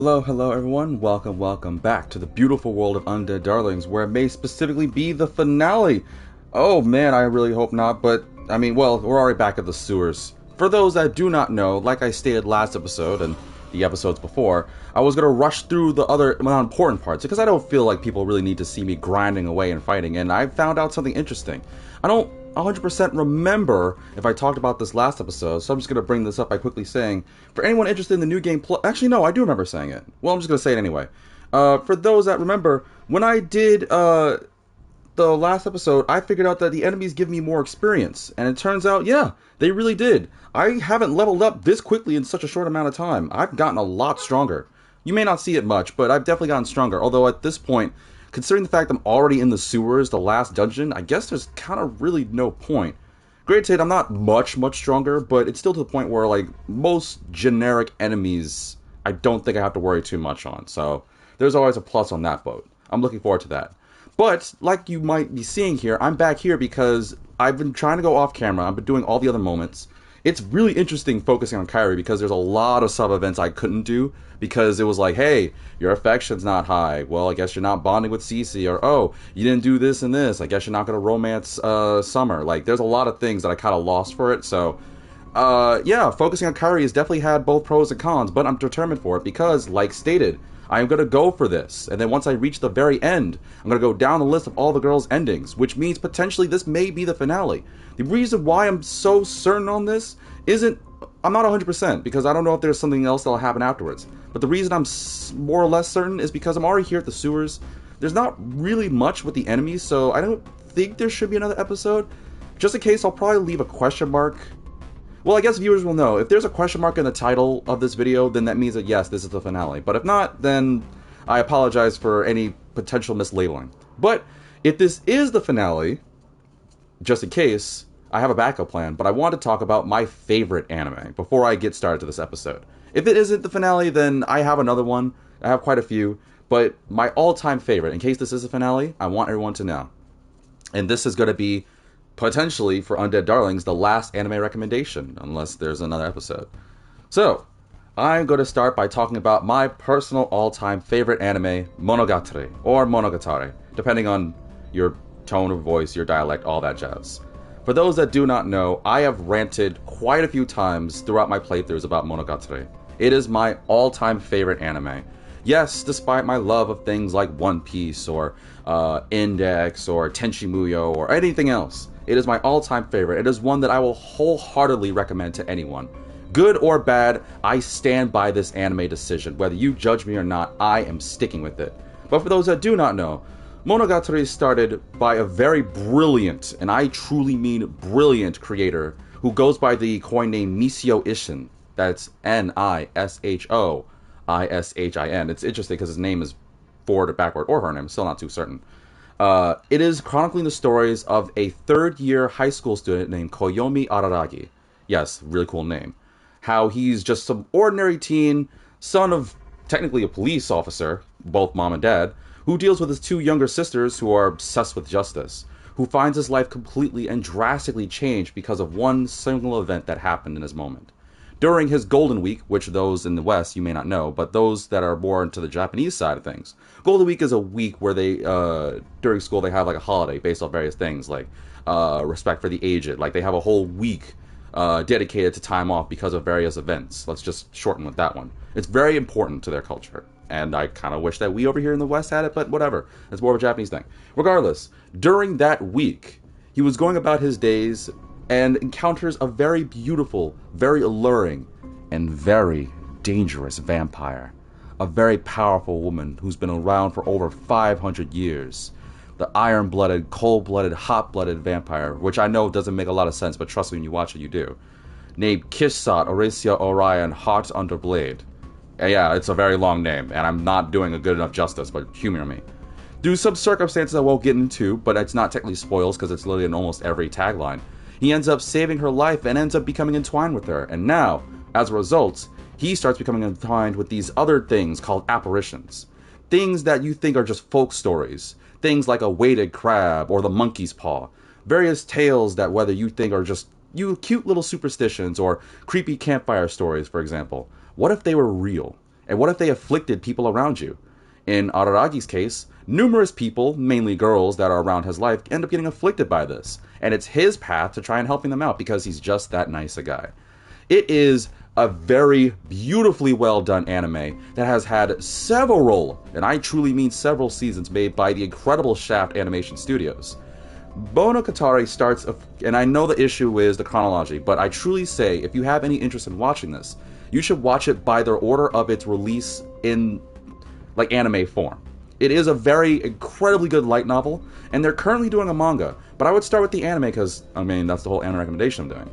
Hello everyone. Welcome back to the beautiful world of Undead Darlings, where it may specifically be the finale. Oh man, I really hope not, but I mean, well, we're already back at the sewers. For those that do not know, like I stated last episode and the episodes before, I was gonna rush through the other important parts because I don't feel like people really need to see me grinding away and fighting, and I found out something interesting. I don't 100% remember if I talked about this last episode, so I'm just going to bring this up by quickly saying, for anyone interested in the new game actually no, I do remember saying it. Well, I'm just going to say it anyway. For those that remember, when I did the last episode, I figured out that the enemies give me more experience, and it turns out, yeah, they really did. I haven't leveled up this quickly in such a short amount of time. I've gotten a lot stronger. You may not see it much, but I've definitely gotten stronger, although at this point, considering the fact I'm already in the sewers, the last dungeon, I guess there's kind of really no point. Granted, I'm not much stronger, but it's still to the point where, like, most generic enemies, I don't think I have to worry too much on. So, there's always a plus on that boat. I'm looking forward to that. But, like you might be seeing here, I'm back here because I've been trying to go off camera. I've been doing all the other moments. It's really interesting focusing on Kairi because there's a lot of sub-events I couldn't do because it was like, hey, your affection's not high. Well, I guess you're not bonding with Cece. Or, oh, you didn't do this and this. I guess you're not going to romance Summer. Like, there's a lot of things that I kind of lost for it. So, yeah, focusing on Kairi has definitely had both pros and cons, but I'm determined for it because, like stated, I am going to go for this. And then once I reach the very end, I'm going to go down the list of all the girls' endings, which means potentially this may be the finale. The reason why I'm so certain on this isn't, I'm not 100% because I don't know if there's something else that'll happen afterwards. But the reason I'm more or less certain is because I'm already here at the sewers. There's not really much with the enemies, so I don't think there should be another episode. Just in case, I'll probably leave a question mark. Well, I guess viewers will know. If there's a question mark in the title of this video, then that means that yes, this is the finale. But if not, then I apologize for any potential mislabeling. But if this is the finale, just in case, I have a backup plan, but I want to talk about my favorite anime before I get started to this episode. If it isn't the finale, then I have another one. I have quite a few, but my all-time favorite, in case this is the finale, I want everyone to know. And this is going to be, potentially, for Undead Darlings, the last anime recommendation, unless there's another episode. So, I'm going to start by talking about my personal all-time favorite anime, Monogatari, or Monogatari, depending on your tone of voice, your dialect, all that jazz. For those that do not know, I have ranted quite a few times throughout my playthroughs about Monogatari. It is my all-time favorite anime. Yes, despite my love of things like One Piece, or Index, or Tenchi Muyo, or anything else, it is my all-time favorite. It is one that I will wholeheartedly recommend to anyone. Good or bad, I stand by this anime decision. Whether you judge me or not, I am sticking with it. But for those that do not know, Monogatari started by a very brilliant, and I truly mean brilliant, creator who goes by the coin name Nisio Ishin. That's Nishoishin. It's interesting because his name is forward or backward, or her name, I'm still not too certain. It is chronicling the stories of a third-year high school student named Koyomi Araragi. Yes, really cool name. How he's just some ordinary teen, son of technically a police officer, both mom and dad, who deals with his two younger sisters who are obsessed with justice, who finds his life completely and drastically changed because of one single event that happened in his moment. During his Golden Week, which those in the West you may not know, but those that are more into the Japanese side of things, Golden Week is a week where they, during school, they have like a holiday based on various things, like respect for the aged. Like they have a whole week dedicated to time off because of various events. Let's just shorten with that one. It's very important to their culture. And I kind of wish that we over here in the West had it, but whatever. It's more of a Japanese thing. Regardless, during that week, he was going about his days and encounters a very beautiful, very alluring, and very dangerous vampire. A very powerful woman who's been around for over 500 years. The iron-blooded, cold-blooded, hot-blooded vampire, which I know doesn't make a lot of sense, but trust me, when you watch it, you do. Named Kishsat Oresia Orion Heart Under Blade. Yeah, it's a very long name, and I'm not doing a good enough justice, but humor me. Due to some circumstances I won't get into, but it's not technically spoils because it's literally in almost every tagline, he ends up saving her life and ends up becoming entwined with her. And now, as a result, he starts becoming entwined with these other things called apparitions. Things that you think are just folk stories. Things like a weighted crab or the monkey's paw. Various tales that whether you think are just cute little superstitions or creepy campfire stories, for example. What if they were real? And what if they afflicted people around you? In Araragi's case, numerous people, mainly girls that are around his life, end up getting afflicted by this. And it's his path to try and helping them out because he's just that nice a guy. It is a very beautifully well done anime that has had several, and I truly mean several seasons made by the incredible Shaft Animation Studios. Monogatari starts, and I know the issue is the chronology, but I truly say if you have any interest in watching this, you should watch it by the order of its release in like anime form. It is a very incredibly good light novel, and they're currently doing a manga, but I would start with the anime because, I mean, that's the whole anime recommendation I'm doing.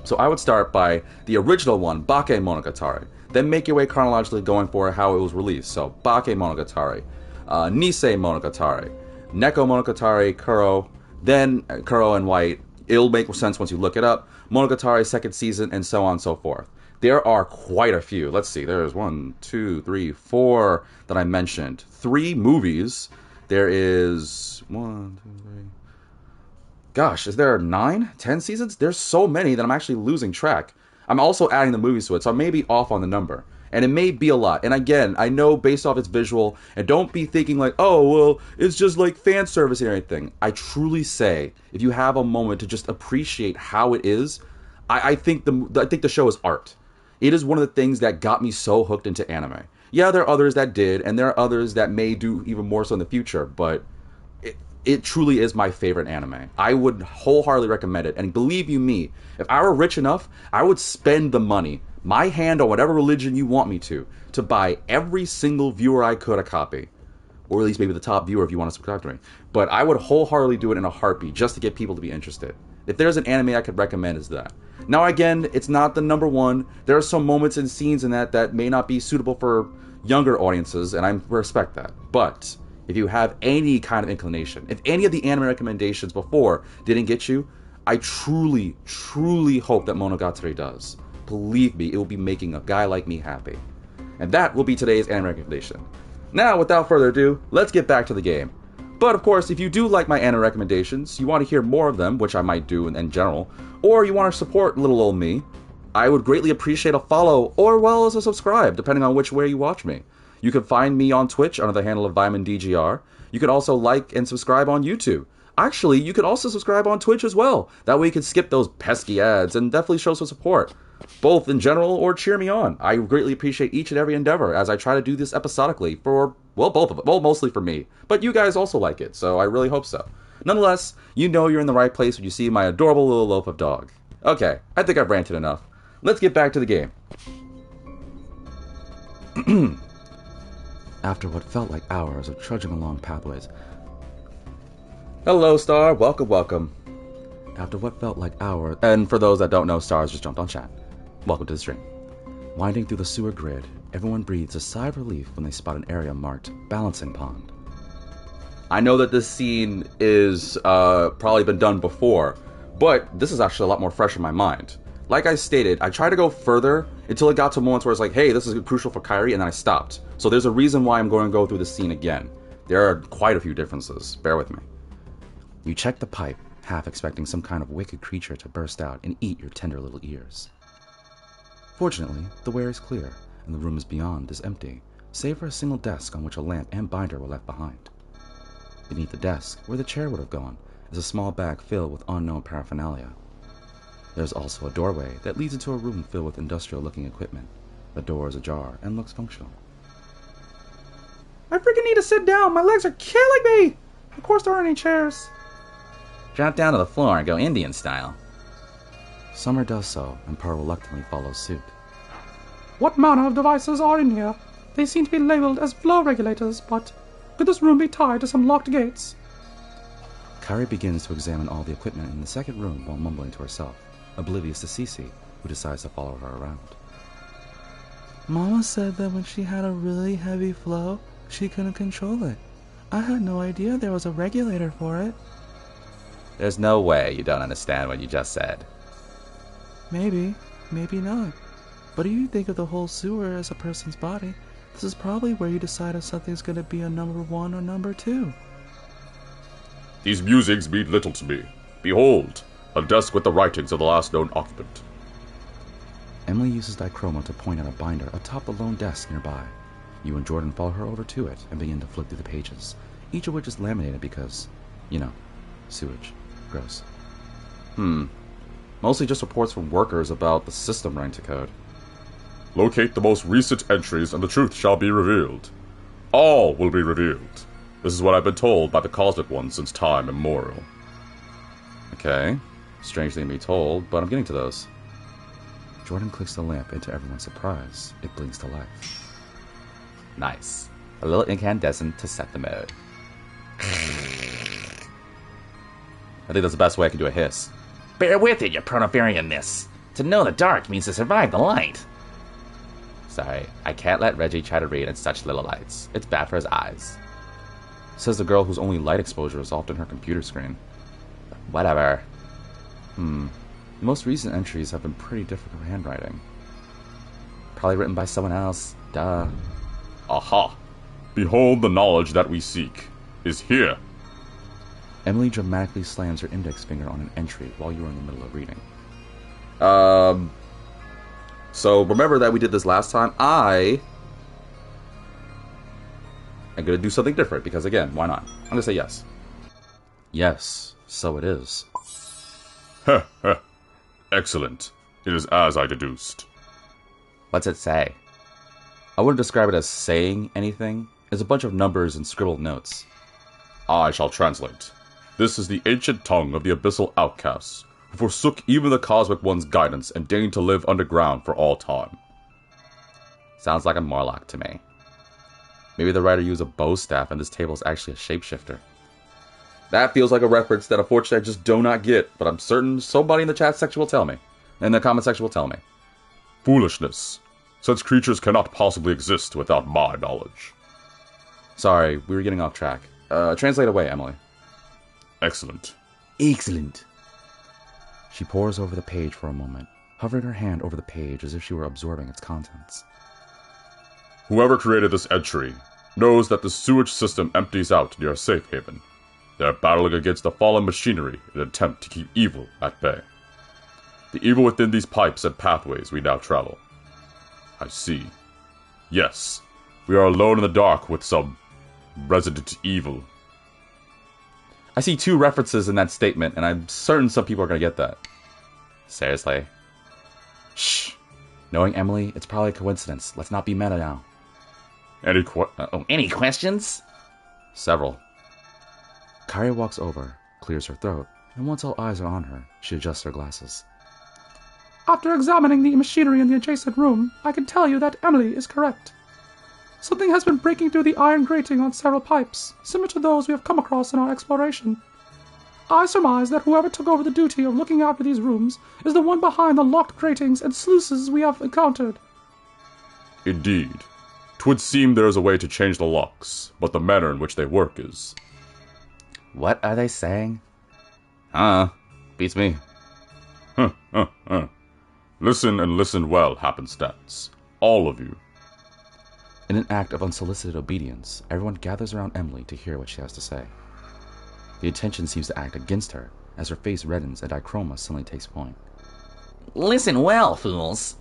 So I would start by the original one, Bake Monogatari. Then make your way chronologically going for how it was released. So Bake Monogatari, Nisei Monogatari, Neko Monogatari, Kuro, then Kuro and White. It'll make sense once you look it up. Monogatari second season, and so on and so forth. There are quite a few. Let's see. There's 1, 2, 3, 4 that I mentioned. 3 movies. There is 1, 2, 3. Gosh, is there 9, 10 seasons? There's so many that I'm actually losing track. I'm also adding the movies to it, so I may be off on the number. And it may be a lot. And again, I know based off its visual, and don't be thinking like, oh, well, it's just like fan service and everything. I truly say, if you have a moment to just appreciate how it is, I think the show is art. It is one of the things that got me so hooked into anime. Yeah, there are others that did, and there are others that may do even more so in the future, but it truly is my favorite anime. I would wholeheartedly recommend it. And believe you me, if I were rich enough, I would spend the money, my hand on whatever religion you want me to buy every single viewer I could a copy. Or at least maybe the top viewer if you want to subscribe to me. But I would wholeheartedly do it in a heartbeat just to get people to be interested. If there's an anime I could recommend, it's that. Now again, it's not the number one. There are some moments and scenes in that may not be suitable for younger audiences, and I respect that. But if you have any kind of inclination, if any of the anime recommendations before didn't get you, I truly, truly hope that Monogatari does. Believe me, it will be making a guy like me happy. And that will be today's anime recommendation. Now, without further ado, let's get back to the game. But of course, if you do like my anime recommendations, you want to hear more of them, which I might do in general, or you want to support little old me, I would greatly appreciate a follow or well as a subscribe, depending on which way you watch me. You can find me on Twitch under the handle of VimonDGR. You can also like and subscribe on YouTube. Actually, you can also subscribe on Twitch as well. That way you can skip those pesky ads and definitely show some support, both in general or cheer me on. I greatly appreciate each and every endeavor as I try to do this episodically for, well, both of them. Well, mostly for me. But you guys also like it, so I really hope so. Nonetheless, you know you're in the right place when you see my adorable little loaf of dog. Okay, I think I've ranted enough. Let's get back to the game. After what felt like hours of trudging along pathways. Hello, Star. Welcome, welcome. After what felt like hours, and for those that don't know, Stars just jumped on chat. Welcome to the stream. Winding through the sewer grid, everyone breathes a sigh of relief when they spot an area marked Balancing Pond. I know that this scene is probably been done before, but this is actually a lot more fresh in my mind. Like I stated, I tried to go further until it got to moments where it's like, hey, this is crucial for Kairi, and then I stopped. So there's a reason why I'm going to go through this scene again. There are quite a few differences. Bear with me. You check the pipe, half expecting some kind of wicked creature to burst out and eat your tender little ears. Fortunately, the way is clear, and the room is beyond is empty, save for a single desk on which a lamp and binder were left behind. Beneath the desk, where the chair would have gone, is a small bag filled with unknown paraphernalia. There's also a doorway that leads into a room filled with industrial-looking equipment. The door is ajar and looks functional. I freaking need to sit down! My legs are killing me! Of course there aren't any chairs. Drop down to the floor and go Indian style. Summer does so, and Pearl reluctantly follows suit. What manner of devices are in here? They seem to be labeled as flow regulators, but could this room be tied to some locked gates? Kairi begins to examine all the equipment in the second room while mumbling to herself, oblivious to Cece, who decides to follow her around. Mama said that when she had a really heavy flow, she couldn't control it. I had no idea there was a regulator for it. There's no way you don't understand what you just said. Maybe, maybe not. But if you think of the whole sewer as a person's body, this is probably where you decide if something's going to be a number 1 or number 2. These musics mean little to me. Behold, a desk with the writings of the last known occupant. Emily uses dichroma to point at a binder atop the lone desk nearby. You and Jordan follow her over to it and begin to flip through the pages, each of which is laminated because, sewage. Gross. Mostly just reports from workers about the system running to code. Locate the most recent entries and the truth shall be revealed. All will be revealed. This is what I've been told by the Cosmic Ones since time immemorial. Okay. Strange thing to be told, but I'm getting to those. Jordan clicks the lamp, and to everyone's surprise, it blinks to life. Nice. A little incandescent to set the mode. I think that's the best way I can do a hiss. Bear with it, your pronavarianness. To know the dark means to survive the light. Sorry, I can't let Reggie try to read in such little lights. It's bad for his eyes. Says the girl whose only light exposure is often her computer screen. Whatever. The most recent entries have been pretty difficult handwriting. Probably written by someone else. Duh. Aha! Behold, the knowledge that we seek is here. Emily dramatically slams her index finger on an entry while you are in the middle of reading. So remember that we did this last time. I'm going to do something different because, again, why not? I'm going to say yes. Yes, so it is. Heh heh. Excellent. It is as I deduced. What's it say? I wouldn't describe it as saying anything. It's a bunch of numbers and scribbled notes. I shall translate. This is the ancient tongue of the abyssal outcasts, who forsook even the Cosmic One's guidance and deigned to live underground for all time. Sounds like a Morlock to me. Maybe the writer used a bow staff and this table is actually a shapeshifter. That feels like a reference that unfortunately I just do not get, but I'm certain somebody in the chat section will tell me. In the comment section will tell me. Foolishness. Such creatures cannot possibly exist without my knowledge. Sorry, we were getting off track. Translate away, Emily. Excellent. Excellent. She pores over the page for a moment, hovering her hand over the page as if she were absorbing its contents. Whoever created this entry knows that the sewage system empties out near a safe haven. They are battling against the fallen machinery in an attempt to keep evil at bay. The evil within these pipes and pathways we now travel. I see. Yes, we are alone in the dark with some resident evil. I see 2 references in that statement, and I'm certain some people are going to get that. Seriously? Shh. Knowing Emily, it's probably a coincidence. Let's not be meta now. Any questions? Several. Kairi walks over, clears her throat, and once all eyes are on her, she adjusts her glasses. After examining the machinery in the adjacent room, I can tell you that Emily is correct. Something has been breaking through the iron grating on several pipes, similar to those we have come across in our exploration. I surmise that whoever took over the duty of looking after these rooms is the one behind the locked gratings and sluices we have encountered. Indeed. 'Twould seem there is a way to change the locks, but the manner in which they work is... What are they saying? Beats me. Listen and listen well, happenstance. All of you. In an act of unsolicited obedience, everyone gathers around Emily to hear what she has to say. The attention seems to act against her, as her face reddens and dichroma suddenly takes point. Listen well, fools.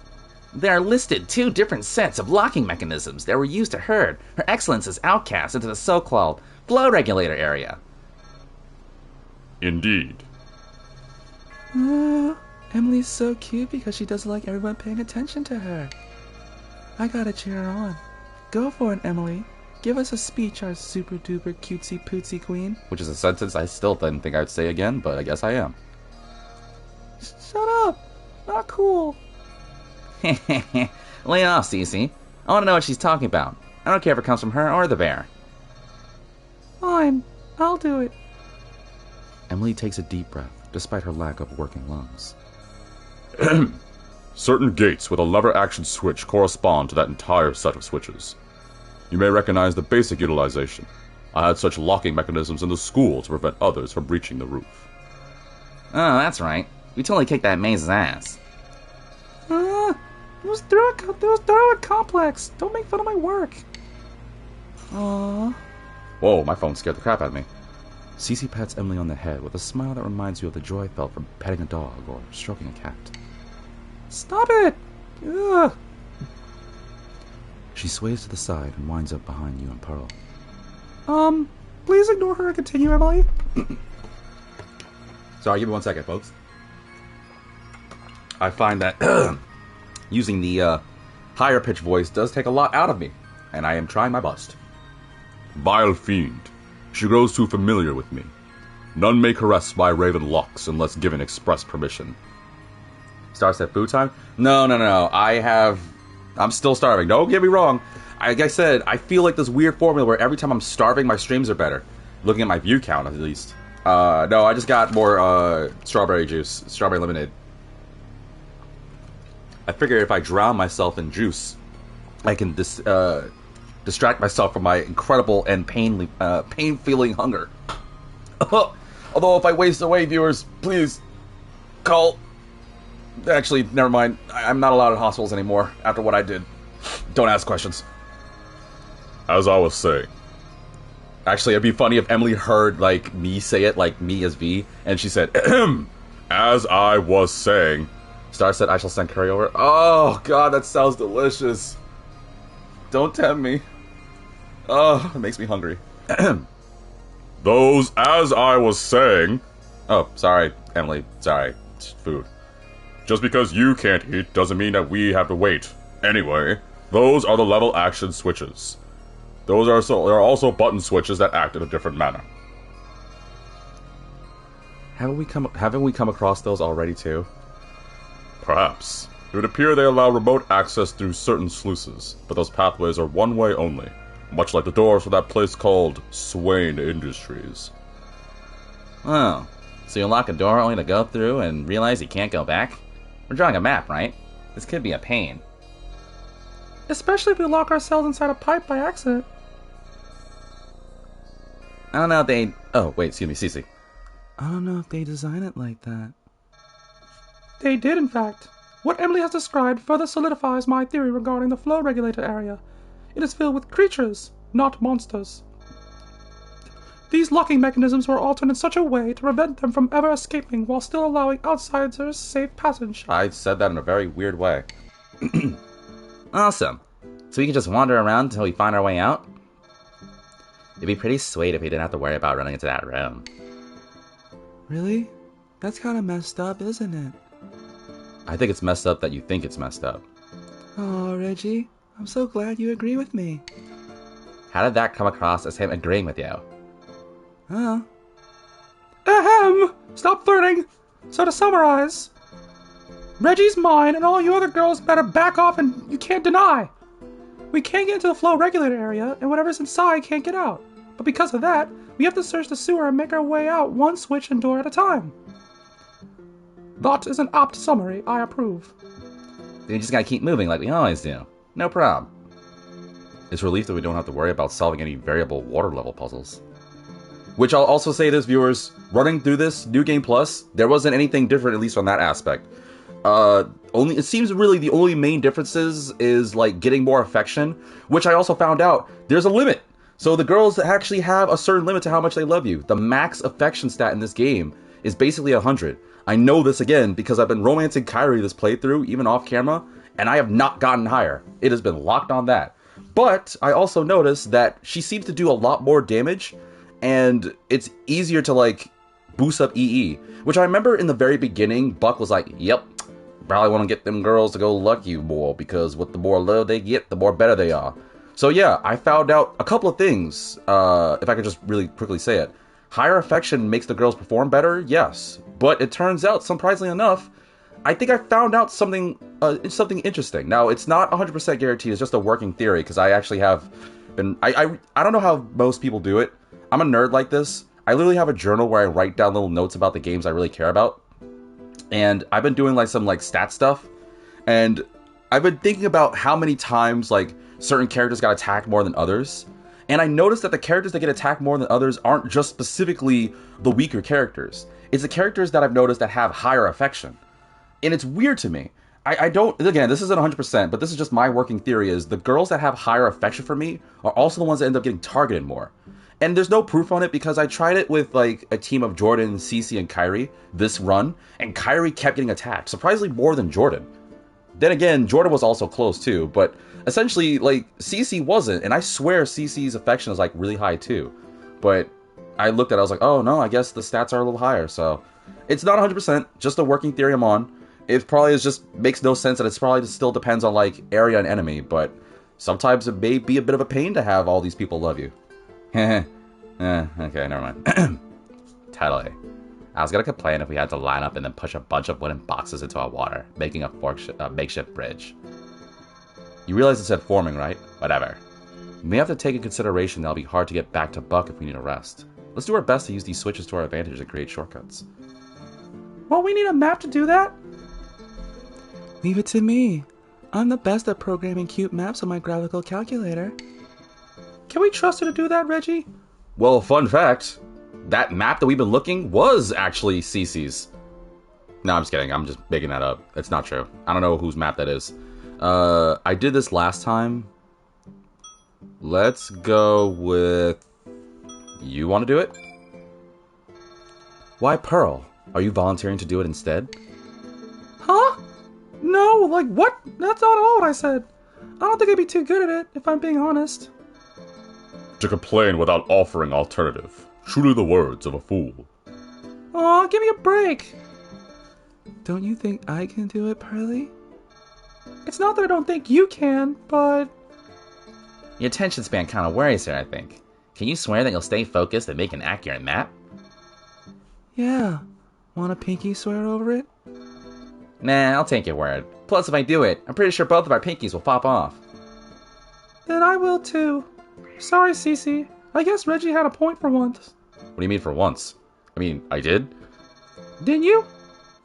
There are listed 2 different sets of locking mechanisms that were used to herd Her Excellence's outcasts into the so-called flow regulator area. Indeed. Emily's so cute because she doesn't like everyone paying attention to her. I gotta cheer her on. Go for it, Emily. Give us a speech, our super duper cutesy pootsy queen. Which is a sentence I still didn't think I'd say again, but I guess I am. Shut up! Not cool. Lay off, Cece. I want to know what she's talking about. I don't care if it comes from her or the bear. Fine, I'll do it. Emily takes a deep breath, despite her lack of working lungs. Certain gates with a lever action switch correspond to that entire set of switches. You may recognize the basic utilization. I had such locking mechanisms in the school to prevent others from breaching the roof. Oh, that's right. We totally kicked that maze's ass. It was thorough and complex. Don't make fun of my work. Aww. Whoa, my phone scared the crap out of me. Cece pats Emily on the head with a smile that reminds you of the joy felt from petting a dog or stroking a cat. Stop it! Ugh. She sways to the side and winds up behind you and Pearl. Please ignore her and continue, Emily. Sorry, give me 1 second, folks. I find that using the higher pitch voice does take a lot out of me, and I am trying my best. Vile fiend, she grows too familiar with me. None may caress my raven locks unless given express permission. Star said food time? No. I'm still starving. Don't get me wrong. Like I said, I feel like this weird formula where every time I'm starving, my streams are better. Looking at my view count, at least. No, I just got more strawberry juice. Strawberry lemonade. I figure if I drown myself in juice, I can distract myself from my incredible and pain-feeling hunger. Although if I waste away, viewers, please call... Actually, never mind. I'm not allowed in hospitals anymore after what I did. Don't ask questions. As I was saying. Actually, it'd be funny if Emily heard, like, me say it, like, me as V, and she said, As I was saying. Star said, I shall send Kairi over. Oh, God, that sounds delicious. Don't tempt me. Oh, it makes me hungry. Those, as I was saying. Oh, sorry, Emily. Sorry. It's food. Just because you can't eat doesn't mean that we have to wait. Anyway, those are the level action switches. There are also button switches that act in a different manner. Haven't we come across those already too? Perhaps. It would appear they allow remote access through certain sluices, but those pathways are one-way only, much like the doors for that place called Swain Industries. Oh, so you unlock a door only to go through and realize you can't go back? We're drawing a map, right? This could be a pain. Especially if we lock ourselves inside a pipe by accident. I don't know if they... Oh, wait, excuse me, Cece. I don't know if they design it like that. They did, in fact. What Emily has described further solidifies my theory regarding the flow regulator area. It is filled with creatures, not monsters. These locking mechanisms were altered in such a way to prevent them from ever escaping while still allowing outsiders safe passage. I said that in a very weird way. Awesome. So we can just wander around until we find our way out? It'd be pretty sweet if we didn't have to worry about running into that room. Really? That's kind of messed up, isn't it? I think it's messed up that you think it's messed up. Oh, Reggie, I'm so glad you agree with me. How did that come across as him agreeing with you? Oh. Ahem! Stop flirting! So to summarize, Reggie's mine and all you other girls better back off and you can't deny. We can't get into the flow regulator area and whatever's inside can't get out. But because of that, we have to search the sewer and make our way out one switch and door at a time. That is an apt summary. I approve. Then you just gotta keep moving like we always do. No problem. It's relief that we don't have to worry about solving any variable water level puzzles. Which I'll also say this, viewers, running through this New Game Plus, there wasn't anything different, at least on that aspect. It seems really the only main differences is like getting more affection, which I also found out there's a limit. So the girls actually have a certain limit to how much they love you. The max affection stat in this game is basically 100. I know this again because I've been romancing Kairi this playthrough, even off camera, and I have not gotten higher. It has been locked on that. But I also noticed that she seems to do a lot more damage, and it's easier to like boost up EE, which I remember in the very beginning, Buck was like, yep, probably want to get them girls to go luck you more, because with the more love they get, the more better they are. So yeah, I found out a couple of things, if I could just really quickly say it. Higher affection makes the girls perform better, yes. But it turns out, surprisingly enough, I think I found out something interesting. Now, it's not 100% guaranteed, it's just a working theory, because I actually have been... I don't know how most people do it. I'm a nerd like this. I literally have a journal where I write down little notes about the games I really care about. And I've been doing like some like stat stuff. And I've been thinking about how many times like certain characters got attacked more than others. And I noticed that the characters that get attacked more than others aren't just specifically the weaker characters. It's the characters that I've noticed that have higher affection. And it's weird to me. I don't, again, this isn't 100%, but this is just my working theory is the girls that have higher affection for me are also the ones that end up getting targeted more. And there's no proof on it because I tried it with like a team of Jordan, Cece, and Kairi this run, and Kairi kept getting attacked, surprisingly more than Jordan. Then again, Jordan was also close too, but essentially, like, Cece wasn't, and I swear Cece's affection is, like, really high too. But I looked at it, I was like, oh no, I guess the stats are a little higher, so it's not 100%, just a working theory I'm on. It probably just makes no sense, and it probably still depends on, like, area and enemy, but sometimes it may be a bit of a pain to have all these people love you. Okay, never mind. Totally. I was gonna complain if we had to line up and then push a bunch of wooden boxes into our water, making a makeshift bridge. You realize it said forming, right? Whatever. We may have to take in consideration that it'll be hard to get back to Buck if we need a rest. Let's do our best to use these switches to our advantage and create shortcuts. Won't we need a map to do that? Leave it to me. I'm the best at programming cute maps on my graphical calculator. Can we trust you to do that, Reggie? Well, fun fact, that map that we've been looking was actually Cece's. No, I'm just kidding. I'm just making that up. It's not true. I don't know whose map that is. I did this last time. Let's go with... You want to do it? Why Pearl? Are you volunteering to do it instead? Huh? No, like what? That's not at all what I said. I don't think I'd be too good at it, if I'm being honest. To complain without offering alternative. Truly the words of a fool. Aw, give me a break. Don't you think I can do it, Pearly? It's not that I don't think you can, but... Your attention span kind of worries her, I think. Can you swear that you'll stay focused and make an accurate map? Yeah. Want a pinky swear over it? Nah, I'll take your word. Plus, if I do it, I'm pretty sure both of our pinkies will pop off. Then I will too. Sorry, Cece. I guess Reggie had a point for once. What do you mean for once? I mean, I did? Didn't you?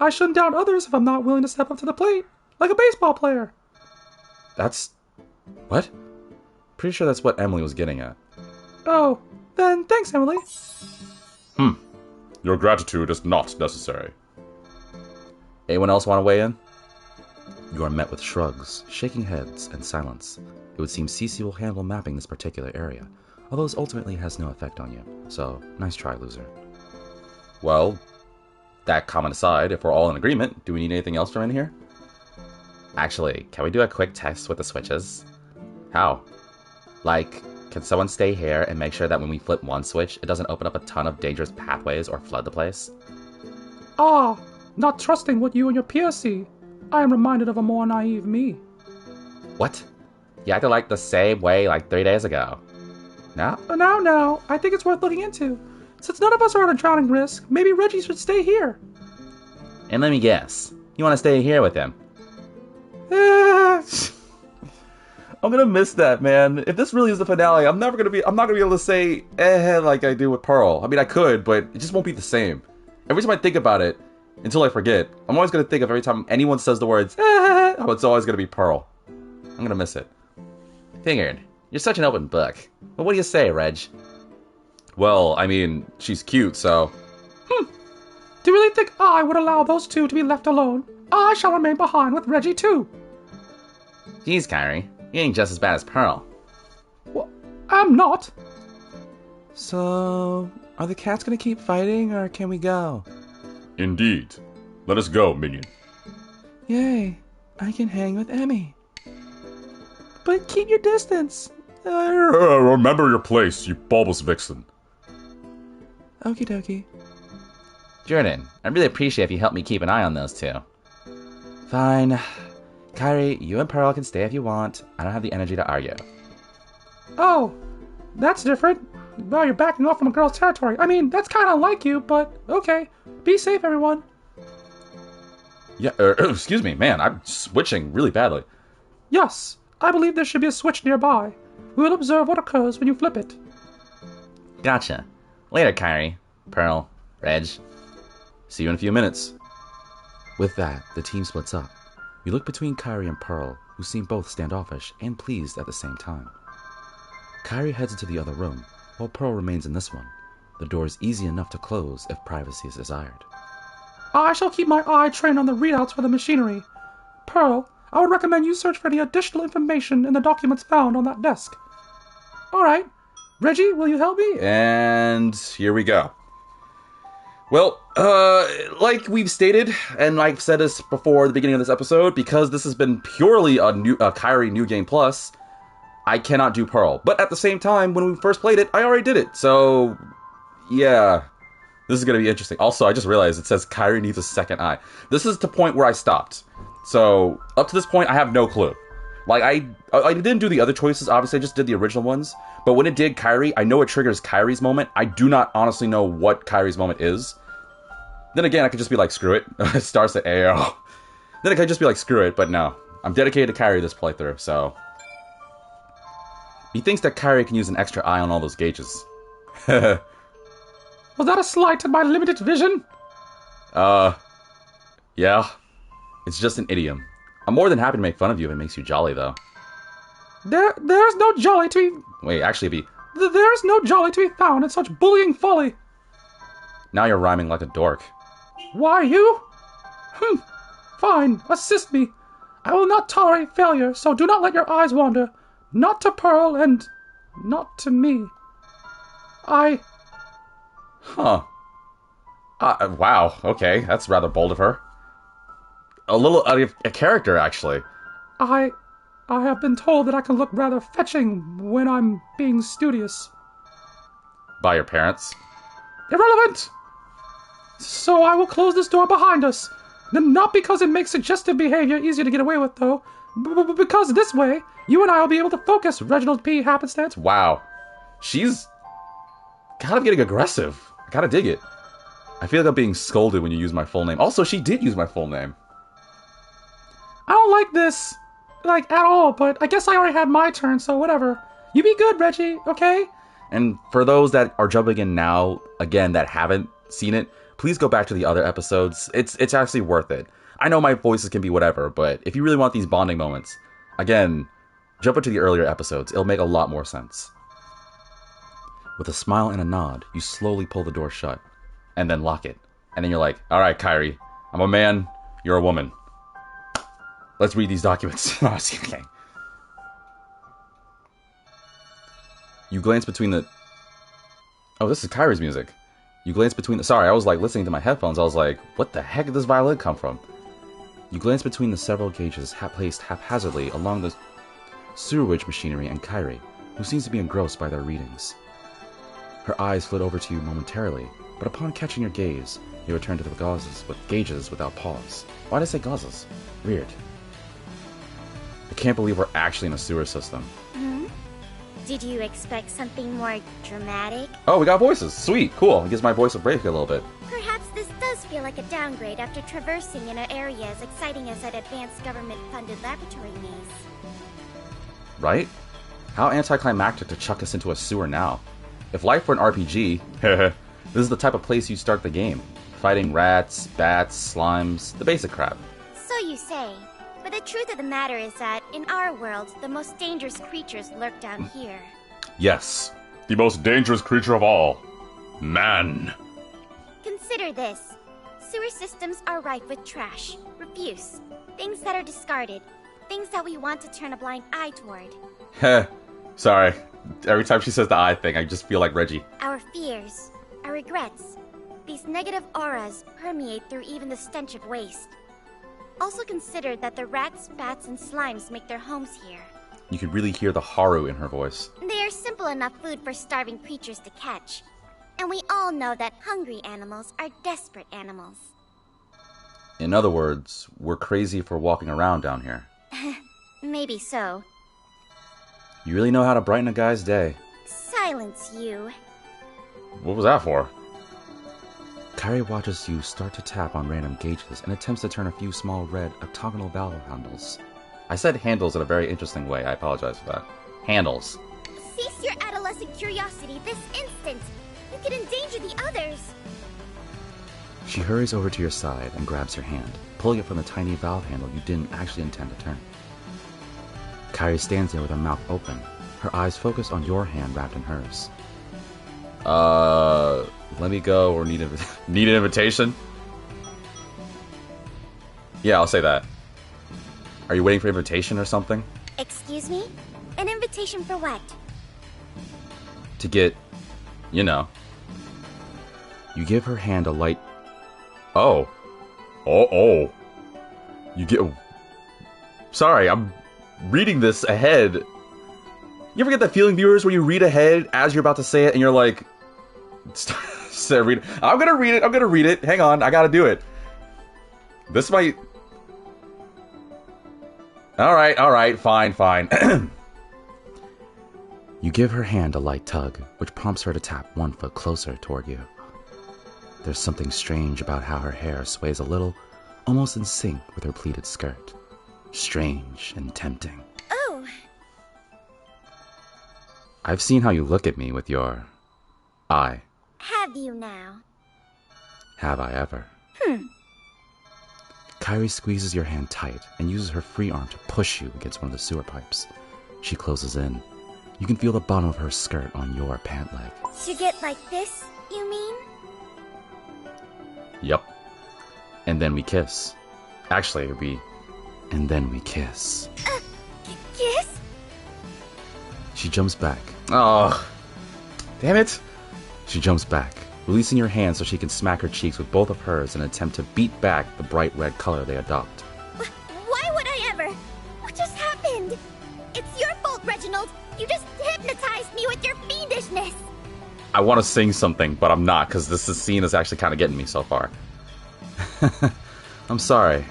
I shouldn't doubt others if I'm not willing to step up to the plate. Like a baseball player. That's... What? Pretty sure that's what Emily was getting at. Oh, then thanks, Emily. Your gratitude is not necessary. Anyone else want to weigh in? You are met with shrugs, shaking heads, and silence. It would seem Cece will handle mapping this particular area, although this ultimately has no effect on you. So, nice try, loser. Well, that comment aside, if we're all in agreement, do we need anything else from in here? Actually, can we do a quick test with the switches? How? Like, can someone stay here and make sure that when we flip one switch, it doesn't open up a ton of dangerous pathways or flood the place? Ah, not trusting what you and your peers see. I am reminded of a more naive me. What? You acted like the same way like 3 days ago. No? Now, I think it's worth looking into. Since none of us are at a drowning risk, maybe Reggie should stay here. And let me guess, you want to stay here with him? I'm gonna miss that, man. If this really is the finale, I'm not gonna be able to say like I do with Pearl. I mean, I could, but it just won't be the same. Every time I think about it, until I forget, I'm always gonna think of every time anyone says the words oh, it's always gonna be Pearl. I'm gonna miss it. Figured. You're such an open book. But what do you say, Reg? Well, I mean, she's cute, so... Do you really think I would allow those two to be left alone? I shall remain behind with Reggie too. Geez, Kairi. You ain't just as bad as Pearl. Well, I'm not. So, are the cats gonna keep fighting, or can we go? Indeed. Let us go, minion. Yay, I can hang with Emmy. But keep your distance. Remember your place, you bulbous vixen. Okie dokie. Jordan, I'd really appreciate if you helped me keep an eye on those two. Fine. Kairi, you and Pearl can stay if you want. I don't have the energy to argue. Oh, that's different. Well, you're backing off from a girl's territory. I mean, that's kind of like you, but okay. Be safe, everyone. Yeah, excuse me, man, I'm switching really badly. Yes, I believe there should be a switch nearby. We will observe what occurs when you flip it. Gotcha. Later, Kairi, Pearl, Reg. See you in a few minutes. With that, the team splits up. We look between Kairi and Pearl, who seem both standoffish and pleased at the same time. Kairi heads into the other room, while Pearl remains in this one. The door is easy enough to close if privacy is desired. I shall keep my eye trained on the readouts for the machinery. Pearl, I would recommend you search for any additional information in the documents found on that desk. All right. Reggie, will you help me? And here we go. Well, like we've stated, and I've said this before at the beginning of this episode, because this has been purely a Kairi New Game Plus, I cannot do Pearl. But at the same time, when we first played it, I already did it. So, yeah, this is going to be interesting. Also, I just realized it says Kairi needs a second eye. This is the point where I stopped. So, up to this point, I have no clue. Like, I didn't do the other choices, obviously, I just did the original ones. But when it did Kairi, I know it triggers Kairi's moment. I do not honestly know what Kairi's moment is. Then again, I could just be like, screw it. It starts at AO. Then I could just be like, screw it, but no. I'm dedicated to Kairi this playthrough, so... He thinks that Kairi can use an extra eye on all those gauges. Was that a slight at my limited vision? Yeah. It's just an idiom. I'm more than happy to make fun of you if it makes you jolly, though. There's no jolly to be... Wait, actually, There's no jolly to be found in such bullying folly. now you're rhyming like a dork. Why, you? Fine, assist me. I will not tolerate failure, so do not let your eyes wander. Not to Pearl, and not to me. Huh. Wow, okay, that's rather bold of her. A little out of a character, actually. I have been told that I can look rather fetching when I'm being studious. By your parents? Irrelevant! So I will close this door behind us. Not because it makes suggestive behavior easier to get away with, though. Because this way, you and I will be able to focus, Reginald P. Happenstance. Wow. She's kind of getting aggressive. I kind of dig it. I feel like I'm being scolded when you use my full name. Also, she did use my full name. I don't like this, at all, but I guess I already had my turn, so whatever. You be good, Reggie, okay? And for those that are jumping in now, again, that haven't seen it, please go back to the other episodes. It's actually worth it. I know my voices can be whatever, but if you really want these bonding moments, again, jump into the earlier episodes. It'll make a lot more sense. With a smile and a nod, you slowly pull the door shut. And then lock it. And then you're like, alright, Kairi, I'm a man, you're a woman. Let's read these documents. No, I was kidding. You glance between the... Oh, this is Kairi's music. You glance between the... Sorry, I was listening to my headphones. I was like, what the heck did this violin come from? You glance between the several gauges placed haphazardly along the sewerage machinery and Kairi, who seems to be engrossed by their readings. Her eyes flit over to you momentarily, but upon catching your gaze, they return to the gauges without pause. Why did I say gauzes? Weird. I can't believe we're actually in a sewer system. Did you expect something more dramatic? Oh, we got voices. Sweet. Cool. It gives my voice a break a little bit. Perhaps this does feel like a downgrade after traversing in an area as exciting as that advanced government-funded laboratory maze. Right? How anticlimactic to chuck us into a sewer now. If life were an RPG, this is the type of place you start the game. Fighting rats, bats, slimes, the basic crap. So you say. But the truth of the matter is that, in our world, the most dangerous creatures lurk down here. Yes, the most dangerous creature of all. Man. Consider this. Sewer systems are rife with trash, refuse, things that are discarded, things that we want to turn a blind eye toward. Heh. Sorry. Every time she says the I thing, I just feel like Reggie. Our fears, our regrets, these negative auras permeate through even the stench of waste. Also consider that the rats, bats, and slimes make their homes here. You can really hear the Haru in her voice. They are simple enough food for starving creatures to catch. And we all know that hungry animals are desperate animals. In other words, we're crazy for walking around down here. Maybe so. You really know how to brighten a guy's day. Silence you. What was that for? Kairi watches you start to tap on random gauges and attempts to turn a few small red octagonal valve handles. I said handles in a very interesting way. I apologize for that. Handles. Cease your adolescent curiosity this instant. You could endanger the others. She hurries over to your side and grabs your hand, pulling it from the tiny valve handle you didn't actually intend to turn. Kairi stands there with her mouth open, her eyes focused on your hand wrapped in hers. Let me go or need an invitation? Yeah, I'll say that. Are you waiting for invitation or something? Excuse me? An invitation for what? To get, you know. You give her hand a light... Oh. Oh. You get... Sorry, I'm reading this ahead. You ever get that feeling, viewers, where you read ahead as you're about to say it, and you're like... I'm gonna read it. Hang on, I gotta do it. This might... Alright, fine. You give her hand a light tug, which prompts her to tap 1 foot closer toward you. There's something strange about how her hair sways a little, almost in sync with her pleated skirt. Strange and tempting. Oh. I've seen how you look at me with your eye. Have you now? Have I ever? Kairi squeezes your hand tight and uses her free arm to push you against one of the sewer pipes. She closes in. You can feel the bottom of her skirt on your pant leg. To get like this, you mean? Yep. And then we kiss. Actually, And then we kiss. Kiss? She jumps back. Oh. Damn it. She jumps back, releasing your hand so she can smack her cheeks with both of hers in an attempt to beat back the bright red color they adopt. Why would I ever? What just happened? It's your fault, Reginald. You just hypnotized me with your fiendishness. I want to sing something, but I'm not, because this scene is actually kind of getting me so far. I'm sorry.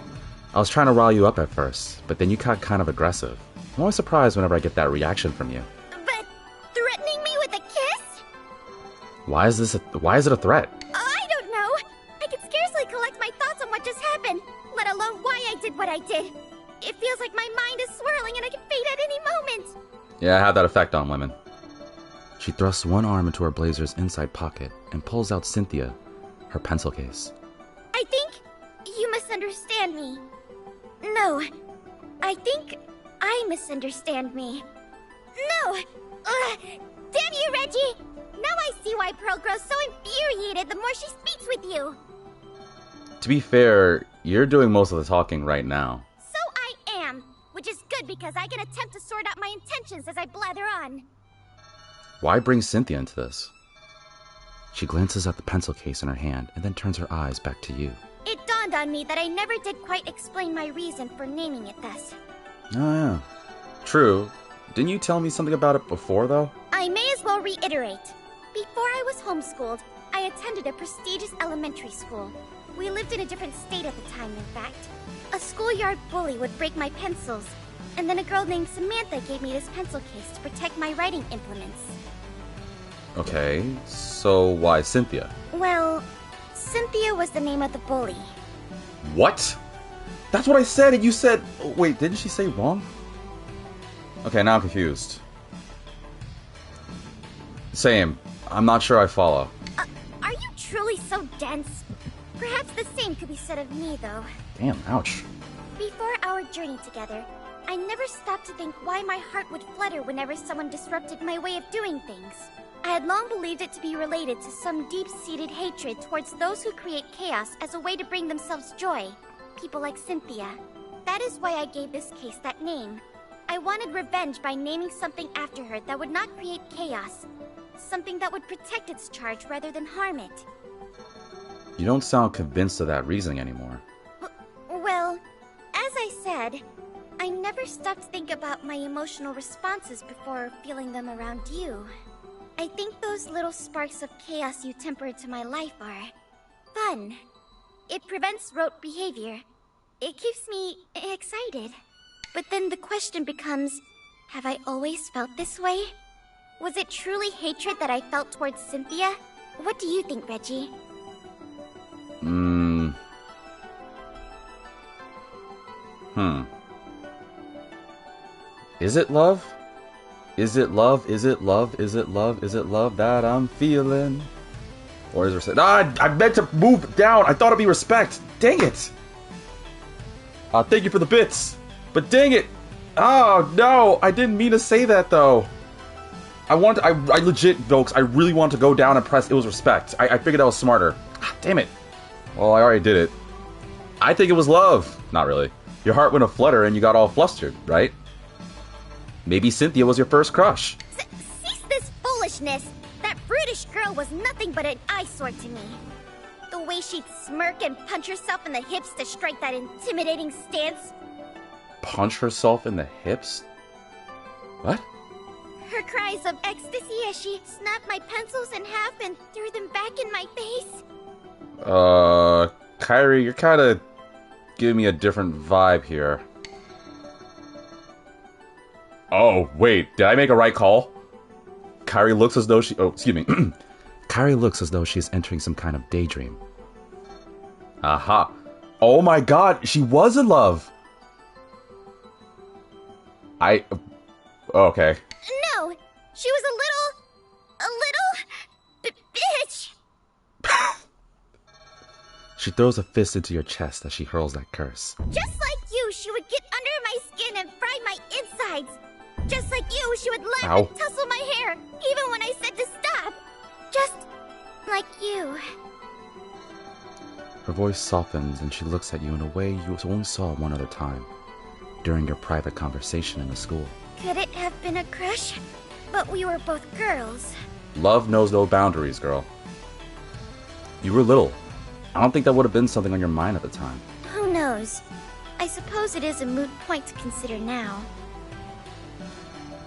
I was trying to rile you up at first, but then you got kind of aggressive. I'm always surprised whenever I get that reaction from you. But threatening me with a kiss? Why is it a threat? I don't know. I can scarcely collect my thoughts on what just happened, let alone why I did what I did. It feels like my mind is swirling and I can fade at any moment. Yeah, I have that effect on women. She thrusts one arm into her blazer's inside pocket and pulls out Cynthia, her pencil case. I think you misunderstand me. No, I think I misunderstand me. No! Damn you, Reggie! Now I see why Pearl grows so infuriated the more she speaks with you. To be fair, you're doing most of the talking right now. So I am, which is good because I can attempt to sort out my intentions as I blather on. Why bring Cynthia into this? She glances at the pencil case in her hand and then turns her eyes back to you. It dawned on me that I never did quite explain my reason for naming it thus. Oh, yeah. True. Didn't you tell me something about it before, though? I may as well reiterate. Before I was homeschooled, I attended a prestigious elementary school. We lived in a different state at the time, in fact. A schoolyard bully would break my pencils, and then a girl named Samantha gave me this pencil case to protect my writing implements. Okay, so why Cynthia? Well, Cynthia was the name of the bully. What? That's what I said, and you said... Wait, didn't she say wrong? Okay, now I'm confused. Same. I'm not sure I follow. Are you truly so dense? Perhaps the same could be said of me, though. Damn, ouch. Before our journey together, I never stopped to think why my heart would flutter whenever someone disrupted my way of doing things. I had long believed it to be related to some deep-seated hatred towards those who create chaos as a way to bring themselves joy. People like Cynthia. That is why I gave this case that name. I wanted revenge by naming something after her that would not create chaos. Something that would protect its charge rather than harm it. You don't sound convinced of that reasoning anymore. Well, as I said, I never stopped to think about my emotional responses before feeling them around you. I think those little sparks of chaos you temper into my life are fun. It prevents rote behavior. It keeps me excited. But then the question becomes, have I always felt this way? Was it truly hatred that I felt towards Cynthia? What do you think, Reggie? Is it love? Is it love? Is it love? Is it love? Is it love that I'm feeling? Or is there... I meant to move down. I thought it'd be respect. Dang it. Thank you for the bits. But dang it. Oh, no. I didn't mean to say that, though. I legit, folks, I really want to go down and press it was respect. I figured that was smarter. Damn it. Well, I already did it. I think it was love. Not really. Your heart went aflutter and you got all flustered, right? Maybe Cynthia was your first crush. Cease this foolishness! That brutish girl was nothing but an eyesore to me. The way she'd smirk and punch herself in the hips to strike that intimidating stance. Punch herself in the hips? What? Her cries of ecstasy as she snapped my pencils in half and threw them back in my face. Kairi, you're kind of giving me a different vibe here. Oh, wait, did I make a right call? Kairi looks as though she... Oh, excuse me. Kairi looks as though she's entering some kind of daydream. Aha. Oh my god, she was in love! Okay. No, she was a little bitch. She throws a fist into your chest as she hurls that curse. Just like you, she would get under my skin and fry my insides. Just like you, she would laugh Ow. and tussle my hair, even when I said to stop. Just like you. Her voice softens and she looks at you in a way you only saw one other time, during your private conversation in the school. Could it have been a crush? But we were both girls. Love knows no boundaries, girl. You were little. I don't think that would have been something on your mind at the time. Who knows? I suppose it is a moot point to consider now.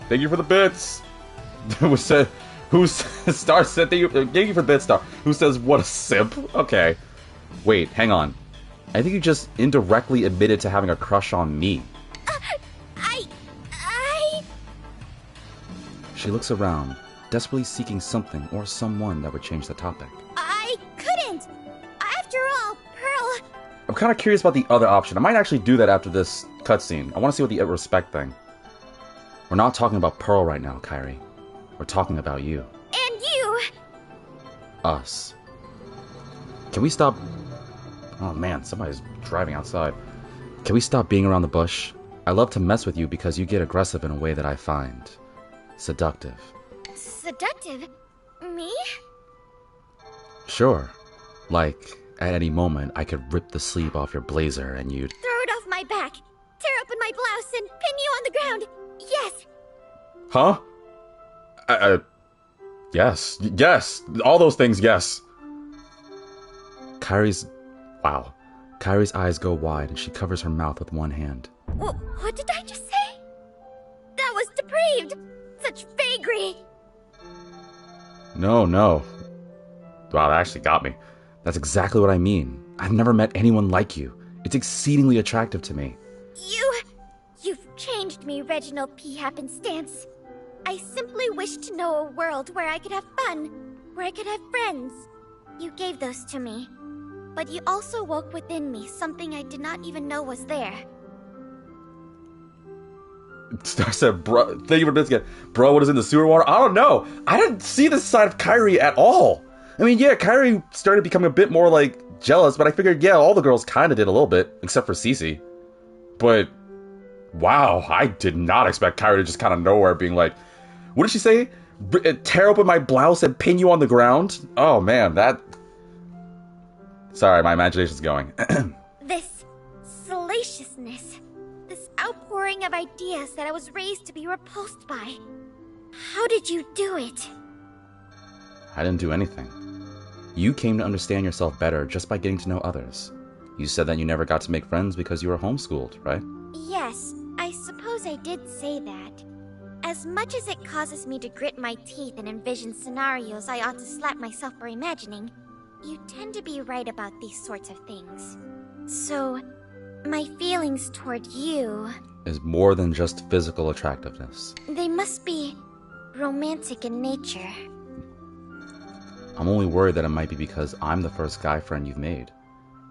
Thank you for the bits. Star said thank you for the bits, Star. Who says what a simp? Okay. Wait, hang on. I think you just indirectly admitted to having a crush on me. She looks around, desperately seeking something or someone that would change the topic. I couldn't! After all, Pearl... I'm kind of curious about the other option. I might actually do that after this cutscene. I want to see what the respect thing. We're not talking about Pearl right now, Kairi. We're talking about you. And you! Us. Can we stop... Oh man, somebody's driving outside. Can we stop being around the bush? I love to mess with you because you get aggressive in a way that I find seductive. Seductive? Me? Sure. Like, at any moment, I could rip the sleeve off your blazer and you'd... Throw it off my back, tear open my blouse, and pin you on the ground. Yes! Huh? Yes. Yes. All those things, yes. Kairi's eyes go wide and she covers her mouth with one hand. What did I just say? That was depraved! Such vagary! No. Wow, that actually got me. That's exactly what I mean. I've never met anyone like you. It's exceedingly attractive to me. You've changed me, Reginald P. Happenstance. I simply wish to know a world where I could have fun, where I could have friends. You gave those to me. But you also woke within me something I did not even know was there. Star said, bro, thank you for this again. Bro, what is in the sewer water? I don't know. I didn't see this side of Kairi at all. I mean, yeah, Kairi started becoming a bit more, like, jealous, but I figured, yeah, all the girls kind of did a little bit, except for Cece. But, wow, I did not expect Kairi to just kind of nowhere being like, what did she say? Tear open my blouse and pin you on the ground? Oh, man, that... Sorry, my imagination's going. This salaciousness. This outpouring of ideas that I was raised to be repulsed by. How did you do it? I didn't do anything. You came to understand yourself better just by getting to know others. You said that you never got to make friends because you were homeschooled, right? Yes, I suppose I did say that. As much as it causes me to grit my teeth and envision scenarios I ought to slap myself for imagining, you tend to be right about these sorts of things. So, my feelings toward you... is more than just physical attractiveness. They must be romantic in nature. I'm only worried that it might be because I'm the first guy friend you've made.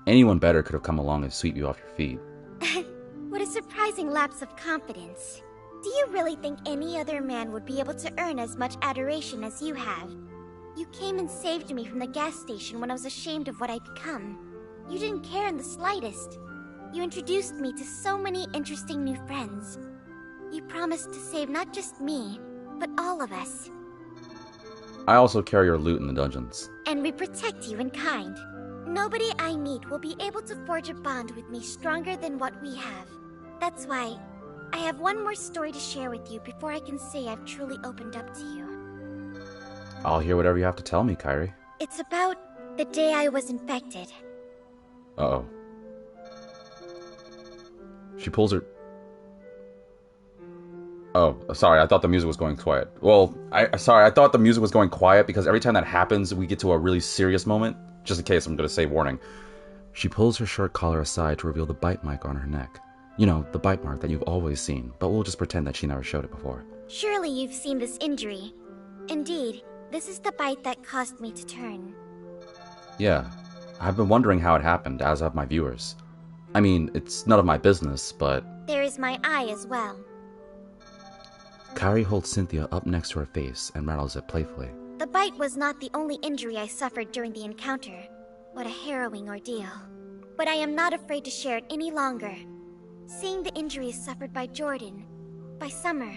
Anyone better could have come along and sweep you off your feet. What a surprising lapse of confidence. Do you really think any other man would be able to earn as much adoration as you have? You came and saved me from the gas station when I was ashamed of what I'd become. You didn't care in the slightest. You introduced me to so many interesting new friends. You promised to save not just me, but all of us. I also carry your loot in the dungeons. And we protect you in kind. Nobody I meet will be able to forge a bond with me stronger than what we have. That's why I have one more story to share with you before I can say I've truly opened up to you. I'll hear whatever you have to tell me, Kairi. It's about The day I was infected. Uh-oh. She pulls her... Oh, sorry, I thought the music was going quiet. Well, I thought the music was going quiet because every time that happens, we get to a really serious moment. Just in case, I'm going to say warning. She pulls her shirt collar aside to reveal the bite mark on her neck. You know, the bite mark that you've always seen, but we'll just pretend that she never showed it before. Surely you've seen this injury. Indeed, this is the bite that caused me to turn. Yeah, I've been wondering how it happened, as have my viewers. I mean, it's none of my business, but... There is my eye as well. Kairi holds Cynthia up next to her face and rattles it playfully. The bite was not the only injury I suffered during the encounter. What a harrowing ordeal. But I am not afraid to share it any longer. Seeing the injuries suffered by Jordan, by Summer,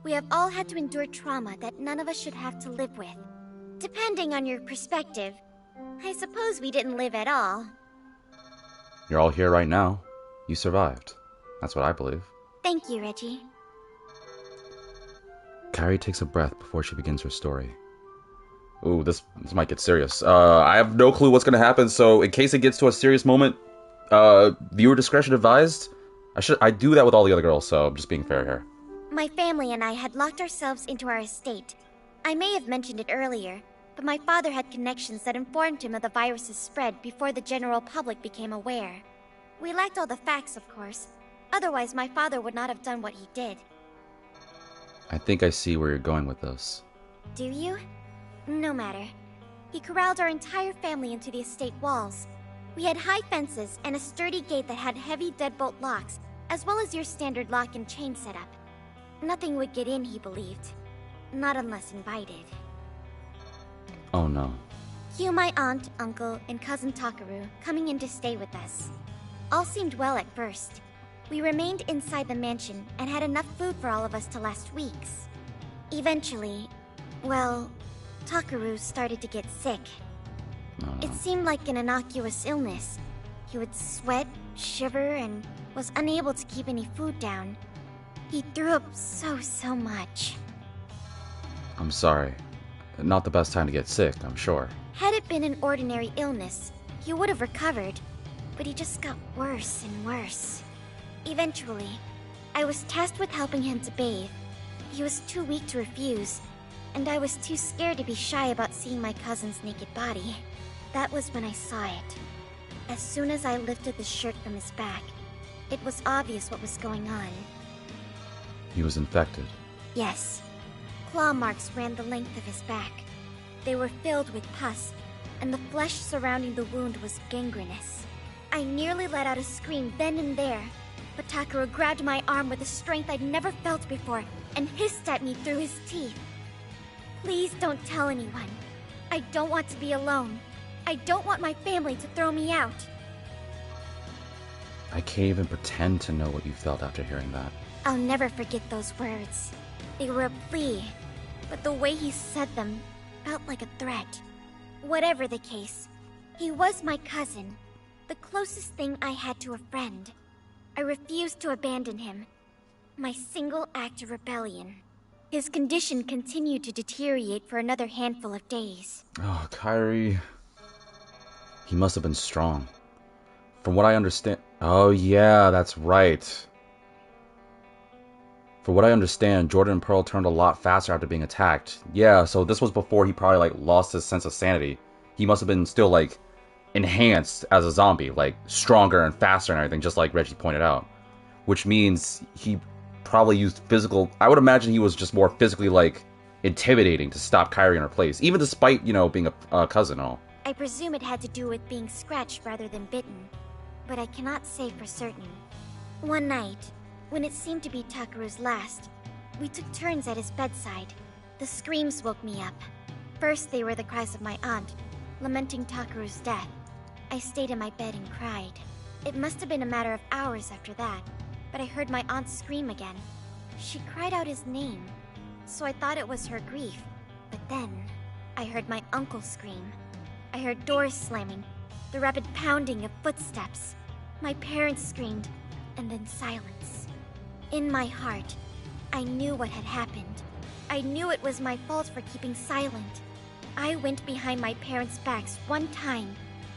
we have all had to endure trauma that none of us should have to live with. Depending on your perspective, I suppose we didn't live at all. You're all here right now. You survived. That's what I believe. Thank you, Reggie. Kairi takes a breath before she begins her story. Ooh, this might get serious. I have no clue what's going to happen, so in case it gets to a serious moment, viewer discretion advised. I do that with all the other girls, so I'm just being fair here. My family and I had locked ourselves into our estate. I may have mentioned it earlier, but my father had connections that informed him of the virus's spread before the general public became aware. We lacked all the facts, of course. Otherwise, my father would not have done what he did. I think I see where you're going with this. Do you? No matter. He corralled our entire family into the estate walls. We had high fences and a sturdy gate that had heavy deadbolt locks, as well as your standard lock and chain setup. Nothing would get in, he believed. Not unless invited. Oh no. Cue my aunt, uncle, and cousin Takaru coming in to stay with us. All seemed well at first. We remained inside the mansion and had enough food for all of us to last weeks. Eventually, well, Takaru started to get sick. Oh, no. It seemed like an innocuous illness. He would sweat, shiver, and was unable to keep any food down. He threw up so much. I'm sorry. Not the best time to get sick, I'm sure. Had it been an ordinary illness, he would have recovered, but he just got worse and worse. Eventually, I was tasked with helping him to bathe. He was too weak to refuse, and I was too scared to be shy about seeing my cousin's naked body. That was when I saw it. As soon as I lifted the shirt from his back, it was obvious what was going on. He was infected. Yes. Claw marks ran the length of his back. They were filled with pus, and the flesh surrounding the wound was gangrenous. I nearly let out a scream then and there, but Takaru grabbed my arm with a strength I'd never felt before and hissed at me through his teeth. Please don't tell anyone. I don't want to be alone. I don't want my family to throw me out. I can't even pretend to know what you felt after hearing that. I'll never forget those words. They were a plea, but the way he said them felt like a threat. Whatever the case, he was my cousin, the closest thing I had to a friend. I refused to abandon him. My single act of rebellion. His condition continued to deteriorate for another handful of days. Oh, Kairi. He must have been strong. From what I understand... Oh, yeah, that's right. For what I understand, Jordan and Pearl turned a lot faster after being attacked. Yeah, so this was before he probably, lost his sense of sanity. He must have been still, enhanced as a zombie, stronger and faster and everything, just like Reggie pointed out. Which means he probably used physical... I would imagine he was just more physically, intimidating to stop Kairi in her place, even despite, being a cousin and all. I presume it had to do with being scratched rather than bitten, but I cannot say for certain. One night, when it seemed to be Takaru's last, we took turns at his bedside. The screams woke me up. First, they were the cries of my aunt, lamenting Takaru's death. I stayed in my bed and cried. It must have been a matter of hours after that, but I heard my aunt scream again. She cried out his name, so I thought it was her grief. But then, I heard my uncle scream. I heard doors slamming, the rapid pounding of footsteps. My parents screamed, and then silence. In my heart, I knew what had happened. I knew it was my fault for keeping silent. I went behind my parents' backs one time,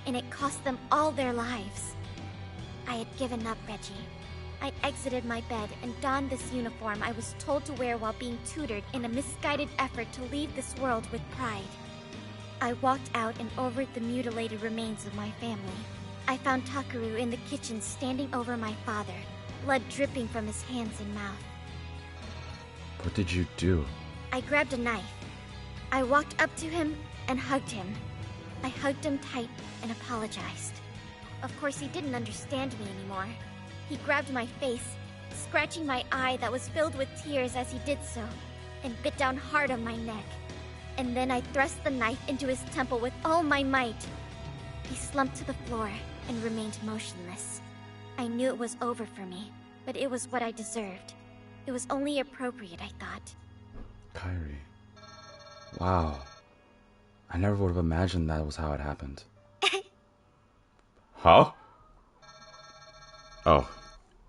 and it cost them all their lives. I had given up, Reggie. I exited my bed and donned this uniform I was told to wear while being tutored in a misguided effort to leave this world with pride. I walked out and over the mutilated remains of my family. I found Takaru in the kitchen standing over my father, blood dripping from his hands and mouth. What did you do? I grabbed a knife. I walked up to him and hugged him. I hugged him tight and apologized. Of course, he didn't understand me anymore. He grabbed my face, scratching my eye that was filled with tears as he did so, and bit down hard on my neck. And then I thrust the knife into his temple with all my might. He slumped to the floor and remained motionless. I knew it was over for me, but it was what I deserved. It was only appropriate, I thought. Kairi. Wow. I never would have imagined that was how it happened. Huh? Oh.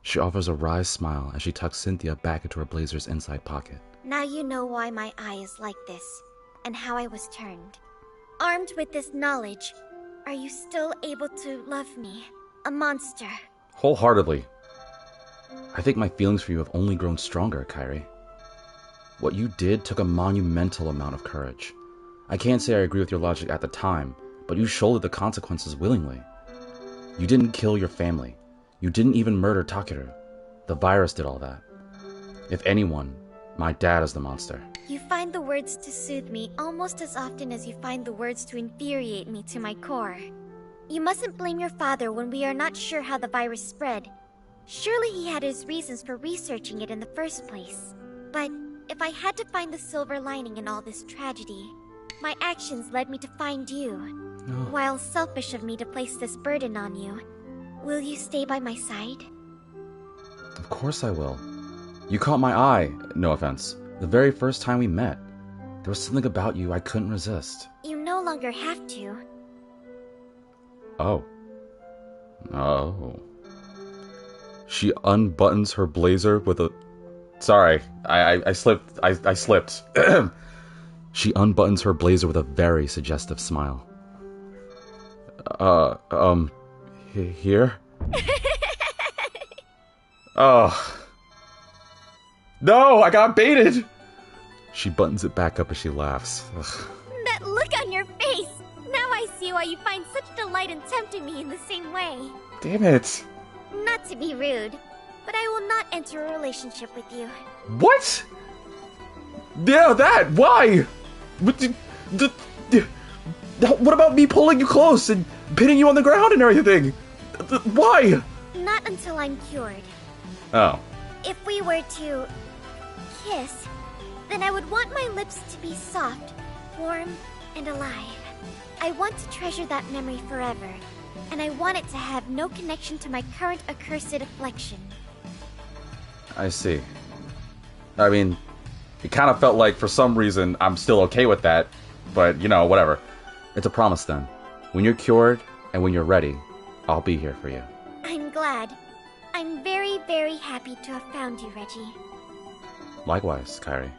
She offers a wry smile as she tucks Cynthia back into her blazer's inside pocket. Now you know why my eye is like this, and how I was turned. Armed with this knowledge, are you still able to love me? A monster. Wholeheartedly. I think my feelings for you have only grown stronger, Kairi. What you did took a monumental amount of courage. I can't say I agree with your logic at the time, but you shouldered the consequences willingly. You didn't kill your family. You didn't even murder Takeru. The virus did all that. If anyone, my dad is the monster. You find the words to soothe me almost as often as you find the words to infuriate me to my core. You mustn't blame your father when we are not sure how the virus spread. Surely he had his reasons for researching it in the first place. But if I had to find the silver lining in all this tragedy, my actions led me to find you. No. While selfish of me to place this burden on you, will you stay by my side? Of course I will. You caught my eye, no offense, the very first time we met. There was something about you I couldn't resist. You no longer have to. Oh. Oh. She unbuttons her blazer with a... Sorry, I slipped. I slipped. She unbuttons her blazer with a very suggestive smile. Here? Oh. No, I got baited! She buttons it back up as she laughs. Ugh. That look on your face! Now I see why you find such delight in tempting me in the same way. Damn it. Not to be rude, but I will not enter a relationship with you. What? Yeah, that! Why? What about me pulling you close and pinning you on the ground and everything? Why? Not until I'm cured. Oh. If we were to kiss, then I would want my lips to be soft, warm, and alive. I want to treasure that memory forever, and I want it to have no connection to my current accursed affliction. I see. I mean, it kind of felt like for some reason I'm still okay with that, but you know, whatever. It's a promise then. When you're cured and when you're ready, I'll be here for you. I'm glad. I'm very, very happy to have found you, Reggie. Likewise, Kairi.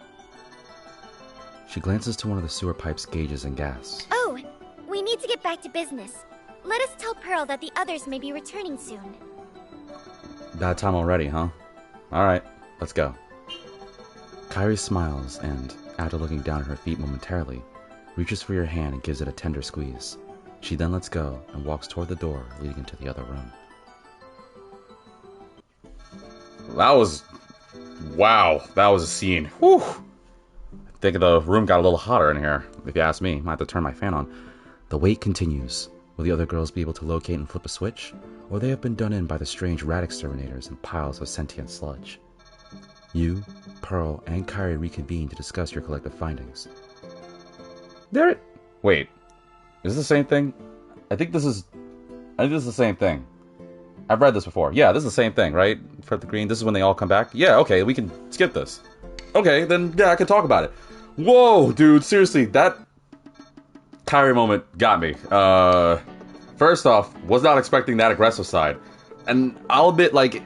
She glances to one of the sewer pipe's gauges and gas. Oh, we need to get back to business. Let us tell Pearl that the others may be returning soon. That time already, huh? Alright, let's go. Kairi smiles and, after looking down at her feet momentarily, reaches for your hand and gives it a tender squeeze. She then lets go and walks toward the door leading into the other room. That was... Wow, that was a scene. Whew. I think the room got a little hotter in here, if you ask me. Might have to turn my fan on. The wait continues. Will the other girls be able to locate and flip a switch? Or they have been done in by the strange rat exterminators and piles of sentient sludge? You, Pearl, and Kairi reconvene to discuss your collective findings. Wait. Is this the same thing? I think this is the same thing. I've read this before. Yeah, this is the same thing, right? For the green, this is when they all come back? Yeah, okay, we can skip this. Okay, then, yeah, I can talk about it. Whoa, dude, seriously, that Kairi moment got me. First off, was not expecting that aggressive side. And I'll admit, like,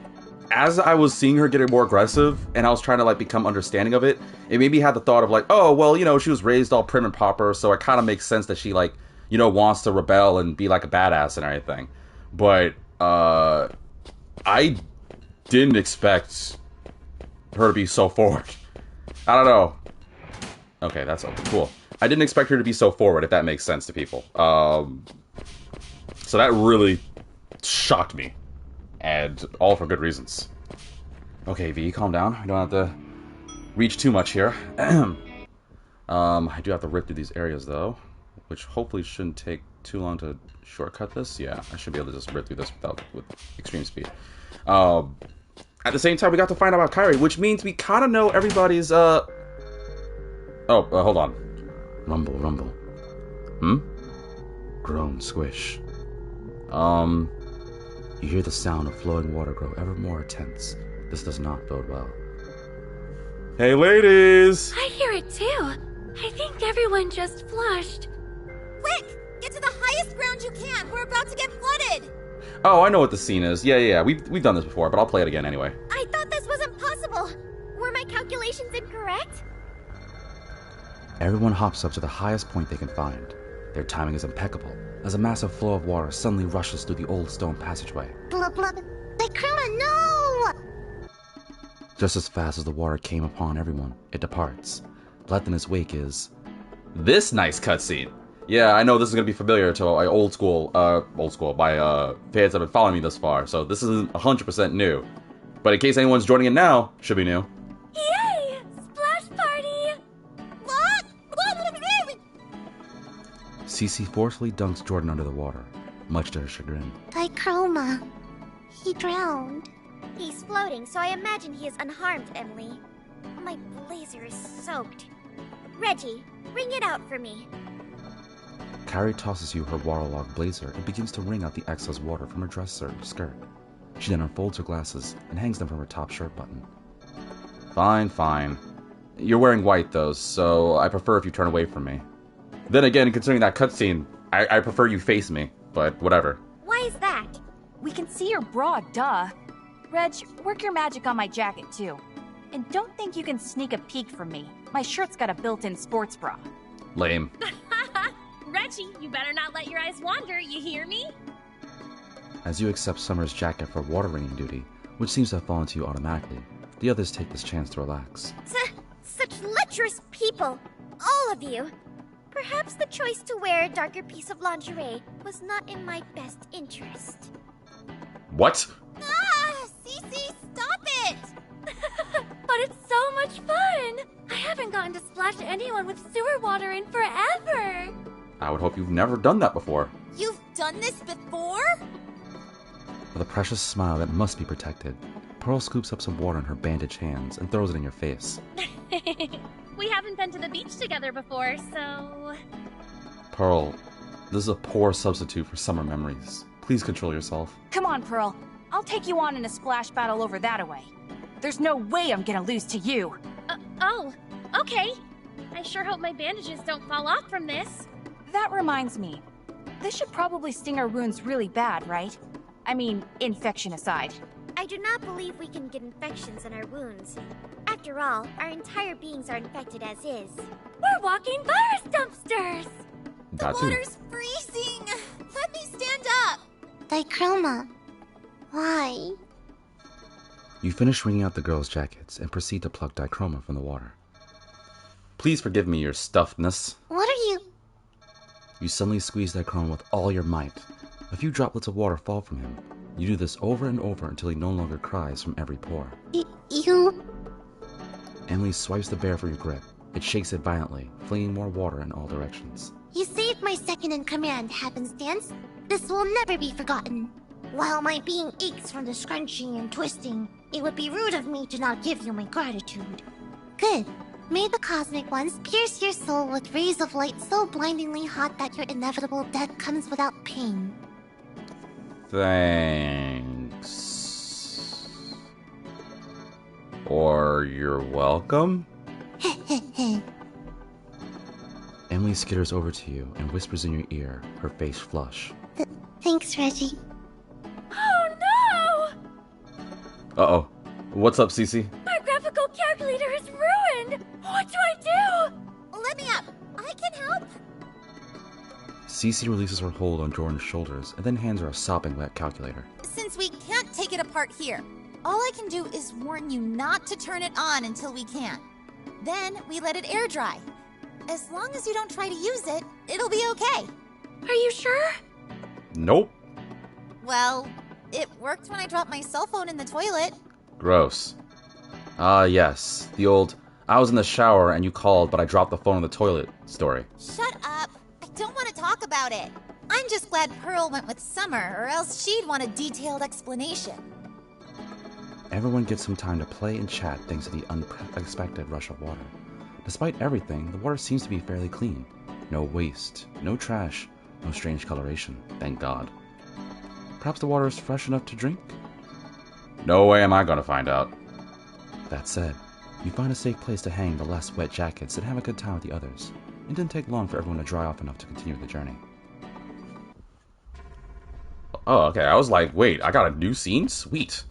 as I was seeing her getting more aggressive, and I was trying to like become understanding of it, it made me have the thought of like, oh, well, you know, she was raised all prim and proper, so it kind of makes sense that she like, you know, wants to rebel and be like a badass and everything. But I didn't expect her to be so forward. I don't know. Okay, that's okay, cool. I didn't expect her to be so forward, if that makes sense to people. So that really shocked me. And all for good reasons. Okay, V, calm down. We don't have to reach too much here. I do have to rip through these areas, though, which hopefully shouldn't take too long to shortcut this. Yeah, I should be able to just rip through this with extreme speed. At the same time, we got to find out about Kairi, which means we kind of know everybody's, hold on. Rumble, rumble. Groan, squish. You hear the sound of flowing water grow ever more tense. This does not bode well. Hey, ladies! I hear it too. I think everyone just flushed. Quick! Get to the highest ground you can! We're about to get flooded! Oh, I know what the scene is. Yeah. We've done this before, but I'll play it again anyway. I thought this wasn't possible! Were my calculations incorrect? Everyone hops up to the highest point they can find. Their timing is impeccable, as a massive flow of water suddenly rushes through the old stone passageway. Blub blub. Dicroma, no! Just as fast as the water came upon everyone, it departs. Left in its wake is... This nice cutscene. Yeah, I know this is going to be familiar to my my fans that have been following me thus far, so this isn't 100% new. But in case anyone's joining in now, should be new. Yay! Splash party! What? Cece forcefully dunks Jordan under the water, much to her chagrin. Dicroma. He drowned. He's floating, so I imagine he is unharmed, Emily. My blazer is soaked. Reggie, wring it out for me. Kairi tosses you her waterlogged blazer and begins to wring out the excess water from her dress skirt. She then unfolds her glasses and hangs them from her top shirt button. Fine. You're wearing white, though, so I prefer if you turn away from me. Then again, considering that cutscene, I prefer you face me, but whatever. Why is that? We can see your bra, duh. Reg, work your magic on my jacket, too. And don't think you can sneak a peek from me. My shirt's got a built-in sports bra. Lame. Reggie, you better not let your eyes wander, you hear me? As you accept Summer's jacket for water wringing duty, which seems to have fallen to you automatically, the others take this chance to relax. Such lecherous people, all of you. Perhaps the choice to wear a darker piece of lingerie was not in my best interest. What? Ah, Cece, stop it! But it's so much fun! I haven't gotten to splash anyone with sewer water in forever! I would hope you've never done that before. You've done this before? With a precious smile that must be protected, Pearl scoops up some water in her bandaged hands and throws it in your face. We haven't been to the beach together before, so... Pearl, this is a poor substitute for summer memories. Please control yourself. Come on, Pearl. I'll take you on in a splash battle over that away. There's no way I'm gonna lose to you. Oh, okay. I sure hope my bandages don't fall off from this. That reminds me. This should probably sting our wounds really bad, right? I mean, infection aside. I do not believe we can get infections in our wounds. After all, our entire beings are infected as is. We're walking virus dumpsters! That too. Water's freezing! Let me stand up! Dicroma, why? You finish wringing out the girls' jackets and proceed to pluck Dicroma from the water. Please forgive me your stuffedness. What are you... You suddenly squeeze Dicroma with all your might. A few droplets of water fall from him. You do this over and over until he no longer cries from every pore. You... Emily swipes the bear from your grip. It shakes it violently, flinging more water in all directions. You saved my second-in-command, happenstance. This will never be forgotten. While my being aches from the scrunching and twisting, it would be rude of me to not give you my gratitude. Good. May the cosmic ones pierce your soul with rays of light so blindingly hot that your inevitable death comes without pain. Thanks. Or you're welcome? Emily skitters over to you and whispers in your ear, her face flush. Thanks, Reggie. Oh no! Uh-oh. What's up, Cece? My graphical calculator is ruined! What do I do? Let me up. I can help. Cece releases her hold on Jordan's shoulders and then hands her a sopping wet calculator. Since we can't take it apart here, all I can do is warn you not to turn it on until we can. Then we let it air dry. As long as you don't try to use it, it'll be okay. Are you sure? Nope. Well, it worked when I dropped my cell phone in the toilet. Gross. Ah, yes. The old, I was in the shower and you called, but I dropped the phone in the toilet story. Shut up. I don't want to talk about it. I'm just glad Pearl went with Summer, or else she'd want a detailed explanation. Everyone gets some time to play and chat thanks to the unexpected rush of water. Despite everything, the water seems to be fairly clean. No waste, no trash, no strange coloration, thank God. Perhaps the water is fresh enough to drink? No way am I gonna find out. That said, you find a safe place to hang the less wet jackets and have a good time with the others. It didn't take long for everyone to dry off enough to continue the journey. Oh, okay. I was like, wait, I got a new scene? Sweet.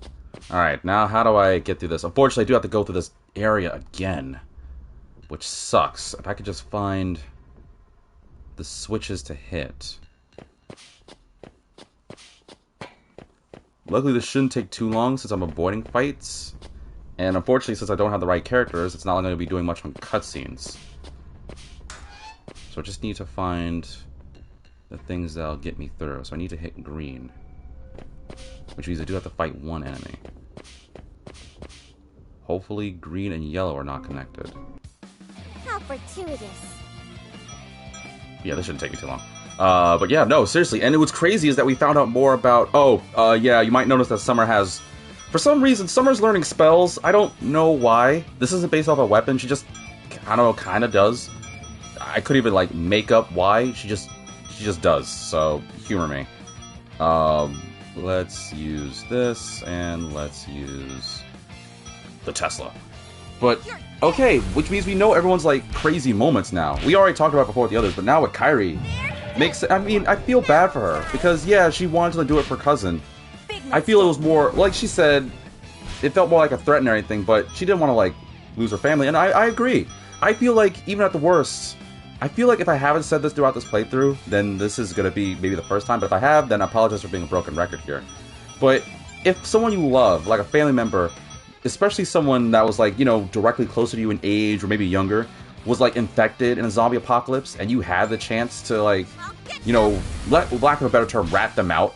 Alright, now how do I get through this? Unfortunately, I do have to go through this area again, which sucks. If I could just find the switches to hit. Luckily, this shouldn't take too long since I'm avoiding fights. And unfortunately, since I don't have the right characters, it's not going to be doing much on cutscenes. So I just need to find the things that'll get me through. So I need to hit green, which means I do have to fight one enemy. Hopefully green and yellow are not connected. How fortuitous. Yeah, this shouldn't take me too long. But yeah, no, seriously. And what's crazy is that we found out more about... yeah, you might notice that Summer has... For some reason, Summer's learning spells. I don't know why. This isn't based off a weapon. She just, I don't know, kind of does. I could even, like, make up why. She just does. So, humor me. Let's use this, and let's use the Tesla. But, okay, which means we know everyone's, like, crazy moments now. We already talked about it before with the others, but now with Kairi, I mean, I feel bad for her. Because, yeah, she wanted to do it for cousin. I feel it was more, like she said, it felt more like a threat and everything, but she didn't want to, like, lose her family, and I agree. I feel like, even at the worst, I feel like if I haven't said this throughout this playthrough, then this is going to be maybe the first time, but if I have, then I apologize for being a broken record here. But if someone you love, like a family member, especially someone that was, like, you know, directly closer to you in age, or maybe younger, was, like, infected in a zombie apocalypse, and you had the chance to, like, you know, lack of a better term, rat them out,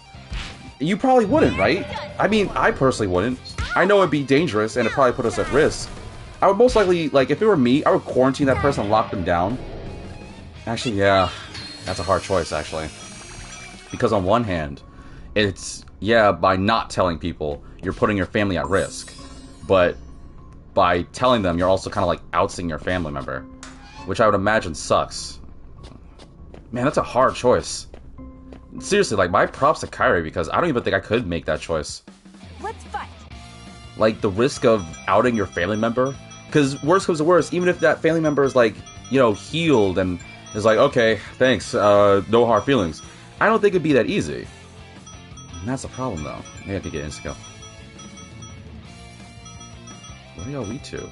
you probably wouldn't, right? I mean, I personally wouldn't. I know it'd be dangerous, and it'd probably put us at risk. I would most likely, like, if it were me, I would quarantine that person and lock them down. Actually, yeah, that's a hard choice, actually. Because on one hand, it's, yeah, by not telling people, you're putting your family at risk. But by telling them, you're also kind of, like, ousting your family member. Which I would imagine sucks. Man, that's a hard choice. Seriously, like, my props to Kairi, because I don't even think I could make that choice. Let's fight. Like, the risk of outing your family member? Because worst comes to worst, even if that family member is, like, you know, healed and is like, okay, thanks, no hard feelings. I don't think it'd be that easy. And that's the problem, though. Maybe I could get insta-kill. What are y'all weak to?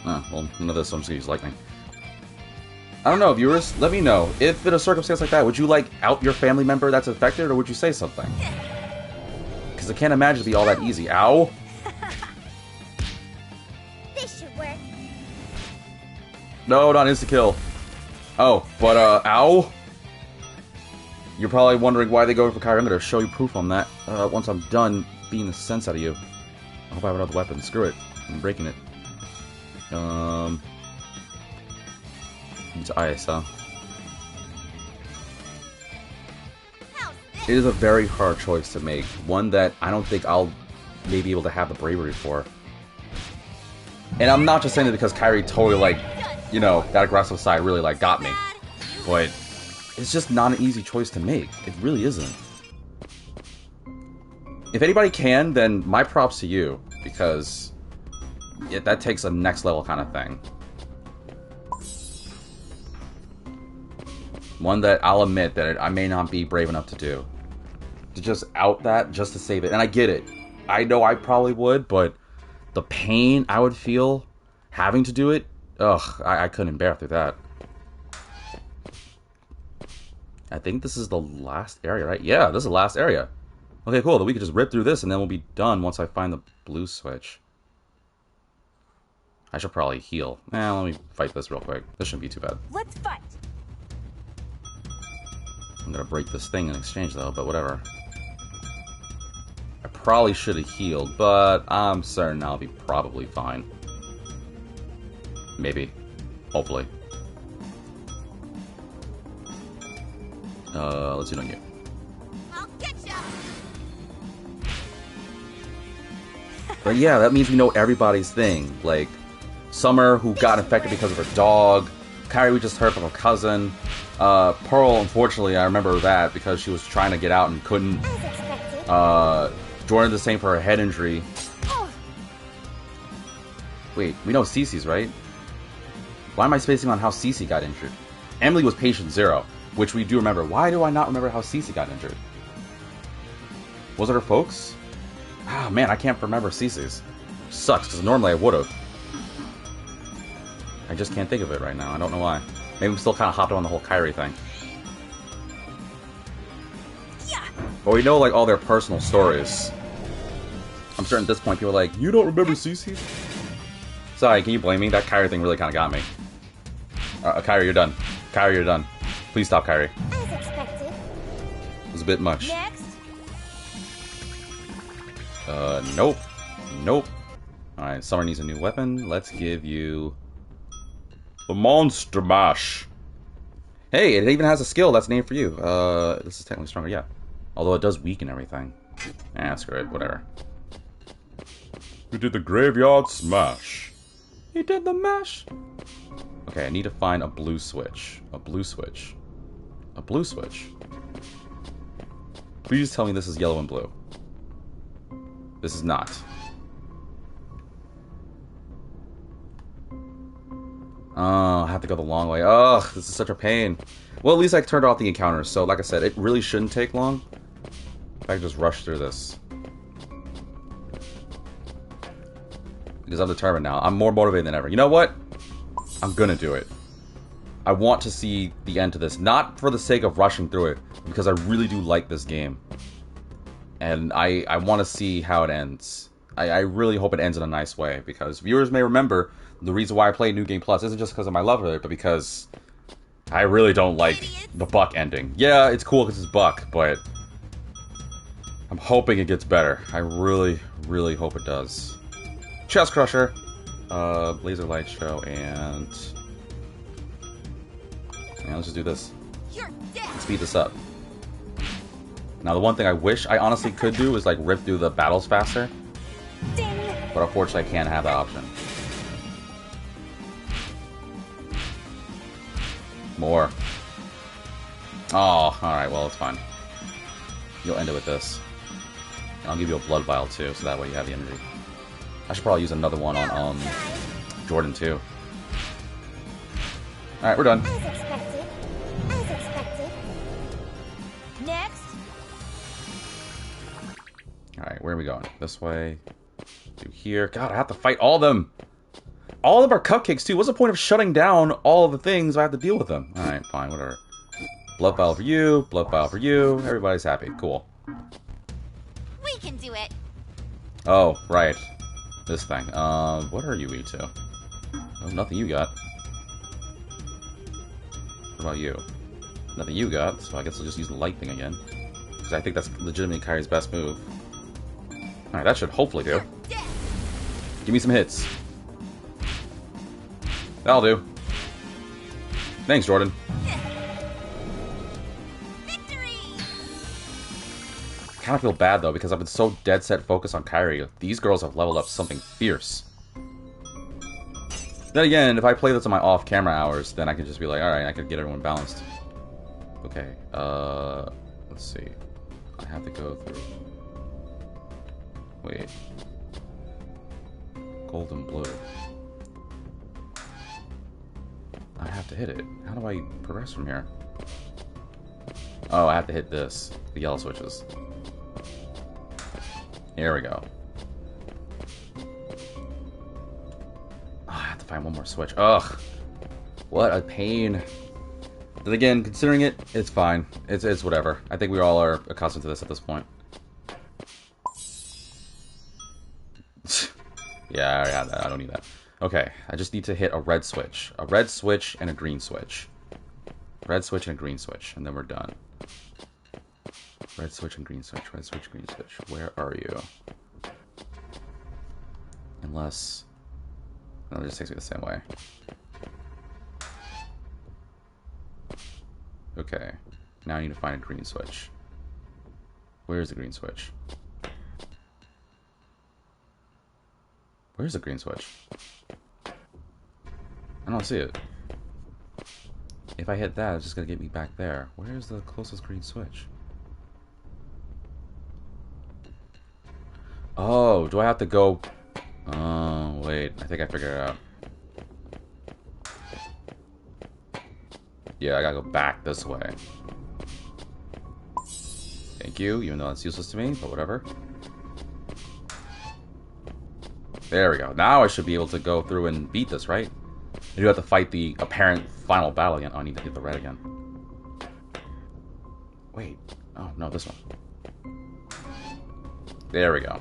Oh, well, none of this, so I'm just gonna use lightning. I don't know, viewers, let me know. If in a circumstance like that, would you, like, out your family member that's infected, or would you say something? Because I can't imagine it'd be all that easy. Ow! This should work. No, not insta-kill. Oh, but, ow! You're probably wondering why they go for Kairi. I'm gonna show you proof on that, once I'm done beating the sense out of you. I hope I have another weapon. Screw it. I'm breaking it. It's ice, huh? It is a very hard choice to make. One that I don't think I'll maybe be able to have the bravery for. And I'm not just saying it because Kairi totally, like, you know, that aggressive side really, like, got me. But it's just not an easy choice to make. It really isn't. If anybody can, then my props to you. Because that takes a next level kind of thing. One that I'll admit that I may not be brave enough to do. To just out that, just to save it. And I get it. I know I probably would, but the pain I would feel having to do it, ugh, I couldn't bear through that. I think this is the last area, right? Yeah, this is the last area. Okay, cool. Then we could just rip through this, and then we'll be done once I find the blue switch. I should probably heal. Let me fight this real quick. This shouldn't be too bad. Let's fight. I'm gonna break this thing in exchange, though, but whatever. I probably should have healed, but I'm certain I'll be probably fine. Maybe. Hopefully. Let's do it on you. I'll get ya. But yeah, that means we know everybody's thing. Like, Summer, who got infected because of her dog. Kairi, we just heard from her cousin. Pearl, unfortunately, I remember that because she was trying to get out and couldn't. Jordan, the same for her head injury. Wait, we know Cece's, right? Why am I spacing on how Cece got injured? Emily was patient 0, which we do remember. Why do I not remember how Cece got injured? Was it her folks? Ah, man, I can't remember Cece's. Sucks, because normally I would've. I just can't think of it right now. I don't know why. Maybe I'm still kind of hopped on the whole Kairi thing. Yeah. But we know, like, all their personal stories. I'm certain at this point people are like, you don't remember Cece? Sorry, can you blame me? That Kairi thing really kind of got me. Kairi, you're done. Kairi, you're done. Please stop, Kairi. As expected. It was a bit much. Next. Nope. Nope. Alright, Summer needs a new weapon. Let's give you the Monster Mash. Hey, it even has a skill that's named for you. This is technically stronger, yeah. Although it does weaken everything. Screw it, whatever. You did the Graveyard Smash. You did the mash. Okay, I need to find a blue switch. A blue switch. A blue switch. Please tell me this is yellow and blue. This is not. Oh, I have to go the long way. Ugh, this is such a pain. Well, at least I turned off the encounters, so like I said, it really shouldn't take long. If I could just rush through this. Because I'm determined now. I'm more motivated than ever. You know what? I'm gonna do it. I want to see the end to this. Not for the sake of rushing through it, because I really do like this game. And I want to see how it ends. I really hope it ends in a nice way, because viewers may remember the reason why I play New Game Plus isn't just because of my love of it, but because I really don't like the Buck ending. Yeah, it's cool because it's Buck, but I'm hoping it gets better. I really, really hope it does. Chest Crusher, Laser Light Show, and yeah, let's just do this. Let's speed this up. Now, the one thing I wish I honestly could do is like rip through the battles faster, but unfortunately I can't have that option. More. Oh, alright, well, it's fine. You'll end it with this. And I'll give you a blood vial too, so that way you have the energy. I should probably use another one on Jordan too. Alright, we're done. As expected. As expected. Next. Alright, where are we going? This way. Through here. God, I have to fight all of them! All of them are cupcakes too. What's the point of shutting down all of the things if I have to deal with them? Alright, fine, whatever. Blood vial for you, blood vial for you. Everybody's happy. Cool. We can do it. Oh, right. This thing. What are you, E2? Oh, nothing you got. What about you? Nothing you got, so I guess I'll just use the light thing again. Because I think that's legitimately Kairi's best move. Alright, that should hopefully do. Give me some hits. That'll do. Thanks, Jordan. I kind of feel bad, though, because I've been so dead set focused on Kairi. These girls have leveled up something fierce. Then again, if I play this on my off-camera hours, then I can just be like, alright, I can get everyone balanced. Okay, let's see. I have to go through... Wait. Gold and blue. I have to hit it. How do I progress from here? Oh, I have to hit this. The yellow switches. Here we go. find one more switch. Ugh. What a pain. Then again, considering it, it's fine. It's whatever. I think we all are accustomed to this at this point. Yeah, I already have that. I don't need that. Okay, I just need to hit a red switch. A red switch and a green switch. Red switch and a green switch, and then we're done. Red switch and green switch. Red switch, green switch. Where are you? Unless... No, it just takes me the same way. Okay. Now I need to find a green switch. Where's the green switch? Where's the green switch? I don't see it. If I hit that, it's just gonna get me back there. Where's the closest green switch? Oh, do I have to go... Oh, wait. I think I figured it out. Yeah, I gotta go back this way. Thank you, even though it's useless to me, but whatever. There we go. Now I should be able to go through and beat this, right? I do have to fight the apparent final battle again. Oh, I need to hit the red again. Wait. Oh, no, this one. There we go.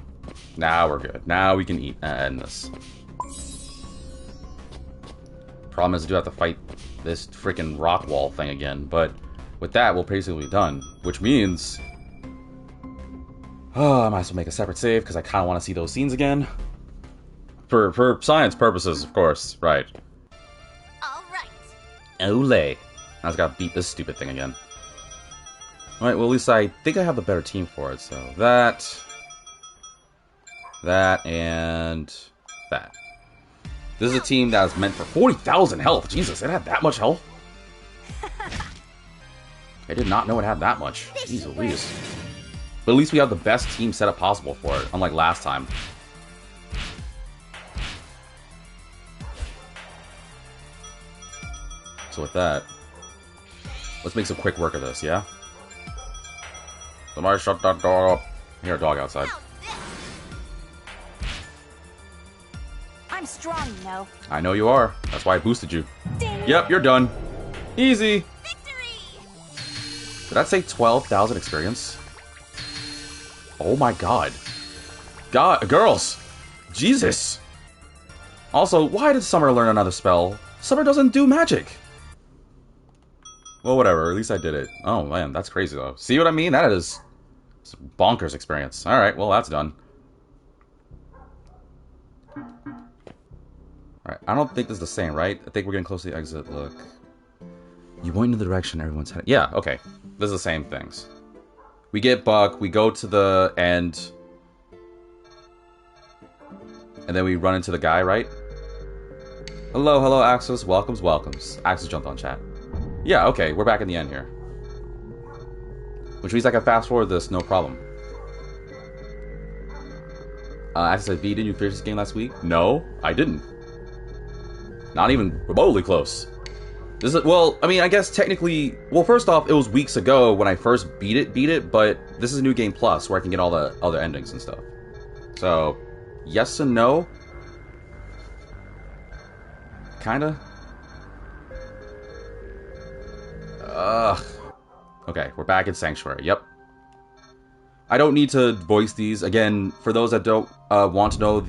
Now we're good. Now we can end this. Problem is I do have to fight this freaking rock wall thing again, but with that, we'll basically be done. Which means... Oh, I might as well make a separate save, because I kind of want to see those scenes again. For science purposes, of course. Right. Alright. Olay. I just gotta beat this stupid thing again. Alright, well at least I think I have the better team for it, so that... That, and... That. This is a team that is meant for 40,000 health. Jesus, it had that much health? I did not know it had that much. Jeez Louise. But at least we have the best team setup possible for it, unlike last time. So with that, let's make some quick work of this, yeah? Somebody shut that door up. I hear a dog outside. I'm strong, you know. I know you are. That's why I boosted you. Ding. Yep, you're done. Easy. Victory! Did that say 12,000 experience? Oh my god. Girls. Jesus. Also, why did Summer learn another spell? Summer doesn't do magic. Well, whatever. At least I did it. Oh, man. That's crazy, though. See what I mean? That is bonkers experience. Alright, well, that's done. Alright, I don't think this is the same, right? I think we're getting close to the exit. Look. You point in the direction everyone's heading. Yeah, okay. This is the same things. We get Buck, we go to the end. And then we run into the guy, right? Hello, Axis. Welcomes. Axis jumped on chat. Yeah, okay, we're back in the end here. Which means I can fast forward this, no problem. Axis said, V, did you finish this game last week? No, I didn't. Not even remotely close. This is, well, I mean, I guess technically, well, first off, it was weeks ago when I first beat it, but this is New Game Plus where I can get all the other endings and stuff. So, yes and no. Kinda. Ugh. Okay, we're back in Sanctuary. Yep. I don't need to voice these. Again, for those that don't want to know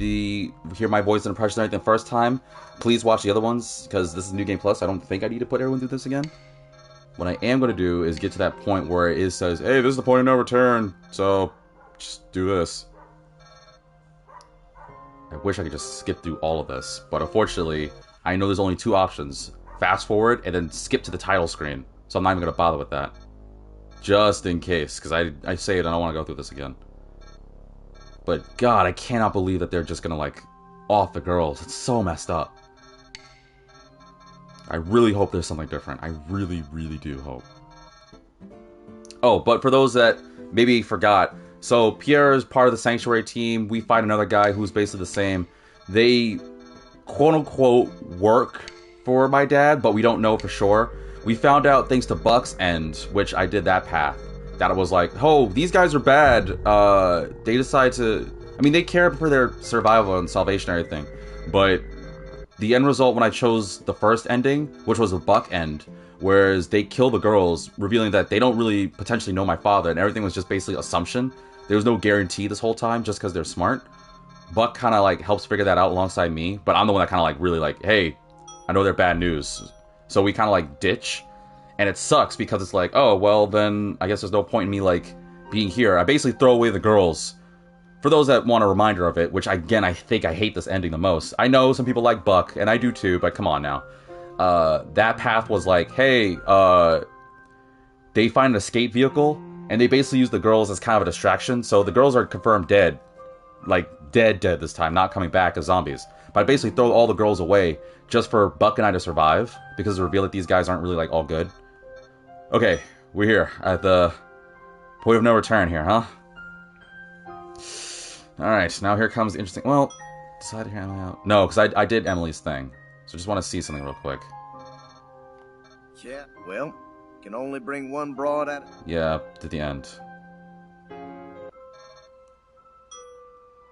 hear my voice and impression the first time, please watch the other ones, because this is New Game Plus. I don't think I need to put everyone through this again. What I am going to do is get to that point where it says, hey, this is the point of no return, so just do this. I wish I could just skip through all of this, but unfortunately, I know there's only two options. Fast forward, and then skip to the title screen. So I'm not even going to bother with that. Just in case, because I say it, I don't want to go through this again. But God, I cannot believe that they're just going to, like, off the girls. It's so messed up. I really hope there's something different. I really, really do hope. Oh, but for those that maybe forgot, so Pierre is part of the Sanctuary team. We find another guy who's basically the same. They, quote-unquote, work for my dad, but we don't know for sure. We found out thanks to Buck's End, which I did that path. That it was like, oh, these guys are bad. They decide to... I mean, they care for their survival and salvation and everything. But the end result when I chose the first ending, which was a Buck end, whereas they kill the girls, revealing that they don't really potentially know my father, and everything was just basically assumption. There was no guarantee this whole time just because they're smart. Buck kind of like helps figure that out alongside me, but I'm the one that kind of like really like, hey, I know they're bad news. So we kind of like ditch, and it sucks because it's like, oh, well then I guess there's no point in me like being here. I basically throw away the girls. For those that want a reminder of it, which again, I think I hate this ending the most. I know some people like Buck, and I do too, but come on now. That path was like, hey, they find an escape vehicle, and they basically use the girls as kind of a distraction. So the girls are confirmed dead. Like, dead this time, not coming back as zombies. But I basically throw all the girls away just for Buck and I to survive, because it's revealed that these guys aren't really, like, all good. Okay, we're here at the point of no return here, huh? Alright, now here comes the interesting... Well, decide to hear Emily out. No, because I did Emily's thing. So I just want to see something real quick. Yeah, well, can only bring one broad at it. Yeah, to the end.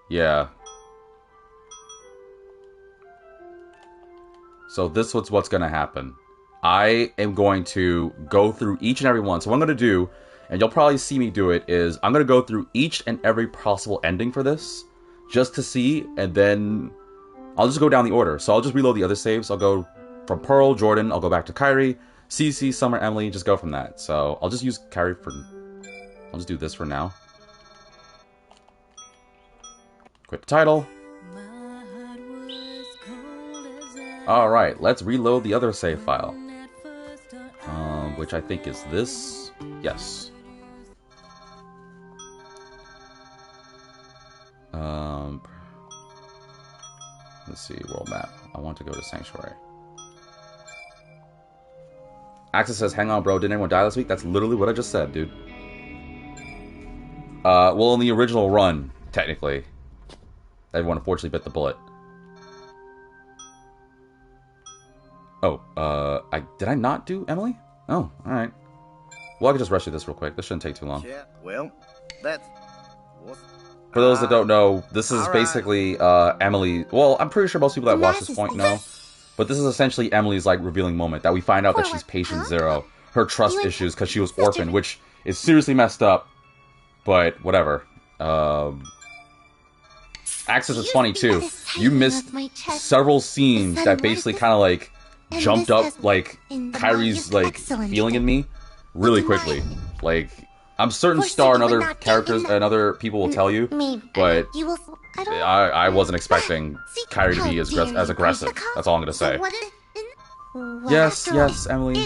Yeah. So this is what's going to happen. I am going to go through each and every one. So what I'm going to do, and you'll probably see me do it, is I'm going to go through each and every possible ending for this, just to see, and then I'll just go down the order. So I'll just reload the other saves. I'll go from Pearl, Jordan, I'll go back to Kairi, Cece, Summer, Emily, just go from that. So I'll just use Kairi for... I'll just do this for now. Quit the title. Alright, let's reload the other save file. Which I think is this. Yes. Let's see, world map. I want to go to Sanctuary. Axis says, hang on bro, didn't anyone die last week? That's literally what I just said, dude. Well, in the original run, technically. Everyone unfortunately bit the bullet. Oh, did I not do Emily? Oh, alright. Well, I can just rush through this real quick. This shouldn't take too long. Yeah, well, that's... For those that don't know, this is basically, Emily... Well, I'm pretty sure most people that watch this point know. But this is essentially Emily's, like, revealing moment. That we find out that she's patient zero. Her trust issues because she was orphaned, which is seriously messed up. But, whatever. Axis is funny, too. You missed several scenes that basically kind of, like, jumped up, like, Kairi's, like, feeling in me really quickly. Like, I'm certain Star and other characters and other people will tell you, but I wasn't expecting Kairi to be as aggressive. That's all I'm gonna say. Yes, Emily.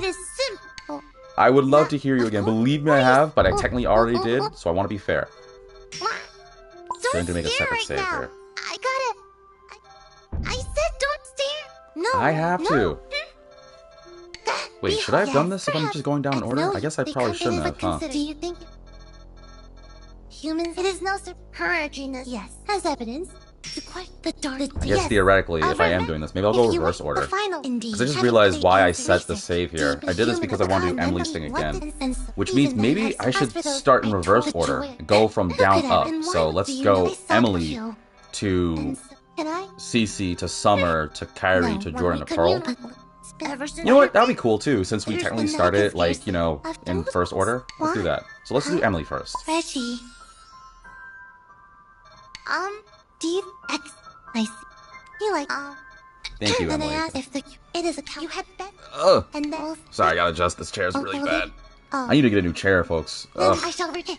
I would love to hear you again. Believe me, I have, but I technically already did, so I want to be fair. Going to make a separate save here. I said don't stare. No. I have to. Wait, should I have done this if I'm just going down in order? I guess I probably shouldn't have, huh? Do you think humans? It is no superiorness. Yes, as evidence. Quite the dark. I guess theoretically, if I am doing this, maybe I'll go reverse order. Because I just realized why I set the save here. I did this because I want to do Emily's thing again. Which means maybe I should start in reverse order. And go from down up. So let's go Emily to Cece to Summer to Kairi to Jordan to Pearl. You know what? That'll be cool too, since we technically started, like, you know, in first order. Let's do that. So let's do Emily first. Reggie. Do you I see. You like Thank you, and Emily. I asked if it is a cow. You had bet. Ugh. And then Sorry, I gotta adjust. This chair's really bad. Oh. I need to get a new chair, folks. Then Ugh. I shall return.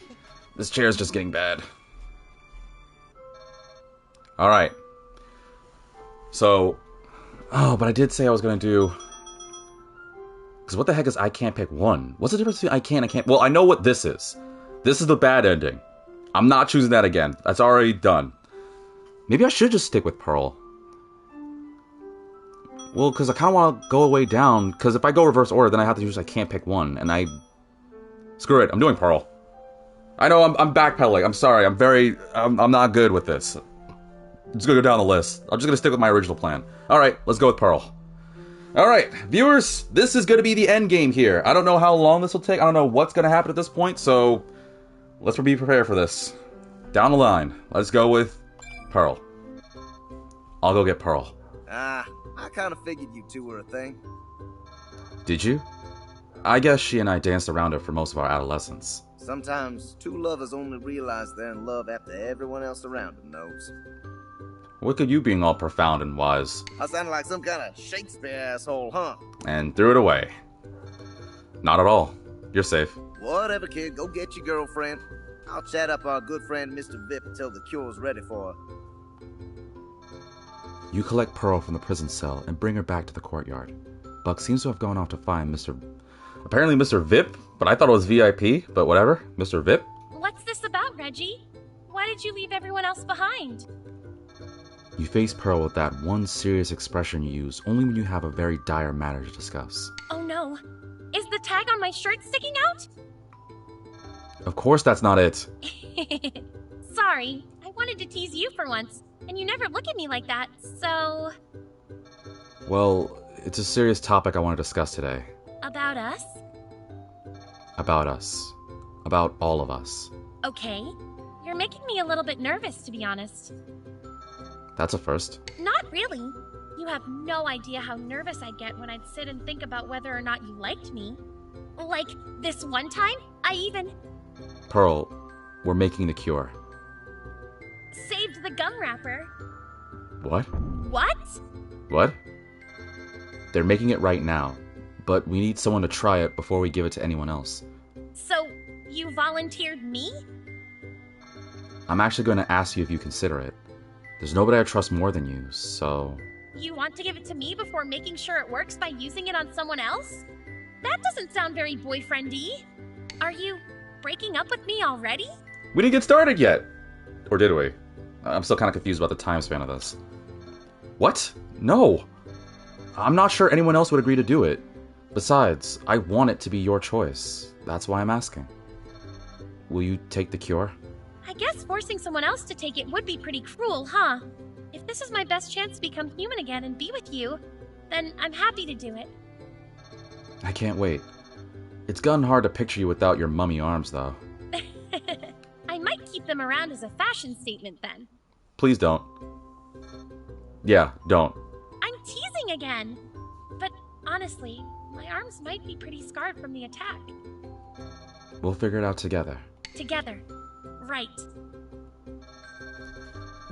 This chair's just getting bad. Alright. So... Oh, but I did say I was gonna do... Because what the heck is I can't pick one? What's the difference between I can't? Well, I know what this is. This is the bad ending. I'm not choosing that again. That's already done. Maybe I should just stick with Pearl. Well, because I kind of want to go way down. Because if I go reverse order, then I have to choose I can't pick one. And I... Screw it. I'm doing Pearl. I know I'm backpedaling. I'm sorry. I'm not good with this. I'm just going to go down the list. I'm just going to stick with my original plan. Alright, let's go with Pearl. Alright, viewers. This is going to be the end game here. I don't know how long this will take. I don't know what's going to happen at this point. So, let's be prepared for this. Down the line. Let's go with... Pearl. I'll go get Pearl. I I kind of figured you two were a thing. Did you? I guess she and I danced around it for most of our adolescence. Sometimes two lovers only realize they're in love after everyone else around them knows. Look at you being all profound and wise. I sounded like some kind of Shakespeare asshole, huh? And threw it away. Not at all. You're safe. Whatever, kid. Go get your girlfriend. I'll chat up our good friend Mr. Vip until the cure's ready for her. You collect Pearl from the prison cell and bring her back to the courtyard. Buck seems to have gone off to find Apparently Mr. Vip, but I thought it was VIP, but whatever. Mr. Vip? What's this about, Reggie? Why did you leave everyone else behind? You face Pearl with that one serious expression you use only when you have a very dire matter to discuss. Oh no. Is the tag on my shirt sticking out? Of course that's not it. Sorry, I wanted to tease you for once, and you never look at me like that, so... Well, it's a serious topic I want to discuss today. About us? About us. About all of us. Okay. You're making me a little bit nervous, to be honest. That's a first. Not really. You have no idea how nervous I get when I'd sit and think about whether or not you liked me. Like, this one time, I even... Pearl, we're making the cure. saved the gum wrapper. What? What? What? They're making it right now, but we need someone to try it before we give it to anyone else. So, you volunteered me? I'm actually going to ask you if you consider it. There's nobody I trust more than you, so... You want to give it to me before making sure it works by using it on someone else? That doesn't sound very boyfriendy. Are you breaking up with me already? We didn't get started yet. Or did we? I'm still kind of confused about the time span of this. What? No. I'm not sure anyone else would agree to do it. Besides, I want it to be your choice. That's why I'm asking. Will you take the cure? I guess forcing someone else to take it would be pretty cruel, huh? If this is my best chance to become human again and be with you, then I'm happy to do it. I can't wait. It's gotten hard to picture you without your mummy arms, though. I might keep them around as a fashion statement then. Please don't. Yeah, don't. I'm teasing again. But honestly, my arms might be pretty scarred from the attack. We'll figure it out together. Together. Right.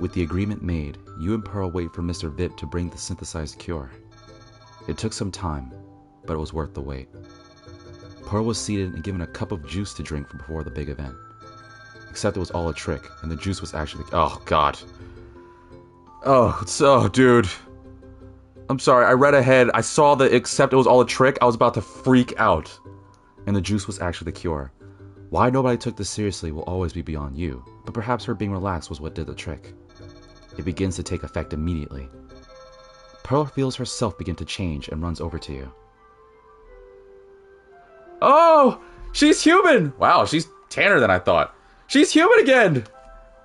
With the agreement made, you and Pearl wait for Mr. Vip to bring the synthesized cure. It took some time, but it was worth the wait. Pearl was seated and given a cup of juice to drink before the big event. Except it was all a trick, and the juice was actually... Oh, God. Oh, dude. I'm sorry, I read ahead. I saw the except it was all a trick. I was about to freak out. And the juice was actually the cure. Why nobody took this seriously will always be beyond you, but perhaps her being relaxed was what did the trick. It begins to take effect immediately. Pearl feels herself begin to change and runs over to you. Oh! She's human! Wow, she's tanner than I thought. She's human again!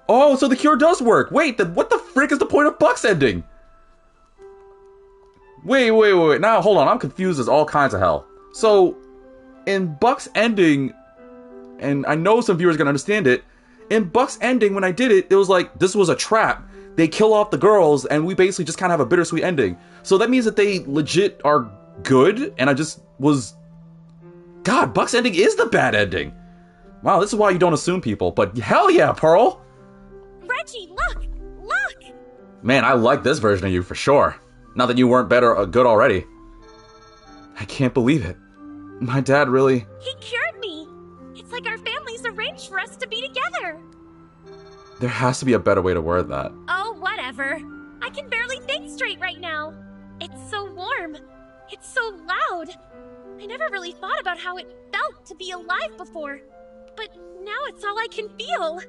Oh, so the cure does work. Wait, then what the frick is the point of Buck's ending? Wait. Now, hold on. I'm confused as all kinds of hell. So, in Buck's ending, and I know some viewers are going to understand it, in Buck's ending, when I did it, it was like, this was a trap. They kill off the girls, and we basically just kind of have a bittersweet ending. So that means that they legit are good, and I just was... God, Buck's ending is the bad ending. Wow, this is why you don't assume people, but hell yeah, Pearl! Reggie, look! Look! Man, I like this version of you for sure. Not that you weren't better or good already. I can't believe it. My dad really... He cured me! It's like our families arranged for us to be together! There has to be a better way to word that. Oh, whatever. I can barely think straight right now. It's so warm. It's so loud. I never really thought about how it felt to be alive before. But now it's all I can feel.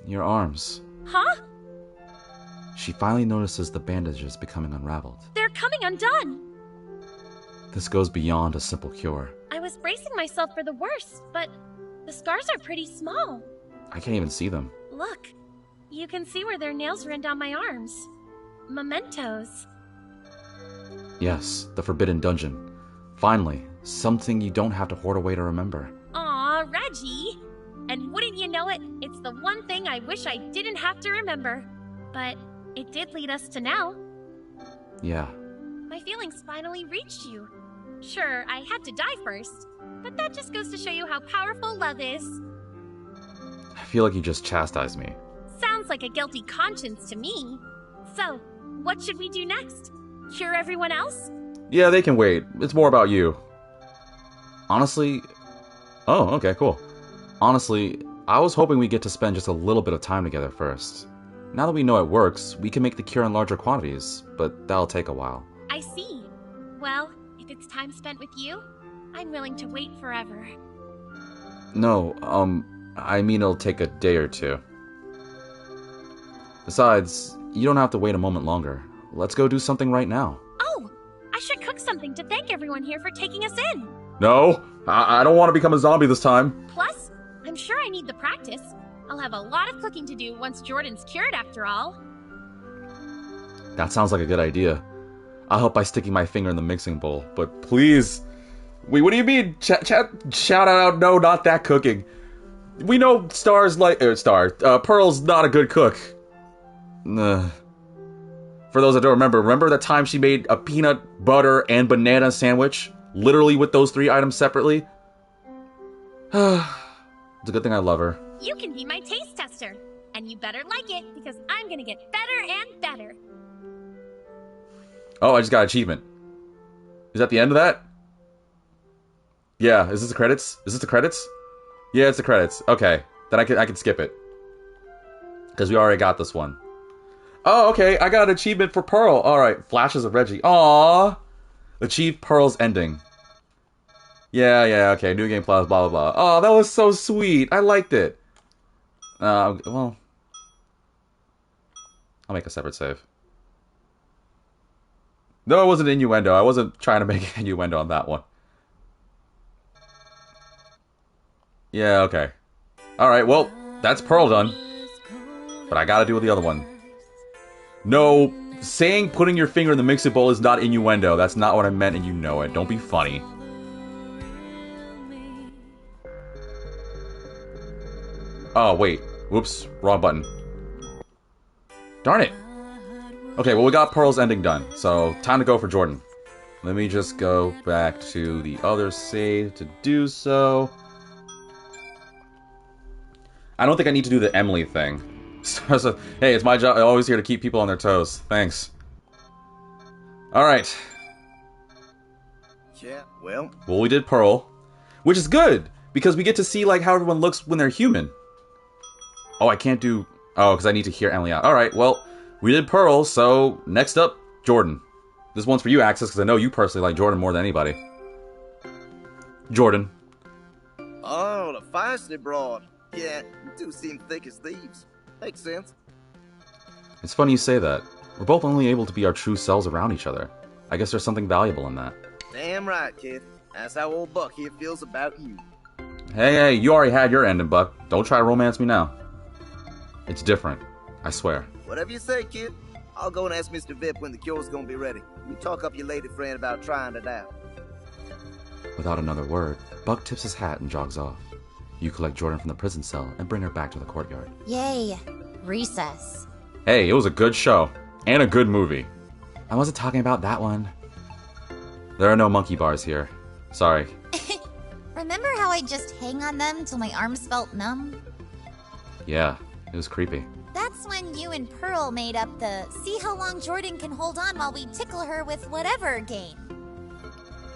Your arms. Huh? She finally notices the bandages becoming unraveled. They're coming undone. This goes beyond a simple cure. I was bracing myself for the worst, but the scars are pretty small. I can't even see them. Look, you can see where their nails ran down my arms. Mementos. Yes, the Forbidden Dungeon. Finally, something you don't have to hoard away to remember. Aw, Reggie! And wouldn't you know it, it's the one thing I wish I didn't have to remember. But it did lead us to now. Yeah. My feelings finally reached you. Sure, I had to die first, but that just goes to show you how powerful love is. I feel like you just chastised me. Sounds like a guilty conscience to me. So, what should we do next? Cure everyone else? Yeah, they can wait. It's more about you. Honestly... Oh, okay, cool. Honestly, I was hoping we'd get to spend just a little bit of time together first. Now that we know it works, we can make the cure in larger quantities, but that'll take a while. I see. Well, if it's time spent with you, I'm willing to wait forever. No, I mean it'll take a day or two. Besides, you don't have to wait a moment longer. Let's go do something right now. Oh, I should cook something to thank everyone here for taking us in. No, I don't want to become a zombie this time. Plus, I'm sure I need the practice. I'll have a lot of cooking to do once Jordan's cured after all. That sounds like a good idea. I'll help by sticking my finger in the mixing bowl, but Please. Wait, what do you mean? Shout out, no, not that cooking. We know Pearl's not a good cook. For those that don't remember that time she made a peanut butter and banana sandwich? Literally with those 3 items separately? It's a good thing I love her. You can be my taste tester, and you better like it because I'm gonna get better and better. Oh, I just got an achievement. Is that the end of that? Yeah, is this the credits? Is this the credits? Yeah, it's the credits. Okay, then I can skip it. Because we already got this one. Oh, okay, I got an achievement for Pearl. Alright, Flashes of Reggie. Aww! Achieve Pearl's ending. Yeah, okay, new game plus, blah, blah, blah. Oh, that was so sweet. I liked it. Well, I'll make a separate save. No, it wasn't innuendo. I wasn't trying to make innuendo on that one. Yeah, okay. Alright, well, that's Pearl done. But I gotta do with the other one. No, saying putting your finger in the mixing bowl is not innuendo. That's not what I meant, and you know it. Don't be funny. Oh, wait. Whoops. Wrong button. Darn it. Okay, well, we got Pearl's ending done. So, time to go for Jordan. Let me just go back to the other save to do so. I don't think I need to do the Emily thing. So, hey, it's my job. I'm always here to keep people on their toes. Thanks. Alright. Yeah, well, We did Pearl. Which is good, because we get to see, like, how everyone looks when they're human. Oh, I can't do... Oh, because I need to hear Emily out. Alright, well, we did Pearl, so next up, Jordan. This one's for you, Axis, because I know you personally like Jordan more than anybody. Jordan. oh, the feisty broad. Yeah, you two seem thick as thieves. Makes sense. it's funny you say that. We're both only able to be our true selves around each other. I guess there's something valuable in that. Damn right, kid. That's how old Buck here feels about you. Hey, you already had your ending, Buck. Don't try to romance me now. It's different. I swear. Whatever you say, kid. I'll go and ask Mr. Vip when the cure's gonna be ready. You talk up your lady friend about trying it out. Without another word, Buck tips his hat and jogs off. You collect Jordan from the prison cell and bring her back to the courtyard. Yay. Recess. Hey, it was a good show. And a good movie. I wasn't talking about that one. There are no monkey bars here. Sorry. Remember how I just hang on them till my arms felt numb? Yeah, it was creepy. That's when you and Pearl made up the see how long Jordan can hold on while we tickle her with whatever game.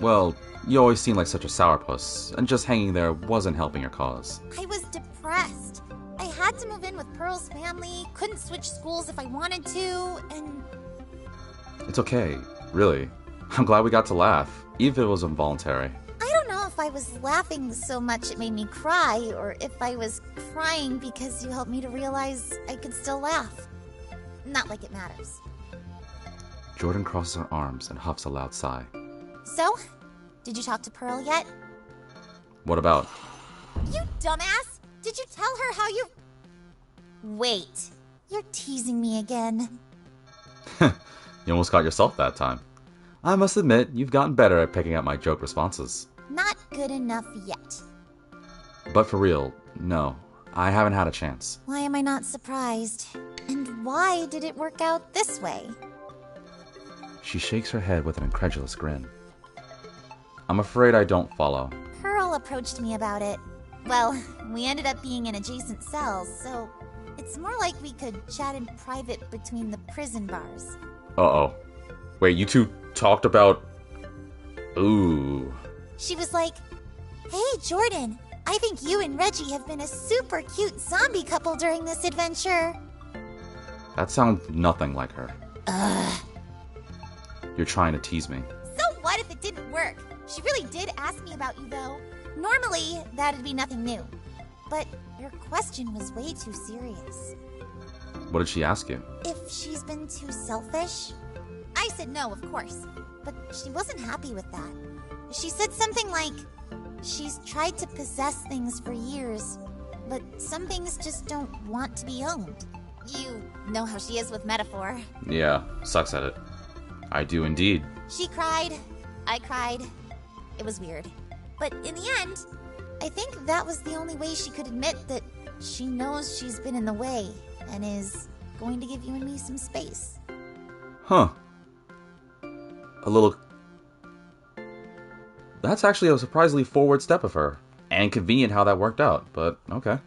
Well, you always seemed like such a sourpuss, and just hanging there wasn't helping your cause. I was depressed. I had to move in with Pearl's family, couldn't switch schools if I wanted to, and... It's okay, really. I'm glad we got to laugh, even if it was involuntary. I don't know if I was laughing so much it made me cry, or if I was crying because you helped me to realize I could still laugh. Not like it matters. Jordan crosses her arms and huffs a loud sigh. So, did you talk to Pearl yet? What about? You dumbass! Did you tell her how you... Wait, you're teasing me again. You almost caught yourself that time. I must admit, you've gotten better at picking up my joke responses. Not good enough yet. But for real, no, I haven't had a chance. Why am I not surprised? And why did it work out this way? She shakes her head with an incredulous grin. I'm afraid I don't follow. Pearl approached me about it. Well, we ended up being in adjacent cells, so it's more like we could chat in private between the prison bars. Uh-oh. Wait, you two talked about... Ooh. She was like, "Hey, Jordan, I think you and Reggie have been a super cute zombie couple during this adventure." That sounds nothing like her. Ugh. You're trying to tease me. So what if it didn't work? She really did ask me about you, though. Normally, that'd be nothing new. But your question was way too serious. What did she ask you? If she's been too selfish? I said no, of course. But she wasn't happy with that. She said something like, she's tried to possess things for years, but some things just don't want to be owned. You know how she is with metaphor. Yeah, sucks at it. I do indeed. She cried. I cried. It was weird. But in the end, I think that was the only way she could admit that she knows she's been in the way and is going to give you and me some space. Huh. A little... That's actually a surprisingly forward step of her. And convenient how that worked out, but okay.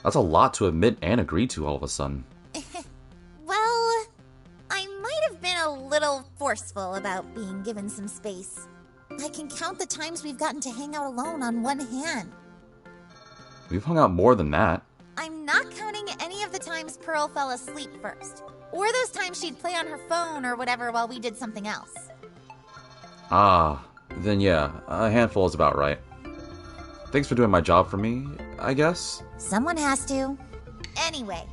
That's a lot to admit and agree to all of a sudden. Well, I might have been a little forceful about being given some space. I can count the times we've gotten to hang out alone on one hand. We've hung out more than that. I'm not counting any of the times Pearl fell asleep first. Or those times she'd play on her phone or whatever while we did something else. Ah, then yeah, a handful is about right. Thanks for doing my job for me, I guess? Someone has to. Anyway,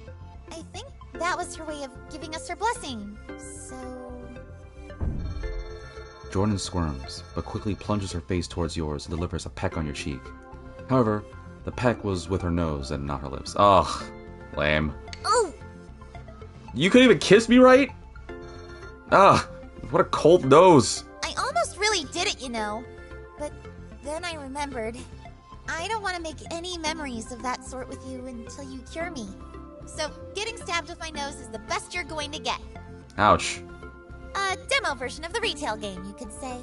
I think that was her way of giving us her blessing, so... Jordan squirms, but quickly plunges her face towards yours and delivers a peck on your cheek. However, the peck was with her nose and not her lips. Ugh, lame. Oh! You couldn't even kiss me right? Ah, what a cold nose. I almost really did it, you know. But then I remembered. I don't want to make any memories of that sort with you until you cure me. So, getting stabbed with my nose is the best you're going to get. Ouch. A demo version of the retail game, you could say.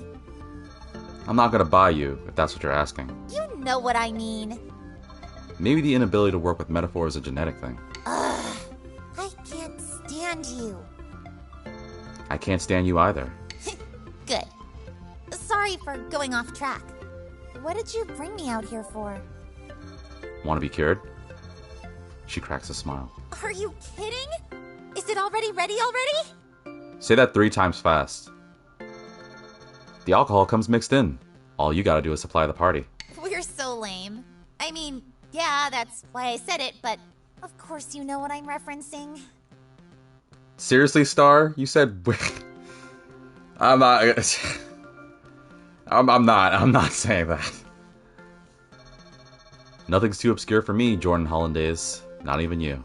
I'm not gonna buy you, if that's what you're asking. You know what I mean. Maybe the inability to work with metaphor is a genetic thing. Ugh, I can't stand you. I can't stand you either. Good. Sorry for going off track. What did you bring me out here for? Want to be cured? She cracks a smile. Are you kidding? Is it already ready already? Say that 3 times fast. The alcohol comes mixed in. All you gotta do is supply the party. We're so lame. I mean, yeah, that's why I said it, but of course you know what I'm referencing. Seriously, Star? You said... I'm not... I'm not saying that. Nothing's too obscure for me, Jordan Hollandaise. Not even you.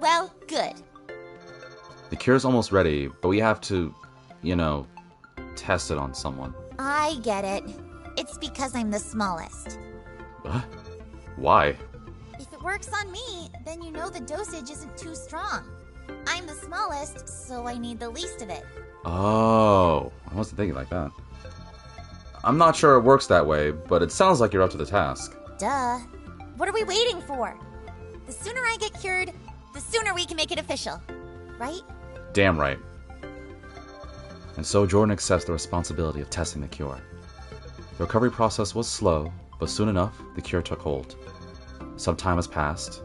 Well, good. The cure's almost ready, but we have to, you know, test it on someone. I get it. It's because I'm the smallest. What? Why? If it works on me, then you know the dosage isn't too strong. I'm the smallest, so I need the least of it. Oh, I wasn't thinking like that. I'm not sure it works that way, but it sounds like you're up to the task. Duh. What are we waiting for? The sooner I get cured, the sooner we can make it official. Right? Damn right. And so Jordan accepts the responsibility of testing the cure. The recovery process was slow, but soon enough, the cure took hold. Some time has passed.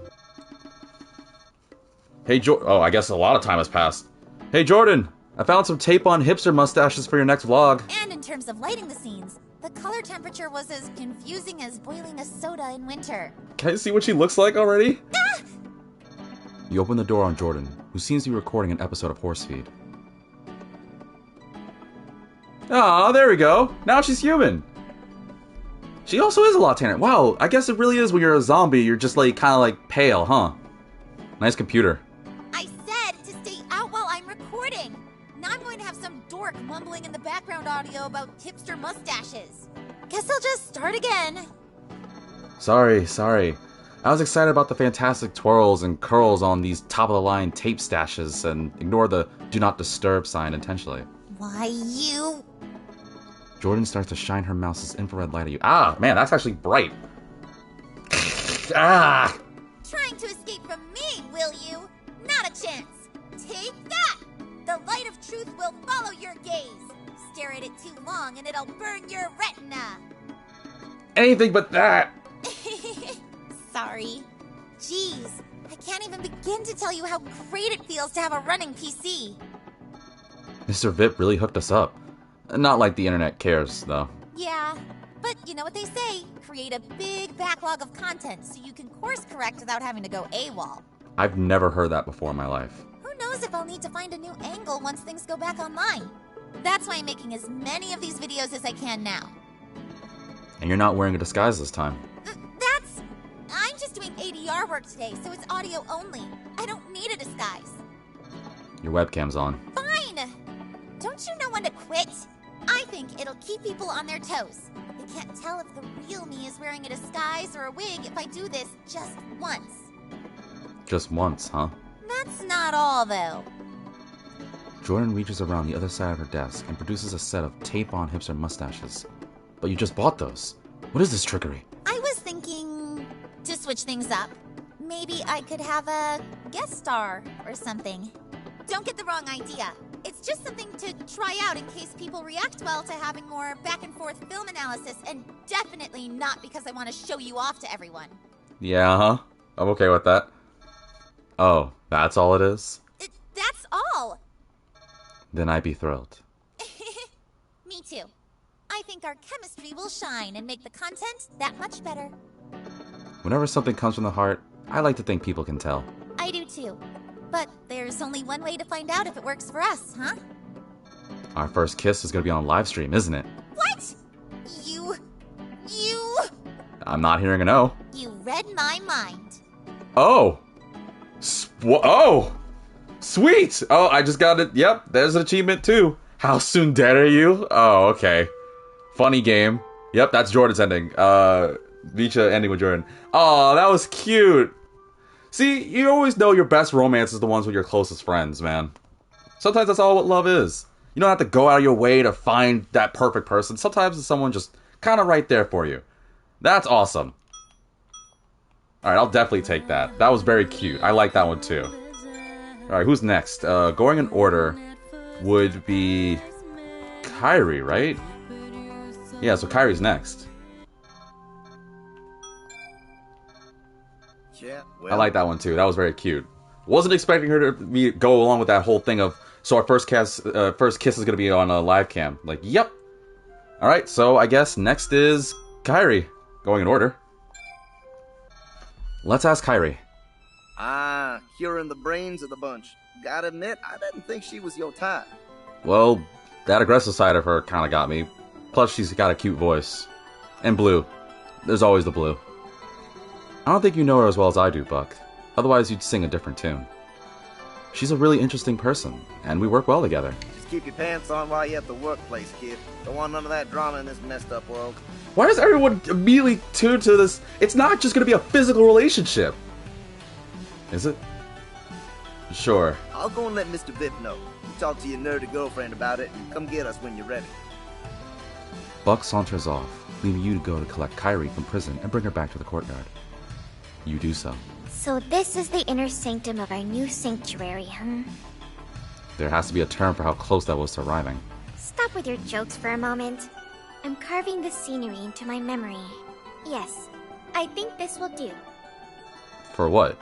Hey, Oh, I guess a lot of time has passed. Hey, Jordan! I found some tape on hipster mustaches for your next vlog. And in terms of lighting the scenes, the color temperature was as confusing as boiling a soda in winter. Can I see what she looks like already? Ah! You open the door on Jordan, who seems to be recording an episode of Horse Feed. Ah, there we go. Now she's human. She also is a lot tanner. Wow, I guess it really is when you're a zombie, you're just like kind of like pale, huh? Nice computer. I said to stay out while I'm recording. Now I'm going to have some dork mumbling in the background audio about hipster mustaches. Guess I'll just start again. Sorry. I was excited about the fantastic twirls and curls on these top-of-the-line tape stashes and ignore the do not disturb sign intentionally. Why, you... Jordan starts to shine her mouse's infrared light at you. Ah, man, that's actually bright. Ah! Trying to escape from me, will you? Not a chance. Take that! The light of truth will follow your gaze. Stare at it too long and it'll burn your retina. Anything but that! Sorry. Jeez, I can't even begin to tell you how great it feels to have a running PC. Mr. Vip really hooked us up. Not like the internet cares, though. Yeah, but you know what they say. Create a big backlog of content so you can course correct without having to go AWOL. I've never heard that before in my life. Who knows if I'll need to find a new angle once things go back online. That's why I'm making as many of these videos as I can now. And you're not wearing a disguise this time. I'm just doing ADR work today, so it's audio only. I don't need a disguise. Your webcam's on. Fine! Don't you know when to quit? I think it'll keep people on their toes. They can't tell if the real me is wearing a disguise or a wig if I do this just once. Just once, huh? That's not all, though. Jordan reaches around the other side of her desk and produces a set of tape-on hipster mustaches. But you just bought those. What is this trickery? I was thinking to switch things up. Maybe I could have a guest star or something. Don't get the wrong idea. It's just something to try out in case people react well to having more back-and-forth film analysis, and definitely not because I want to show you off to everyone. Yeah, huh? I'm okay with that. Oh, that's all it is? That's all! Then I'd be thrilled. Me too. I think our chemistry will shine and make the content that much better. Whenever something comes from the heart, I like to think people can tell. I do too. But there's only one way to find out if it works for us, huh? Our first kiss is going to be on live stream, isn't it? What? You... I'm not hearing a no. You read my mind. Oh! Oh! Sweet! Oh, I just got it. Yep, there's an achievement too. How soon dead are you? Oh, okay. Funny game. Yep, that's Jordan's ending. Vicha ending with Jordan. Oh, that was cute. See, you always know your best romance is the ones with your closest friends, man. Sometimes that's all what love is. You don't have to go out of your way to find that perfect person. Sometimes it's someone just kind of right there for you. That's awesome. Alright, I'll definitely take that. That was very cute. I like that one too. Alright, who's next? Going in order would be Kairi, right? Yeah, so Kairi's next. Yeah, well, I like that one too. That was very cute. Wasn't expecting her to go along with that whole thing of, so our first kiss is gonna be on a live cam. Like, yep. All right, so I guess next is Kairi. Going in order. Let's ask Kairi. Curing the brains of the bunch. Gotta admit, I didn't think she was your type. Well, that aggressive side of her kind of got me. Plus, she's got a cute voice. And blue. There's always the blue. I don't think you know her as well as I do, Buck. Otherwise, you'd sing a different tune. She's a really interesting person, and we work well together. Just keep your pants on while you're at the workplace, kid. Don't want none of that drama in this messed up world. Why does everyone immediately tune to this? It's not just going to be a physical relationship. Is it? Sure. I'll go and let Mr. Vip know. You talk to your nerdy girlfriend about it, and come get us when you're ready. Buck saunters off, leaving you to go to collect Kairi from prison and bring her back to the courtyard. You do so. So this is the inner sanctum of our new sanctuary, huh? There has to be a term for how close that was to arriving. Stop with your jokes for a moment. I'm carving the scenery into my memory. Yes, I think this will do. For what?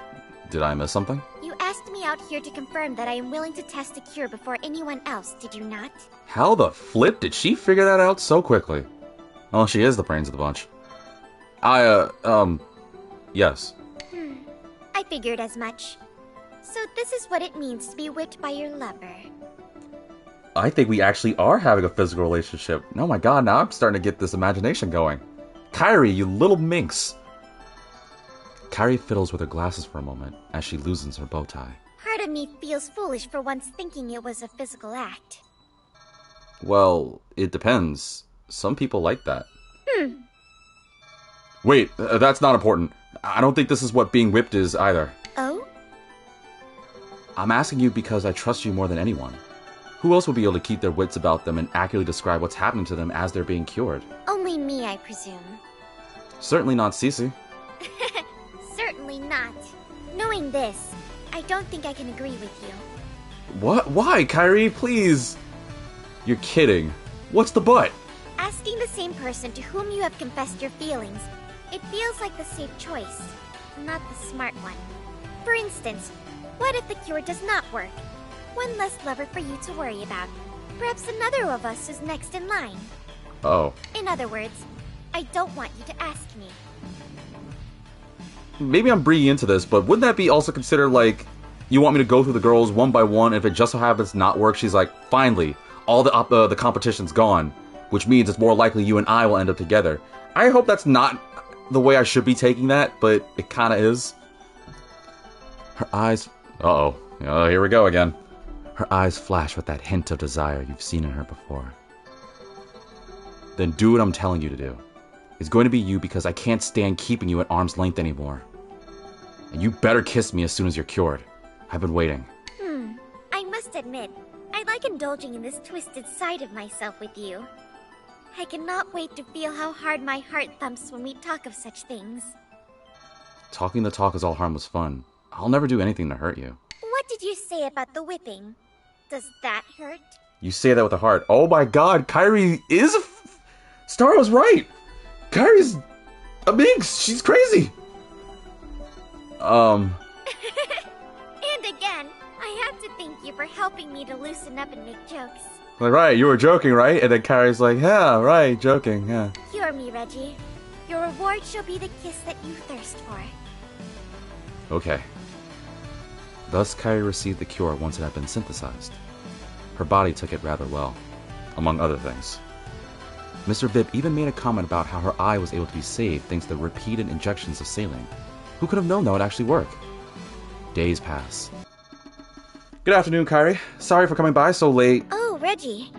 Did I miss something? You asked me out here to confirm that I am willing to test a cure before anyone else, did you not? How the flip did she figure that out so quickly? Well, she is the brains of the bunch. Yes. I figured as much. So this is what it means to be whipped by your lover. I think we actually are having a physical relationship. Oh my god, now I'm starting to get this imagination going. Kairi, you little minx. Kairi fiddles with her glasses for a moment as she loosens her bow tie. Part of me feels foolish for once thinking it was a physical act. Well, it depends. Some people like that. Wait, that's not important. I don't think this is what being whipped is either. Oh? I'm asking you because I trust you more than anyone. Who else would be able to keep their wits about them and accurately describe what's happening to them as they're being cured? Only me, I presume. Certainly not Cece. Certainly not. Knowing this, I don't think I can agree with you. What? Why, Kairi? Please. You're kidding. What's the but? Asking the same person to whom you have confessed your feelings, it feels like the safe choice, not the smart one. For instance, what if the cure does not work? One less lover for you to worry about. Perhaps another of us is next in line. Oh. In other words, I don't want you to ask me. Maybe I'm bringing into this, but wouldn't that be also considered like, you want me to go through the girls one by one, and if it just so happens not work, she's like, finally, all the competition's gone, which means it's more likely you and I will end up together. I hope that's not the way I should be taking that, but it kinda is. Her eyes... Uh-oh. Oh, here we go again. Her eyes flash with that hint of desire you've seen in her before. Then do what I'm telling you to do. It's going to be you because I can't stand keeping you at arm's length anymore. And you better kiss me as soon as you're cured. I've been waiting. I must admit, I like indulging in this twisted side of myself with you. I cannot wait to feel how hard my heart thumps when we talk of such things. Talking the talk is all harmless fun. I'll never do anything to hurt you. What did you say about the whipping? Does that hurt? You say that with a heart. Oh my god, Kairi is Star was right! Kairi's a minx! She's crazy! And again, I have to thank you for helping me to loosen up and make jokes. Like, right, you were joking, right? And then Kairi's like, yeah, right, joking, yeah. Cure me, Reggie. Your reward shall be the kiss that you thirst for. Okay. Thus, Kairi received the cure once it had been synthesized. Her body took it rather well, among other things. Mr. Vip even made a comment about how her eye was able to be saved thanks to the repeated injections of saline. Who could have known that would actually work? Days pass. Good afternoon, Kairi. Sorry for coming by so late. Oh, Reggie.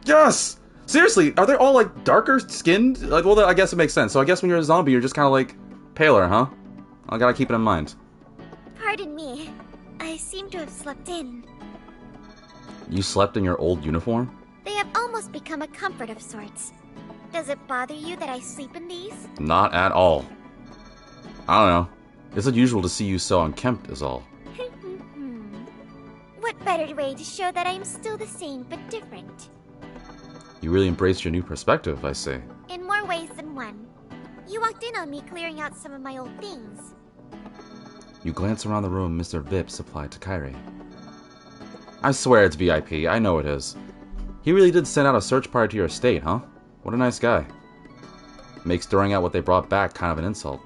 Yes! Seriously, are they all, like, darker skinned? Like, well, I guess it makes sense. So I guess when you're a zombie, you're just kind of, like, paler, huh? I gotta keep it in mind. Pardon me. I seem to have slept in. You slept in your old uniform? They have almost become a comfort of sorts. Does it bother you that I sleep in these? Not at all. I don't know. It's unusual to see you so unkempt is all. What better way to show that I am still the same but different? You really embraced your new perspective, I see. In more ways than one. You walked in on me clearing out some of my old things. You glance around the room Mr. Vip supplied to Kairi. I swear it's VIP, I know it is. He really did send out a search party to your estate, huh? What a nice guy. Makes throwing out what they brought back kind of an insult.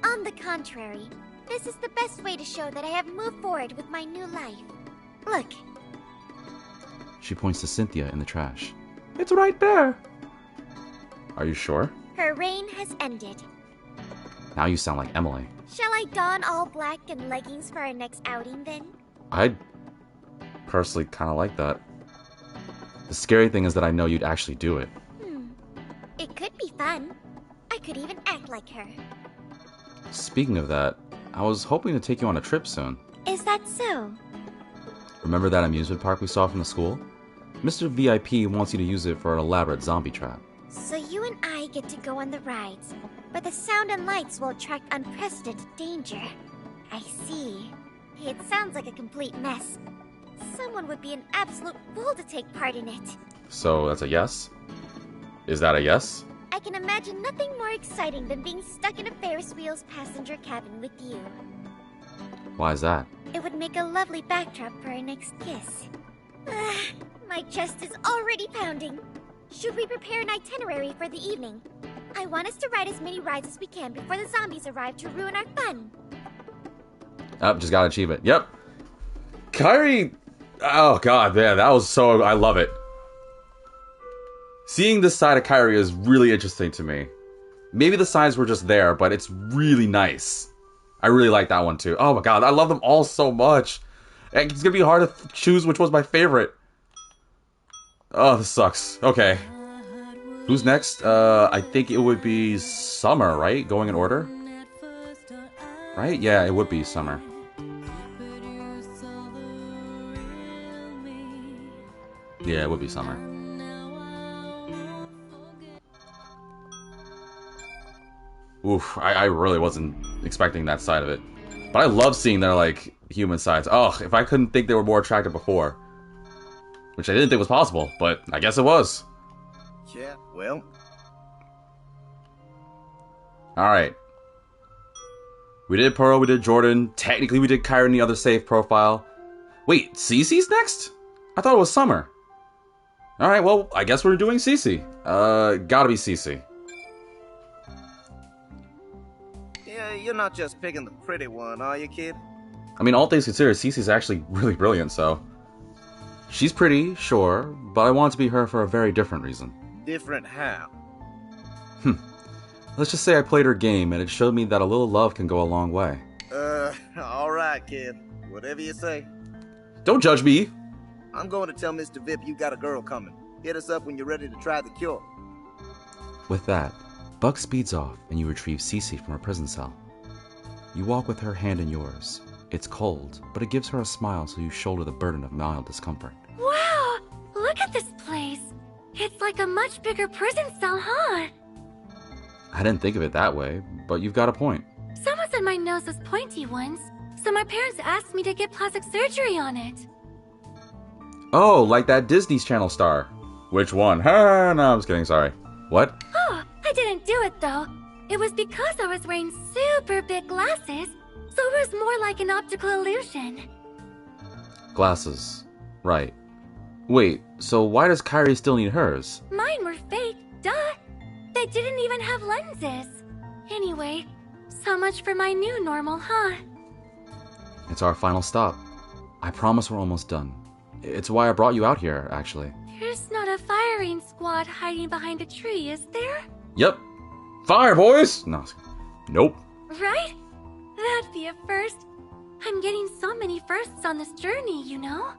On the contrary, this is the best way to show that I have moved forward with my new life. Look. She points to Cynthia in the trash. It's right there. Are you sure? Her reign has ended. Now you sound like Emily. Shall I don all black and leggings for our next outing then? I'd personally kind of like that. The scary thing is that I know you'd actually do it. It could be fun. I could even act like her. Speaking of that, I was hoping to take you on a trip soon. Is that so? Remember that amusement park we saw from the school? Mr. VIP wants you to use it for an elaborate zombie trap. So you and I get to go on the rides, but the sound and lights will attract unprecedented danger. I see. It sounds like a complete mess. Someone would be an absolute fool to take part in it. So that's a yes? Is that a yes? I can imagine nothing more exciting than being stuck in a Ferris wheel's passenger cabin with you. Why is that? It would make a lovely backdrop for our next kiss. My chest is already pounding. Should we prepare an itinerary for the evening? I want us to ride as many rides as we can before the zombies arrive to ruin our fun. Oh, just gotta achieve it. Yep. Kairi... Oh god, man, that was so... I love it. Seeing this side of Kairi is really interesting to me. Maybe the sides were just there, but it's really nice. I really like that one too. Oh my god, I love them all so much. It's gonna be hard to choose which was my favorite. Oh, this sucks. Okay. Who's next? I think it would be Summer, right? Going in order? Right? Yeah, it would be Summer. Yeah, it would be Summer. Oof, I really wasn't expecting that side of it. But I love seeing their, like, human sides. Oh, if I couldn't think they were more attractive before. Which I didn't think was possible, but I guess it was. Yeah, well. Alright. We did Pearl, we did Jordan. Technically, we did Kairi in the other save profile. Wait, Cece's next? I thought it was Summer. Alright, well, I guess we're doing Cece. Gotta be Cece. Yeah, you're not just picking the pretty one, are you, kid? I mean, all things considered, Cece's actually really brilliant, so... She's pretty, sure, but I want to be her for a very different reason. Different how? Let's just say I played her game, and it showed me that a little love can go a long way. Alright, kid. Whatever you say. Don't judge me! I'm going to tell Mr. Vip you got a girl coming. Hit us up when you're ready to try the cure. With that, Buck speeds off, and you retrieve Cece from her prison cell. You walk with her hand in yours. It's cold, but it gives her a smile so you shoulder the burden of mild discomfort. Wow! Look at this place! It's like a much bigger prison cell, huh? I didn't think of it that way, but you've got a point. Someone said my nose was pointy once, so my parents asked me to get plastic surgery on it. Oh, like that Disney Channel star. Which one? No, I'm just kidding, sorry. What? Oh, I didn't do it though. It was because I was wearing super big glasses, so it was more like an optical illusion. Glasses. Right. Wait, so why does Kairi still need hers? Mine were fake, duh. They didn't even have lenses. Anyway, so much for my new normal, huh? It's our final stop. I promise we're almost done. It's why I brought you out here, actually. There's not a firing squad hiding behind a tree, is there? Yep. Fire, boys! No. Nope. Right? That'd be a first. I'm getting so many firsts on this journey, you know?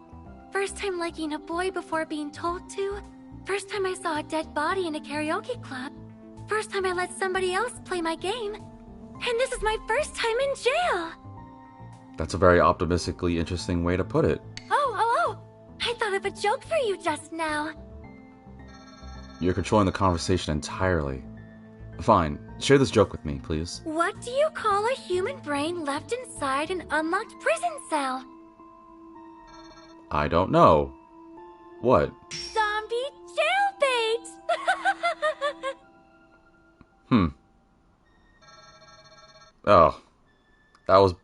First time liking a boy before being told to. First time I saw a dead body in a karaoke club. First time I let somebody else play my game. And this is my first time in jail! That's a very optimistically interesting way to put it. Oh! I thought of a joke for you just now. You're controlling the conversation entirely. Fine, share this joke with me, please. What do you call a human brain left inside an unlocked prison cell? I don't know. What? Zombie jailbait! Oh. That was...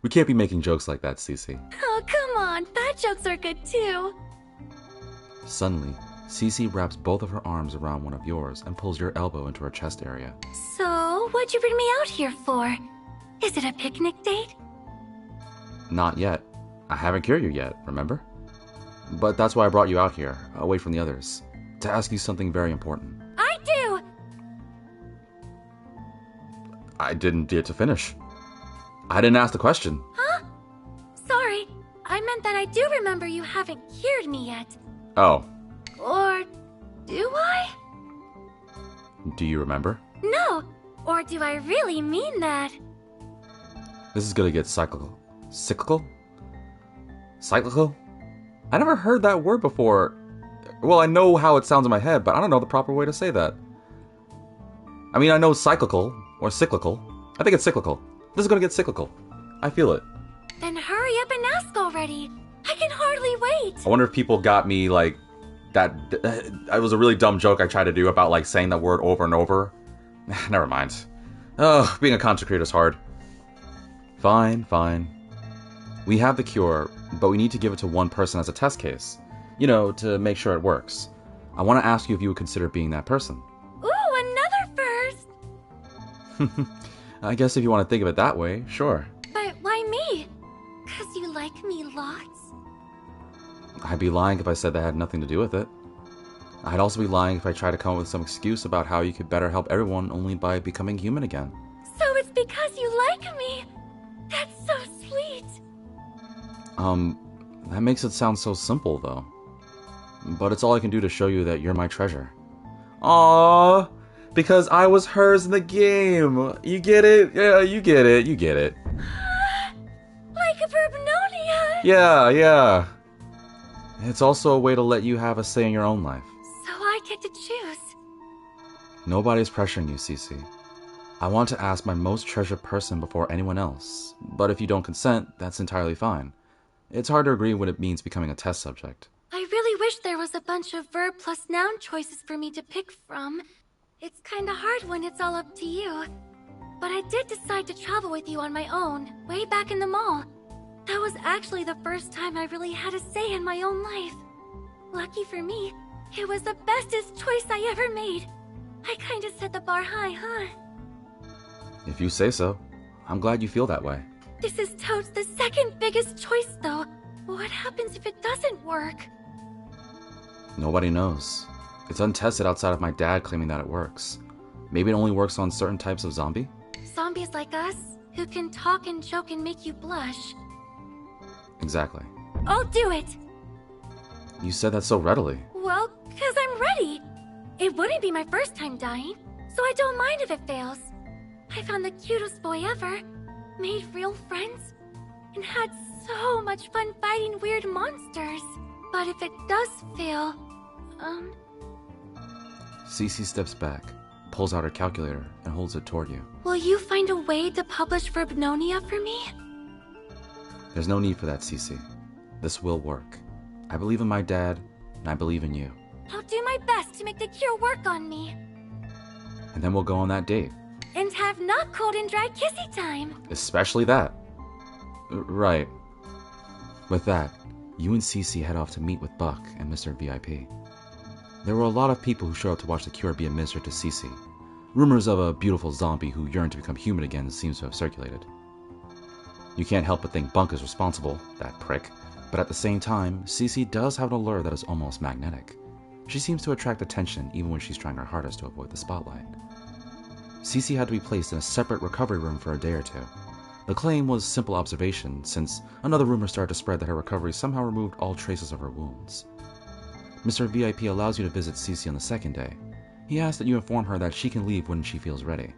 We can't be making jokes like that, Cece. Oh, come on. Bad jokes are good too. Suddenly, Cece wraps both of her arms around one of yours and pulls your elbow into her chest area. So, what'd you bring me out here for? Is it a picnic date? Not yet. I haven't cured you yet, remember? But that's why I brought you out here, away from the others, to ask you something very important. I do! I didn't get to finish. I didn't ask the question. Huh? Sorry. I meant that I do remember you haven't cured me yet. Oh. Or do I? Do you remember? No. Or do I really mean that? This is gonna get cyclical. Cyclical? Cyclical? I never heard that word before. Well, I know how it sounds in my head, but I don't know the proper way to say that. I mean, I know cyclical, or cyclical. I think it's cyclical. This is gonna get cyclical. I feel it. Then hurry up and ask already. I can hardly wait. I wonder if people got me, like, that... It was a really dumb joke I tried to do about, like, saying that word over and over. Never mind. Oh, being a content creator is hard. Fine. We have the cure, but we need to give it to one person as a test case. You know, to make sure it works. I want to ask you if you would consider being that person. Ooh, another first! I guess if you want to think of it that way, sure. But why me? 'Cause you like me lots? I'd be lying if I said that had nothing to do with it. I'd also be lying if I tried to come up with some excuse about how you could better help everyone only by becoming human again. So it's because you like me? That's so sweet. That makes it sound so simple, though. but it's all I can do to show you that you're my treasure. Aww, because I was hers in the game. You get it? Yeah, you get it. You get it. Like a Burbanonia! Yeah. It's also a way to let you have a say in your own life. So I get to choose. Nobody's pressuring you, Cece. I want to ask my most treasured person before anyone else, but if you don't consent, that's entirely fine. It's hard to agree when it means becoming a test subject. I really wish there was a bunch of verb plus noun choices for me to pick from. It's kinda hard when it's all up to you. But I did decide to travel with you on my own, way back in the mall. That was actually the first time I really had a say in my own life. Lucky for me, it was the bestest choice I ever made. I kinda set the bar high, huh? If you say so. I'm glad you feel that way. This is totes the second biggest choice, though. What happens if it doesn't work? Nobody knows. It's untested outside of my dad claiming that it works. Maybe it only works on certain types of zombie? Zombies like us, who can talk and joke and make you blush. Exactly. I'll do it! You said that so readily. Well, 'cause I'm ready. It wouldn't be my first time dying, so I don't mind if it fails. I found the cutest boy ever, made real friends, and had so much fun fighting weird monsters. But if it does fail, Cece steps back, pulls out her calculator, and holds it toward you. Will you find a way to publish Verbnonia for me? There's no need for that, Cece. This will work. I believe in my dad, and I believe in you. I'll do my best to make the cure work on me. And then we'll go on that date. And have not cold and dry kissy time. Especially that. Right. With that, you and Cece head off to meet with Buck and Mr. VIP. There were a lot of people who showed up to watch the cure be administered to Cece. Rumors of a beautiful zombie who yearned to become human again seems to have circulated. You can't help but think Bunk is responsible, that prick, but at the same time, Cece does have an allure that is almost magnetic. She seems to attract attention even when she's trying her hardest to avoid the spotlight. Cece had to be placed in a separate recovery room for a day or two. The claim was simple observation, since another rumor started to spread that her recovery somehow removed all traces of her wounds. Mr. VIP allows you to visit Cece on the second day. He asks that you inform her that she can leave when she feels ready.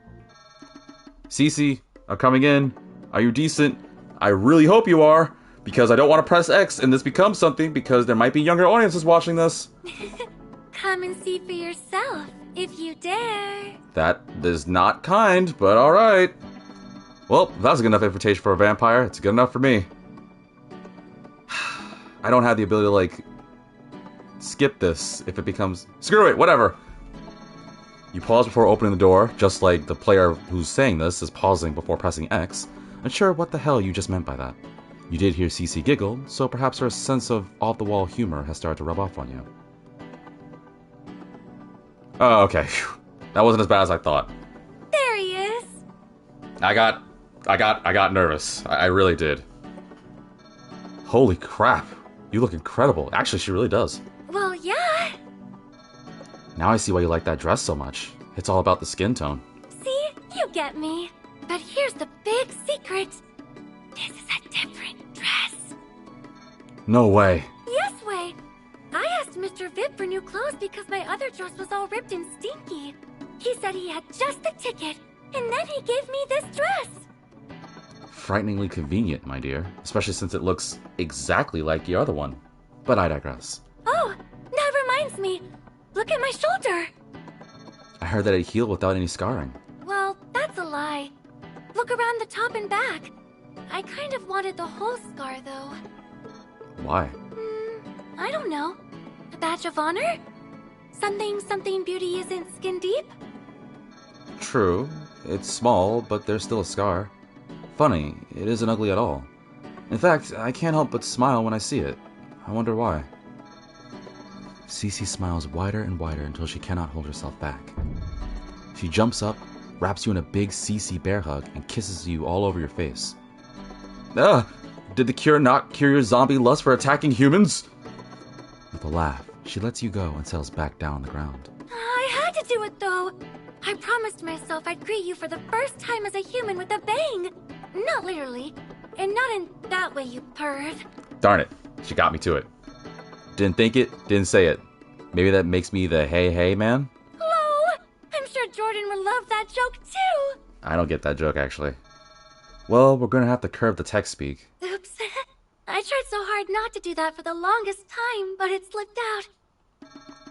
Cece, I'm coming in. Are you decent? I really hope you are, because I don't want to press X and this becomes something, because there might be younger audiences watching this. Come and see for yourself, if you dare. That is not kind, but alright. Well, that's a good enough invitation for a vampire. It's good enough for me. I don't have the ability to, like, skip this if it becomes... Screw it, whatever. You pause before opening the door, just like the player who's saying this is pausing before pressing X, unsure what the hell you just meant by that. You did hear Cece giggle, so perhaps her sense of off-the-wall humor has started to rub off on you. Oh, okay. That wasn't as bad as I thought. There he is. I got nervous. I really did. Holy crap. You look incredible. Actually, she really does. Well, yeah. Now I see why you like that dress so much. It's all about the skin tone. See? You get me. But here's the big secret. This is a different dress. No way. Yes way. I asked Mr. Vip for new clothes because my other dress was all ripped and stinky. He said he had just the ticket, and then he gave me this dress. Frighteningly convenient, my dear. Especially since it looks exactly like the other one. But I digress. Oh, that reminds me. Look at my shoulder. I heard that it healed without any scarring. Well, that's a lie. Look around the top and back. I kind of wanted the whole scar, though. Why? I don't know. A badge of honor? Something beauty isn't skin deep? True. It's small, but there's still a scar. Funny, it isn't ugly at all. In fact, I can't help but smile when I see it. I wonder why. Cece smiles wider and wider until she cannot hold herself back. She jumps up, wraps you in a big Cece bear hug, and kisses you all over your face. Did the cure not cure your zombie lust for attacking humans? With a laugh, she lets you go and settles back down on the ground. I had to do it, though. I promised myself I'd greet you for the first time as a human with a bang. Not literally. And not in that way, you perv. Darn it. She got me to it. Didn't think it, didn't say it. Maybe that makes me the hey man? Hello! I'm sure Jordan would love that joke too! I don't get that joke, actually. Well, we're gonna have to curb the text speak. Oops. I tried so hard not to do that for the longest time, but it slipped out.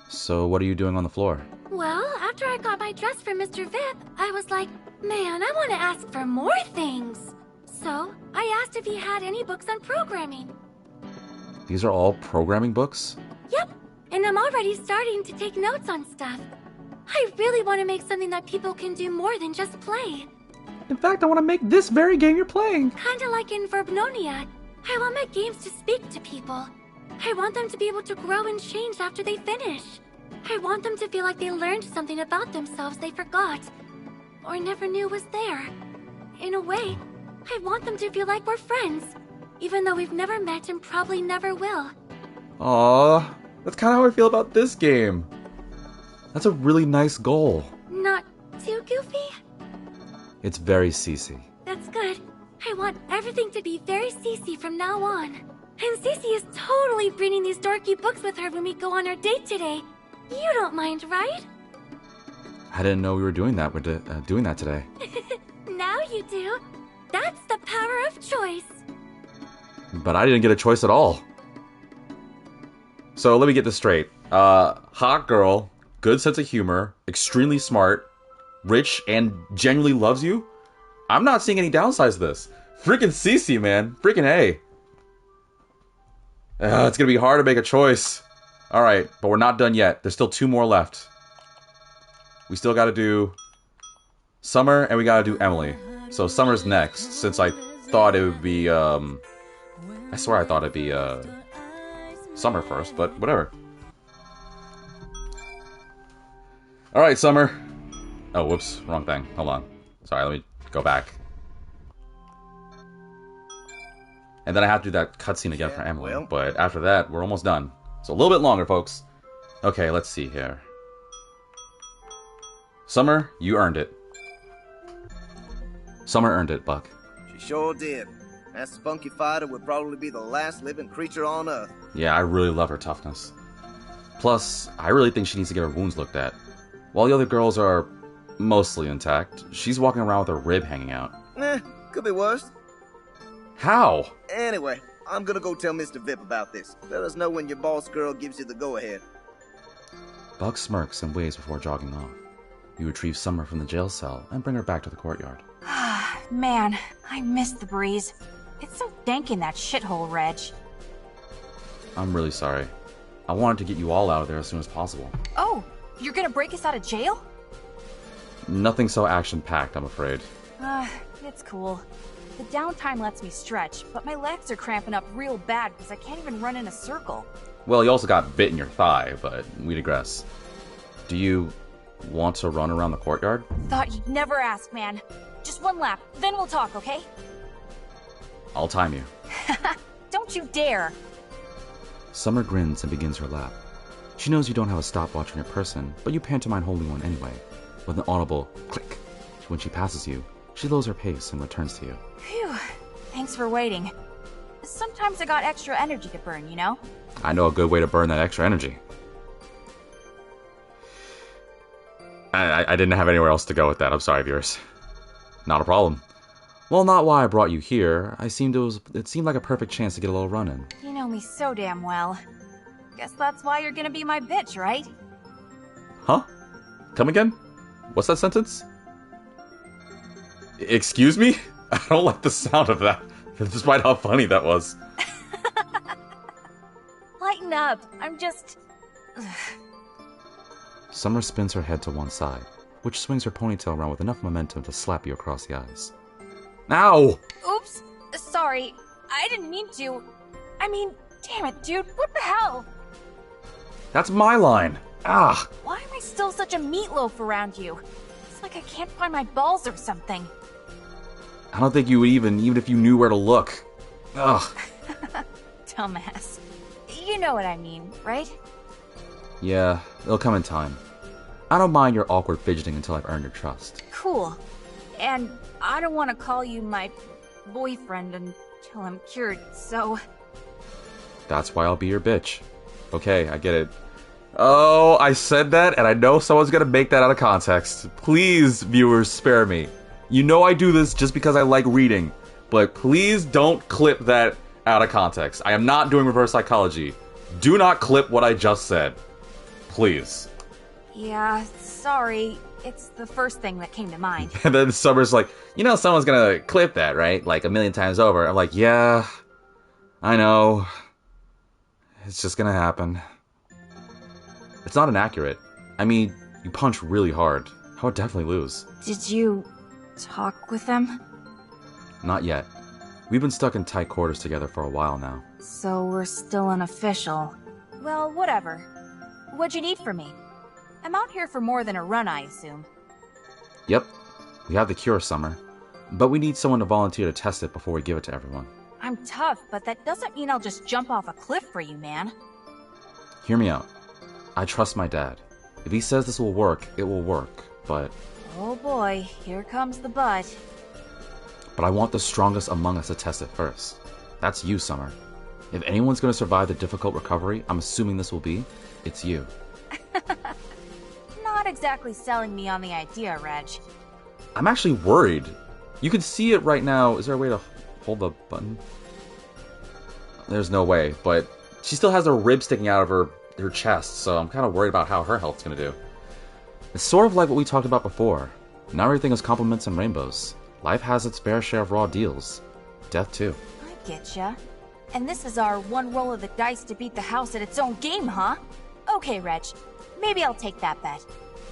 So what are you doing on the floor? Well, after I got my dress from Mr. Vip, I was like, man, I want to ask for more things. So, I asked if he had any books on programming. These are all programming books? Yep, and I'm already starting to take notes on stuff. I really want to make something that people can do more than just play. In fact, I want to make this very game you're playing. Kinda like in Verbnonia. I want my games to speak to people. I want them to be able to grow and change after they finish. I want them to feel like they learned something about themselves they forgot, or never knew was there. In a way, I want them to feel like we're friends, even though we've never met and probably never will. Aww, that's kind of how I feel about this game. That's a really nice goal. Not too goofy? It's very CC. That's good. I want everything to be very Cece from now on. And Cece is totally bringing these dorky books with her when we go on our date today. You don't mind, right? I didn't know we were doing that. We're doing that today. Now you do. That's the power of choice. But I didn't get a choice at all. So let me get this straight. Hot girl, good sense of humor, extremely smart, rich, and genuinely loves you? I'm not seeing any downsides to this. Freaking Cece, man. Freaking A. It's gonna be hard to make a choice. Alright, but we're not done yet. There's still 2 more left. We still gotta do Summer, and we gotta do Emily. So Summer's next, since I thought it would be, I swear I thought it'd be, Summer first, but whatever. Alright, Summer. Oh, whoops. Wrong thing. Hold on. Sorry, let me go back. And then I have to do that cutscene again for Emily. well. But after that, we're almost done. So a little bit longer, folks. Okay, let's see here. Summer, you earned it. Summer earned it, Buck. She sure did. That spunky fighter would probably be the last living creature on Earth. Yeah, I really love her toughness. Plus, I really think she needs to get her wounds looked at. While the other girls are mostly intact, she's walking around with her rib hanging out. Could be worse. How? Anyway, I'm gonna go tell Mr. Vip about this. Let us know when your boss girl gives you the go-ahead. Buck smirks and waves before jogging off. You retrieve Summer from the jail cell and bring her back to the courtyard. Man, I miss the breeze. It's so dank in that shithole, Reg. I'm really sorry. I wanted to get you all out of there as soon as possible. Oh, you're gonna break us out of jail? Nothing so action-packed, I'm afraid. It's cool. The downtime lets me stretch, but my legs are cramping up real bad because I can't even run in a circle. Well, you also got bit in your thigh, but we digress. Do you want to run around the courtyard? Thought you'd never ask, man. Just one lap, then we'll talk, okay? I'll time you. Don't you dare! Summer grins and begins her lap. She knows you don't have a stopwatch on your person, but you pantomime holding one anyway. With an audible click, when she passes you, she lowers her pace and returns to you. Phew, thanks for waiting. Sometimes I got extra energy to burn, you know? I know a good way to burn that extra energy. I didn't have anywhere else to go with that. I'm sorry, viewers. Not a problem. Well, not why I brought you here. It seemed like a perfect chance to get a little run in. You know me so damn well. Guess that's why you're gonna be my bitch, right? Huh? Come again? What's that sentence? Excuse me? I don't like the sound of that, despite how funny that was. Lighten up. I'm just... Summer spins her head to one side, which swings her ponytail around with enough momentum to slap you across the eyes. Ow! Oops. Sorry. I didn't mean to. I mean, damn it, dude. What the hell? That's my line. Ah! Why am I still such a meatloaf around you? It's like I can't find my balls or something. I don't think you would even if you knew where to look. Ugh. Dumbass. You know what I mean, right? Yeah, it'll come in time. I don't mind your awkward fidgeting until I've earned your trust. Cool. And I don't want to call you my boyfriend until I'm cured, so... That's why I'll be your bitch. Okay, I get it. Oh, I said that, and I know someone's gonna make that out of context. Please, viewers, spare me. You know I do this just because I like reading, but please don't clip that out of context. I am not doing reverse psychology. Do not clip what I just said. Please. Yeah, sorry. It's the first thing that came to mind. And then Summer's like, you know someone's gonna clip that, right? Like a million times over. I'm like, yeah, I know. It's just gonna happen. It's not inaccurate. I mean, you punch really hard. I would definitely lose. Did you talk with them? Not yet. We've been stuck in tight quarters together for a while now. So we're still unofficial. Well, whatever. What'd you need from me? I'm out here for more than a run, I assume. Yep. We have the cure, Summer. But we need someone to volunteer to test it before we give it to everyone. I'm tough, but that doesn't mean I'll just jump off a cliff for you, man. Hear me out. I trust my dad. If he says this will work, it will work, but... Oh boy, here comes the but. But I want the strongest among us to test it first. That's you, Summer. If anyone's going to survive the difficult recovery I'm assuming this will be, it's you. Not exactly selling me on the idea, Reg. I'm actually worried. You can see it right now. Is there a way to hold the button? There's no way, but she still has a rib sticking out of her chest, so I'm kind of worried about how her health's going to do. It's sort of like what we talked about before. Not everything is compliments and rainbows. Life has its fair share of raw deals. Death, too. I getcha. And this is our one roll of the dice to beat the house at its own game, huh? Okay, Reg. Maybe I'll take that bet.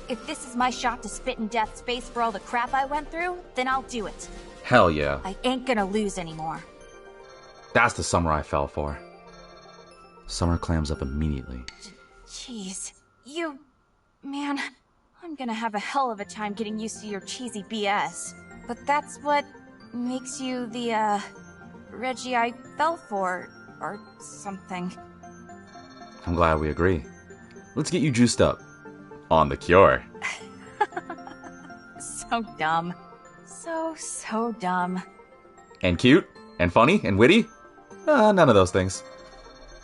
If this is my shot to spit in death's face for all the crap I went through, then I'll do it. Hell yeah. I ain't gonna lose anymore. That's the Summer I fell for. Summer clams up immediately. Jeez. You... Man, I'm gonna have a hell of a time getting used to your cheesy BS. But that's what makes you the, Reggie I fell for, or something. I'm glad we agree. Let's get you juiced up. On the cure. So dumb. So dumb. And cute, and funny, and witty? None of those things.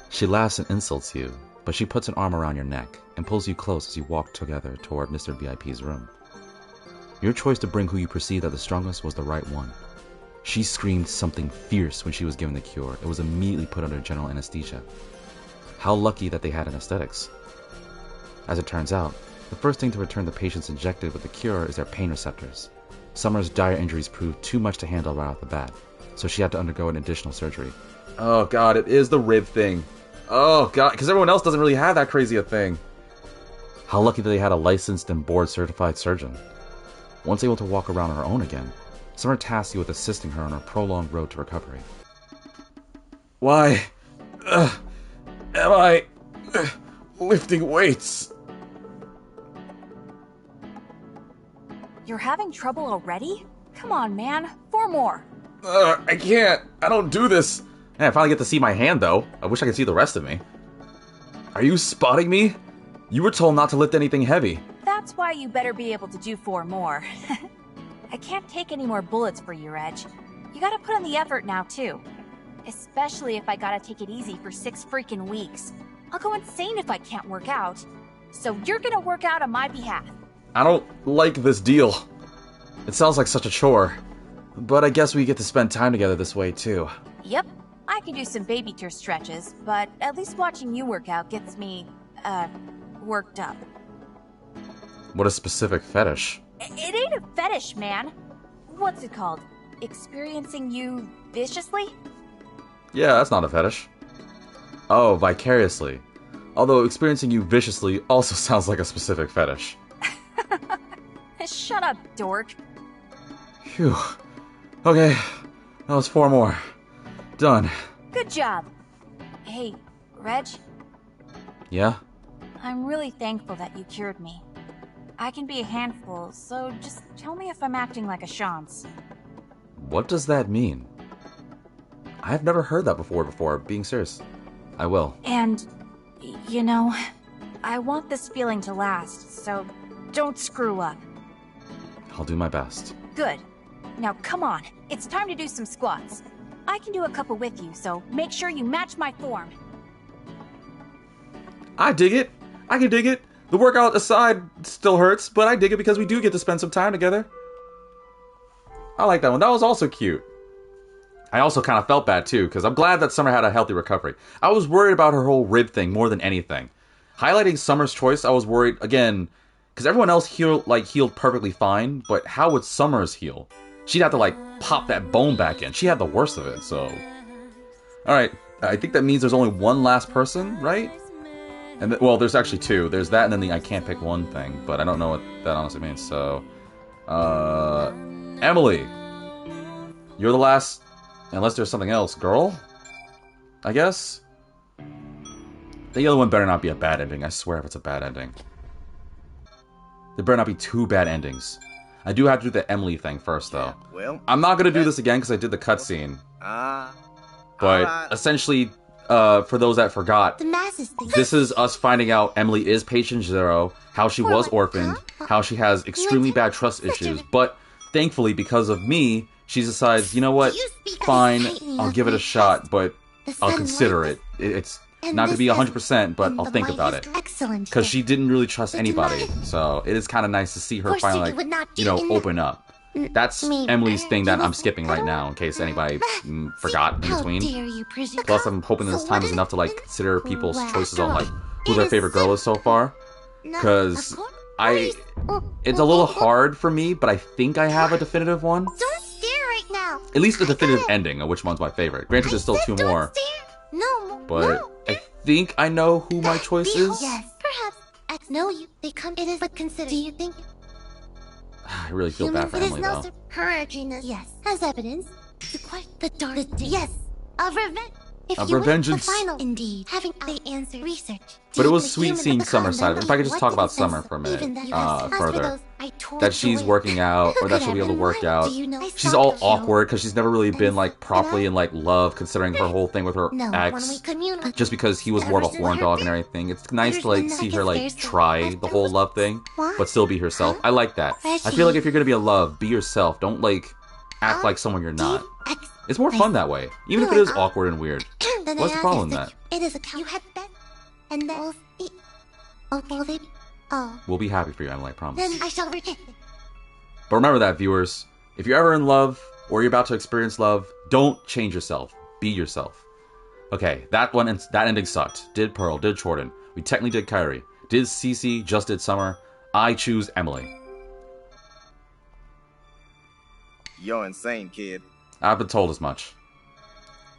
She laughs and insults you, but she puts an arm around your neck and pulls you close as you walk together toward Mr. VIP's room. Your choice to bring who you perceived as the strongest was the right one. She screamed something fierce when she was given the cure. It was immediately put under general anesthesia. How lucky that they had anesthetics. As it turns out, the first thing to return the patients injected with the cure is their pain receptors. Summer's dire injuries proved too much to handle right off the bat, so she had to undergo an additional surgery. Oh god, it is the rib thing. Oh god, because everyone else doesn't really have that crazy a thing. How lucky that they had a licensed and board-certified surgeon. Once able to walk around on her own again, Summer tasked you with assisting her on her prolonged road to recovery. Why am I lifting weights? You're having trouble already? Come on, man. 4 more. I can't. I don't do this. Man, I finally get to see my hand, though. I wish I could see the rest of me. Are you spotting me? You were told not to lift anything heavy. That's why you better be able to do 4 more. I can't take any more bullets for you, Reg. You gotta put in the effort now, too. Especially if I gotta take it easy for 6 freaking weeks. I'll go insane if I can't work out. So you're gonna work out on my behalf. I don't like this deal. It sounds like such a chore. But I guess we get to spend time together this way, too. Yep. I can do some baby tear stretches, but at least watching you work out gets me, worked up. What a specific fetish. It ain't a fetish, man. What's it called? Experiencing you viciously? Yeah, that's not a fetish. Oh, vicariously. Although experiencing you viciously also sounds like a specific fetish. Shut up, dork. Phew. Okay, that was 4 more. Done. Good job. Hey, Reg? Yeah? I'm really thankful that you cured me. I can be a handful, so just tell me if I'm acting like a shanz. What does that mean? I've never heard that before, being serious. I will. And, you know, I want this feeling to last, so don't screw up. I'll do my best. Good. Now come on, it's time to do some squats. I can do a couple with you, so make sure you match my form. I dig it. I can dig it. The workout aside still hurts, but I dig it because we do get to spend some time together. I like that one. That was also cute. I also kind of felt bad, too, because I'm glad that Summer had a healthy recovery. I was worried about her whole rib thing more than anything. Highlighting Summer's choice, I was worried, again, because everyone else healed perfectly fine, but how would Summer's heal? She'd have to, like, pop that bone back in. She had the worst of it, so... Alright, I think that means there's only one last person, right? And well, there's actually two. There's that and then the I can't pick one thing, but I don't know what that honestly means, so... Emily! You're the last... Unless there's something else. Girl? I guess? The other one better not be a bad ending. I swear if it's a bad ending. There better not be two bad endings. I do have to do the Emily thing first, though. Well, I'm not going to do this again because I did the cutscene. But essentially, for those that forgot, this is us finding out Emily is Patient Zero, how she was orphaned, how she has extremely bad trust issues, but thankfully, because of me, she decides, you know what, fine, I'll give it a shot, but I'll consider it. It's not going to be 100%, but I'll think about it. Because she didn't really trust anybody, so it is kind of nice to see her finally, like, you know, open up. That's Emily's thing that I'm skipping right now, in case anybody forgot in between. Plus, I'm hoping this time is enough to, like, consider people's choices on, like, who their favorite girl is so far. Because it's a little hard for me, but I think I have a definitive one. Don't stare right now. At least a definitive ending of which one's my favorite. Granted, there's still two more. No, but I think I know who my choice is. Yes, perhaps. No, they come. It is but consider. Do you think? I really feel bad for Emily, though. Her edginess, yes, as evidence. The dark. Yes, of revenge. Of revengeance. The final, indeed. Having the answer, research. But it was sweet seeing Summer's side of it. If I could just talk about Summer for a minute, further. That she's working out, or that she'll be able to work out. She's all awkward because she's never really been, like, properly in, like, love, considering her whole thing with her ex. Just because he was more of a horn dog and everything. It's nice to, like, see her, like, try the whole love thing, but still be herself. I like that. I feel like if you're gonna be a love, be yourself. Don't, like, act like someone you're not. It's more fun that way, even if it is awkward and weird. What's the problem with that? It is a you had bet, and then we'll be happy for you, Emily, I promise. Then I shall reject it. But remember that, viewers. If you're ever in love, or you're about to experience love, don't change yourself. Be yourself. Okay, that ending sucked. Did Pearl, did Jordan. We technically did Kairi. Did Cece, just did Summer. I choose Emily. You're insane, kid. I've been told as much.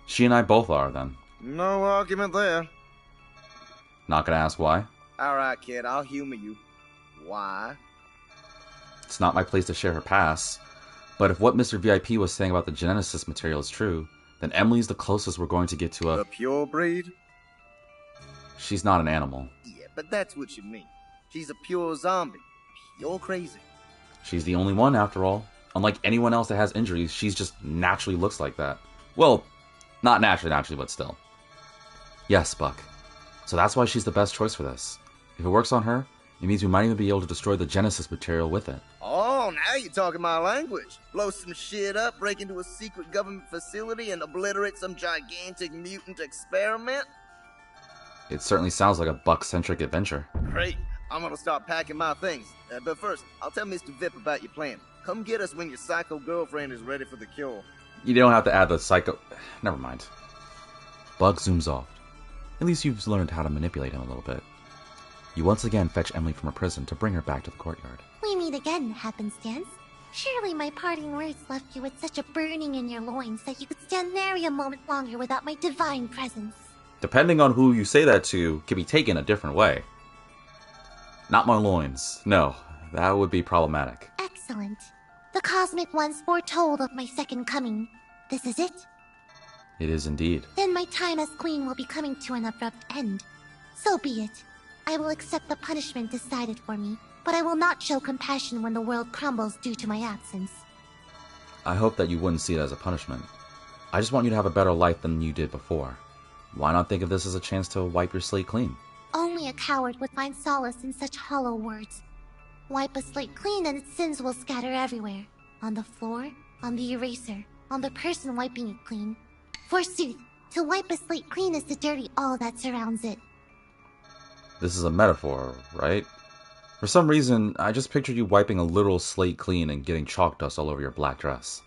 She and I both are, then. No argument there. Not gonna ask why. Alright, kid, I'll humor you. Why? It's not my place to share her past. But if what Mr. VIP was saying about the geneticist material is true, then Emily's the closest we're going to get to a pure breed? She's not an animal. Yeah, but that's what you mean. She's a pure zombie. Pure crazy. She's the only one, after all. Unlike anyone else that has injuries, she's just naturally looks like that. Well, not naturally, but still. Yes, Buck. So that's why she's the best choice for this. If it works on her, it means we might even be able to destroy the Genesis material with it. Oh, now you're talking my language. Blow some shit up, break into a secret government facility, and obliterate some gigantic mutant experiment? It certainly sounds like a Buck-centric adventure. Great. I'm gonna start packing my things. But first, I'll tell Mr. Vip about your plan. Come get us when your psycho girlfriend is ready for the cure. You don't have to add the psycho... Never mind. Bug zooms off. At least you've learned how to manipulate him a little bit. You once again fetch Emily from her prison to bring her back to the courtyard. We meet again, happenstance. Surely my parting words left you with such a burning in your loins that you could stand nary a moment longer without my divine presence. Depending on who you say that to, can be taken a different way. Not my loins. No, that would be problematic. Excellent. The cosmic ones foretold of my second coming. This is it? It is indeed. Then my time as queen will be coming to an abrupt end. So be it. I will accept the punishment decided for me, but I will not show compassion when the world crumbles due to my absence. I hope that you wouldn't see it as a punishment. I just want you to have a better life than you did before. Why not think of this as a chance to wipe your slate clean? Only a coward would find solace in such hollow words. Wipe a slate clean and its sins will scatter everywhere. On the floor, on the eraser, on the person wiping it clean. Forsooth, to wipe a slate clean is to dirty all that surrounds it. This is a metaphor, right? For some reason, I just pictured you wiping a literal slate clean and getting chalk dust all over your black dress.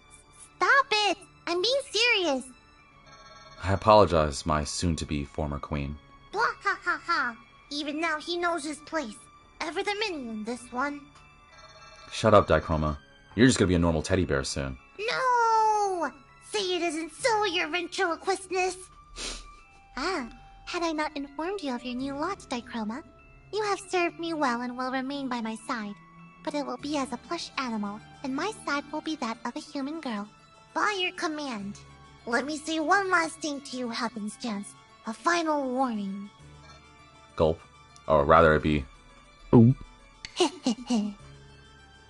Stop it! I'm being serious. I apologize, my soon-to-be former queen. Blah ha ha ha. Even now he knows his place. Ever the minion, this one. Shut up, Dichroma. You're just gonna be a normal teddy bear soon. No! Say it isn't so, your ventriloquistness. Had I not informed you of your new lot, Dichroma, you have served me well and will remain by my side. But it will be as a plush animal, and my side will be that of a human girl. By your command. Let me say one last thing to you, Heaven's Chance. A final warning. Gulp. Or rather, it be...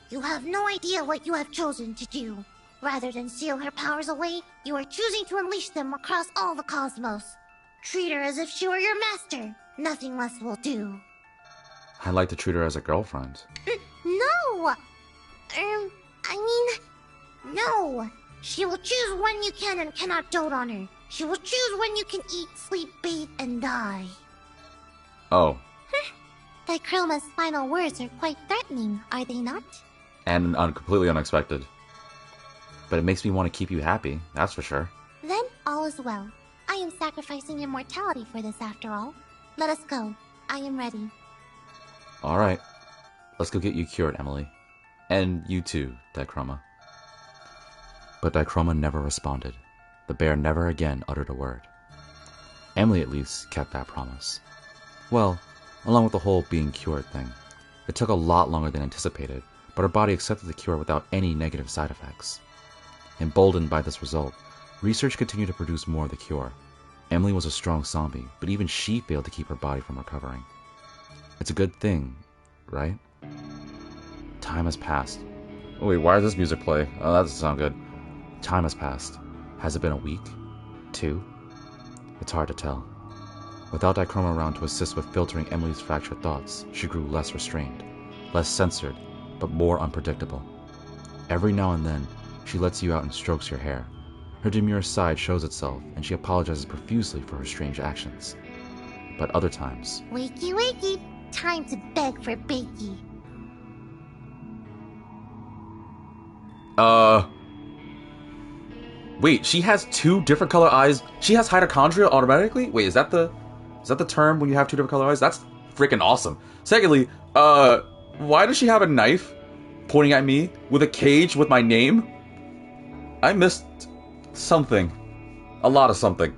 You have no idea what you have chosen to do. Rather than seal her powers away, you are choosing to unleash them across all the cosmos. Treat her as if she were your master. Nothing less will do. I'd like to treat her as a girlfriend. No! No! She will choose when you can and cannot dote on her. She will choose when you can eat, sleep, bathe, and die. Oh. Dichroma's final words are quite threatening, are they not? And completely unexpected. But it makes me want to keep you happy, that's for sure. Then all is well. I am sacrificing immortality for this after all. Let us go. I am ready. Alright. Let's go get you cured, Emily. And you too, Dichroma. But Dichroma never responded. The bear never again uttered a word. Emily at least kept that promise. Well, along with the whole being cured thing. It took a lot longer than anticipated, but her body accepted the cure without any negative side effects. Emboldened by this result, research continued to produce more of the cure. Emily was a strong zombie, but even she failed to keep her body from recovering. It's a good thing, right? Time has passed. Oh, wait, why does this music play? Oh, that doesn't sound good. Time has passed. Has it been a week? 2? It's hard to tell. Without Dichroma around to assist with filtering Emily's fractured thoughts, she grew less restrained, less censored, but more unpredictable. Every now and then, she lets you out and strokes your hair. Her demure side shows itself, and she apologizes profusely for her strange actions. But other times... Wakey, wakey! Time to beg for bakey. Wait, she has 2 different color eyes? She has mitochondria automatically? Wait, is that the term when you have 2 different color eyes? That's freaking awesome. Secondly, why does she have a knife pointing at me with a cage with my name? I missed something. A lot of something.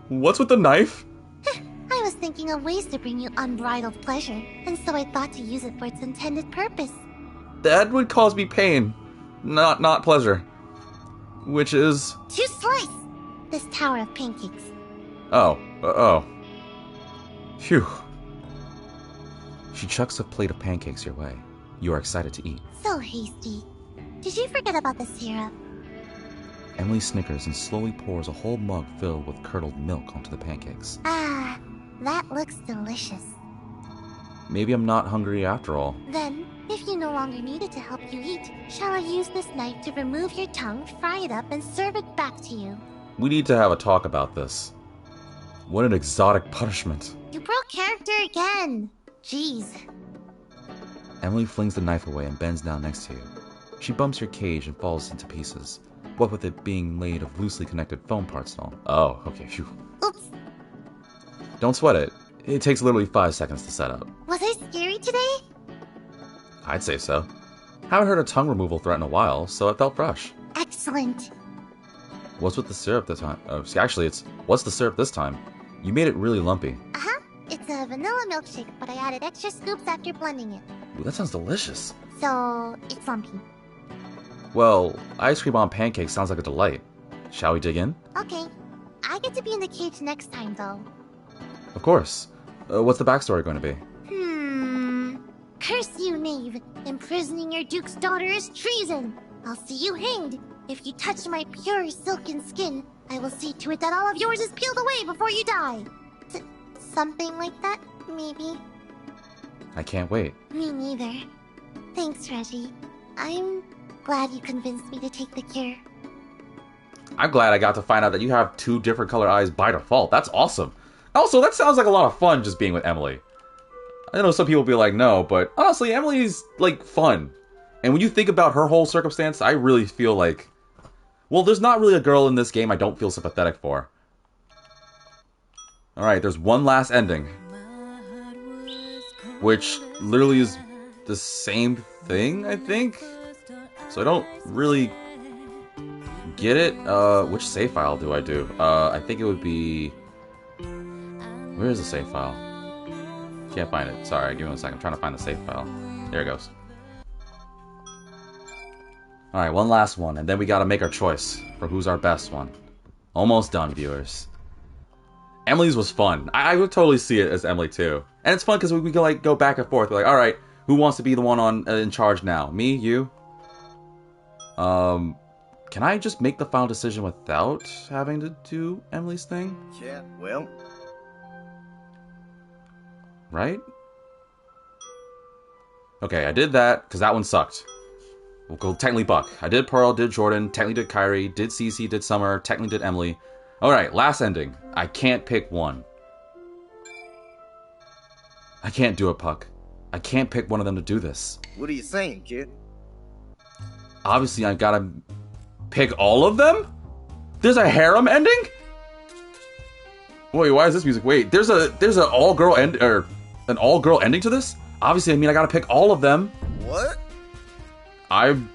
What's with the knife? I was thinking of ways to bring you unbridled pleasure, and so I thought to use it for its intended purpose. That would cause me pain, not pleasure. Which is... To slice this tower of pancakes. Oh. Phew. She chucks a plate of pancakes your way. You are excited to eat. So hasty. Did you forget about the syrup? Emily snickers and slowly pours a whole mug filled with curdled milk onto the pancakes. Ah, that looks delicious. Maybe I'm not hungry after all. Then, if you no longer need it to help you eat, shall I use this knife to remove your tongue, fry it up, and serve it back to you? We need to have a talk about this. What an exotic punishment. You broke character again. Jeez. Emily flings the knife away and bends down next to you. She bumps your cage and falls into pieces, what with it being made of loosely connected foam parts and all. Oh, okay, phew. Oops. Don't sweat it. It takes literally 5 seconds to set up. Was I scary today? I'd say so. Haven't heard a tongue removal threat in a while, so it felt fresh. Excellent. What's with the syrup this time? What's the syrup this time? You made it really lumpy. Uh-huh. It's a vanilla milkshake, but I added extra scoops after blending it. Ooh, that sounds delicious. So, it's lumpy. Well, ice cream on pancakes sounds like a delight. Shall we dig in? Okay. I get to be in the cage next time, though. Of course. What's the backstory going to be? Curse you, knave! Imprisoning your duke's daughter is treason! I'll see you hanged! If you touch my pure silken skin, I will see to it that all of yours is peeled away before you die! Something like that, maybe? I can't wait. Me neither. Thanks, Reggie. I'm glad you convinced me to take the cure. I'm glad I got to find out that you have 2 different color eyes by default. That's awesome. Also, that sounds like a lot of fun just being with Emily. I know some people will be like, no, but honestly, Emily's, like, fun. And when you think about her whole circumstance, I really feel like... Well, there's not really a girl in this game I don't feel sympathetic for. Alright, there's one last ending. Which literally is the same thing, I think? So I don't really get it. Which save file do I do? I think it would be... Where is the save file? Can't find it. Sorry, give me 1 second. I'm trying to find the save file. There it goes. Alright, one last one, and then we gotta make our choice for who's our best one. Almost done, viewers. Emily's was fun. I would totally see it as Emily, too. And it's fun because we can, like, go back and forth. We're like, alright, who wants to be the one in charge now? Me? You? Can I just make the final decision without having to do Emily's thing? Yeah, well... Right? Okay, I did that, because that one sucked. We'll go technically Buck. I did Pearl, did Jordan, technically did Kairi, did Cece, did Summer, technically did Emily. Alright, last ending. I can't pick one. I can't do it, Puck. I can't pick one of them to do this. What are you saying, kid? Obviously, I gotta pick all of them? There's a harem ending? Wait, why is this music? Wait, there's an all-girl end, or an all-girl ending to this? Obviously, I mean, I gotta pick all of them. What? I'm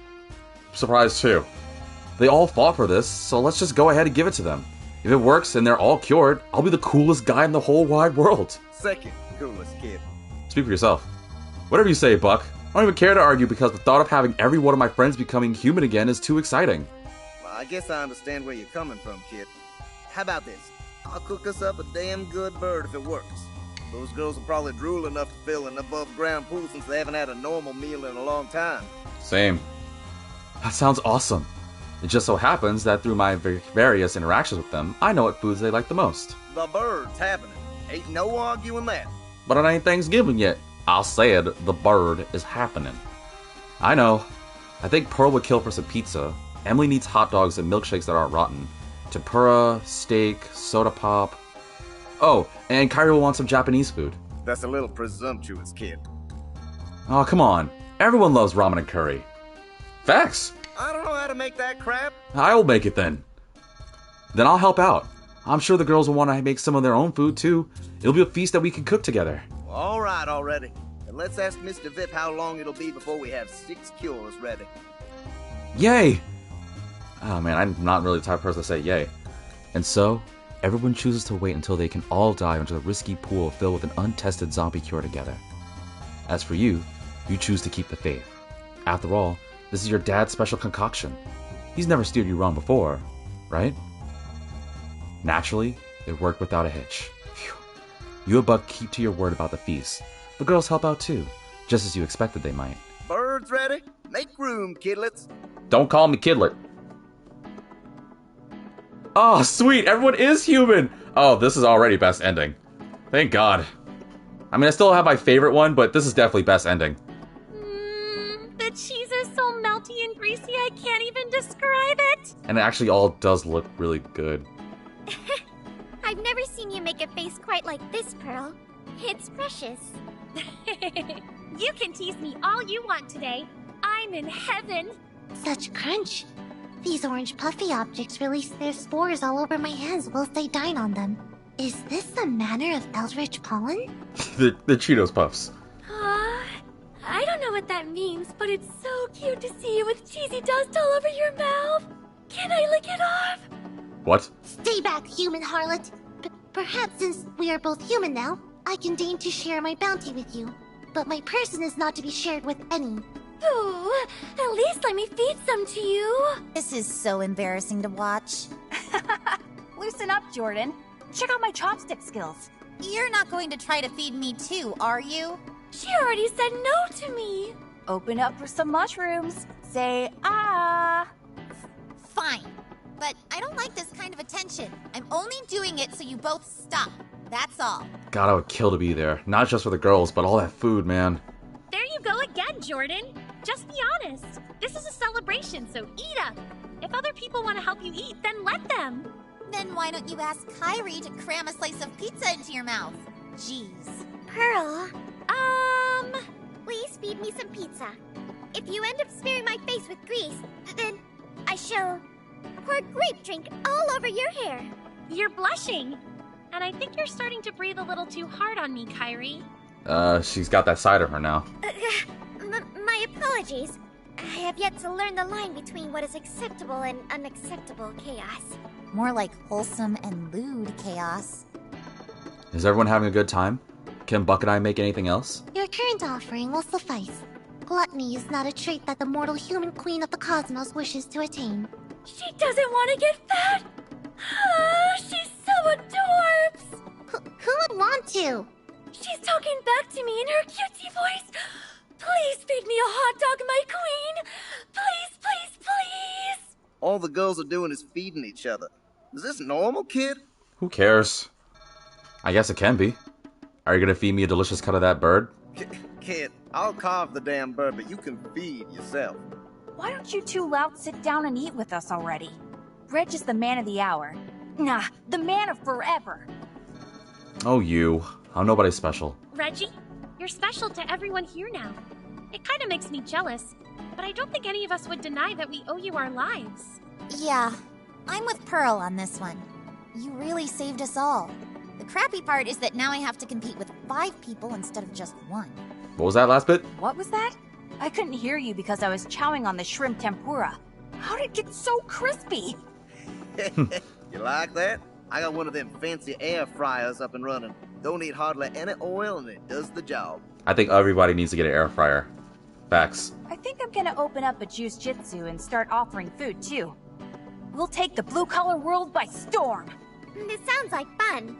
surprised too. They all fought for this, so let's just go ahead and give it to them. If it works and they're all cured, I'll be the coolest guy in the whole wide world. Second coolest kid. Speak for yourself. Whatever you say, Buck. I don't even care to argue because the thought of having every one of my friends becoming human again is too exciting. Well, I guess I understand where you're coming from, kid. How about this? I'll cook us up a damn good bird if it works. Those girls will probably drool enough to fill an above-ground pool since they haven't had a normal meal in a long time. Same. That sounds awesome. It just so happens that through my various interactions with them, I know what foods they like the most. The bird's happening. Ain't no arguing that. But it ain't Thanksgiving yet. I said the bird is happening. I know. I think Pearl would kill for some pizza. Emily needs hot dogs and milkshakes that aren't rotten. Tempura, steak, soda pop. Oh, and Kairi will want some Japanese food. That's a little presumptuous, kid. Oh, come on. Everyone loves ramen and curry. Facts. I don't know how to make that crap. I'll make it then. Then I'll help out. I'm sure the girls will want to make some of their own food too. It'll be a feast that we can cook together. All right already. And let's ask Mr. Vip how long it'll be before we have 6 cures ready. Yay! Oh man, I'm not really the type of person to say yay. And so, everyone chooses to wait until they can all die into the risky pool filled with an untested zombie cure together. As for you, you choose to keep the faith. After all, this is your dad's special concoction. He's never steered you wrong before, right? Naturally, it worked without a hitch. Phew. You and Buck keep to your word about the feast. The girls help out too, just as you expected they might. Birds ready? Make room, kidlets. Don't call me Kidlet. Oh, sweet! Everyone is human! Oh, this is already best ending. Thank God. I mean, I still have my favorite one, but this is definitely best ending. The cheese is so melty and greasy I can't even describe it. And it actually all does look really good. I've never seen you make a face quite like this, Pearl. It's precious. You can tease me all you want today. I'm in heaven. Such crunch. These orange puffy objects release their spores all over my hands whilst they dine on them. Is this the manner of eldritch pollen? the Cheetos Puffs. I don't know what that means, but it's so cute to see you with cheesy dust all over your mouth. Can I lick it off? What? Stay back, human harlot. Perhaps since we are both human now, I can deign to share my bounty with you. But my person is not to be shared with any. Ooh, at least let me feed some to you. This is so embarrassing to watch. Loosen up, Jordan. Check out my chopstick skills. You're not going to try to feed me too, are you? She already said no to me. Open up for some mushrooms. Say, ah. Fine. But I don't like this kind of attention. I'm only doing it so you both stop. That's all. God, I would kill to be there. Not just for the girls, but all that food, man. There you go again, Jordan. Just be honest. This is a celebration, so eat up. If other people want to help you eat, then let them. Then why don't you ask Kairi to cram a slice of pizza into your mouth? Jeez. Pearl, please feed me some pizza. If you end up smearing my face with grease, then I shall pour grape drink all over your hair. You're blushing. And I think you're starting to breathe a little too hard on me, Kairi. She's got that side of her now. My apologies. I have yet to learn the line between what is acceptable and unacceptable chaos. More like wholesome and lewd chaos. Is everyone having a good time? Can Buck and I make anything else? Your current offering will suffice. Gluttony is not a trait that the mortal human queen of the cosmos wishes to attain. She doesn't want to get fat! She's so adorbs! Who would want to? She's talking back to me in her cutesy voice. Please feed me a hot dog, my queen! Please, please, please! All the girls are doing is feeding each other. Is this normal, kid? Who cares? I guess it can be. Are you gonna feed me a delicious cut of that bird? Kid, I'll carve the damn bird, but you can feed yourself. Why don't you two louts sit down and eat with us already? Reg is the man of the hour. Nah, the man of forever. Oh, you. I'm nobody special. Reggie, you're special to everyone here now. It kind of makes me jealous, but I don't think any of us would deny that we owe you our lives. Yeah, I'm with Pearl on this one. You really saved us all. The crappy part is that now I have to compete with 5 people instead of just 1. What was that last bit? What was that? I couldn't hear you because I was chowing on the shrimp tempura. How did it get so crispy? You like that? I got one of them fancy air fryers up and running. Don't need hardly any oil and it does the job. I think everybody needs to get an air fryer. Facts. I think I'm gonna open up a juice jitsu and start offering food too. We'll take the blue-collar world by storm. This sounds like fun.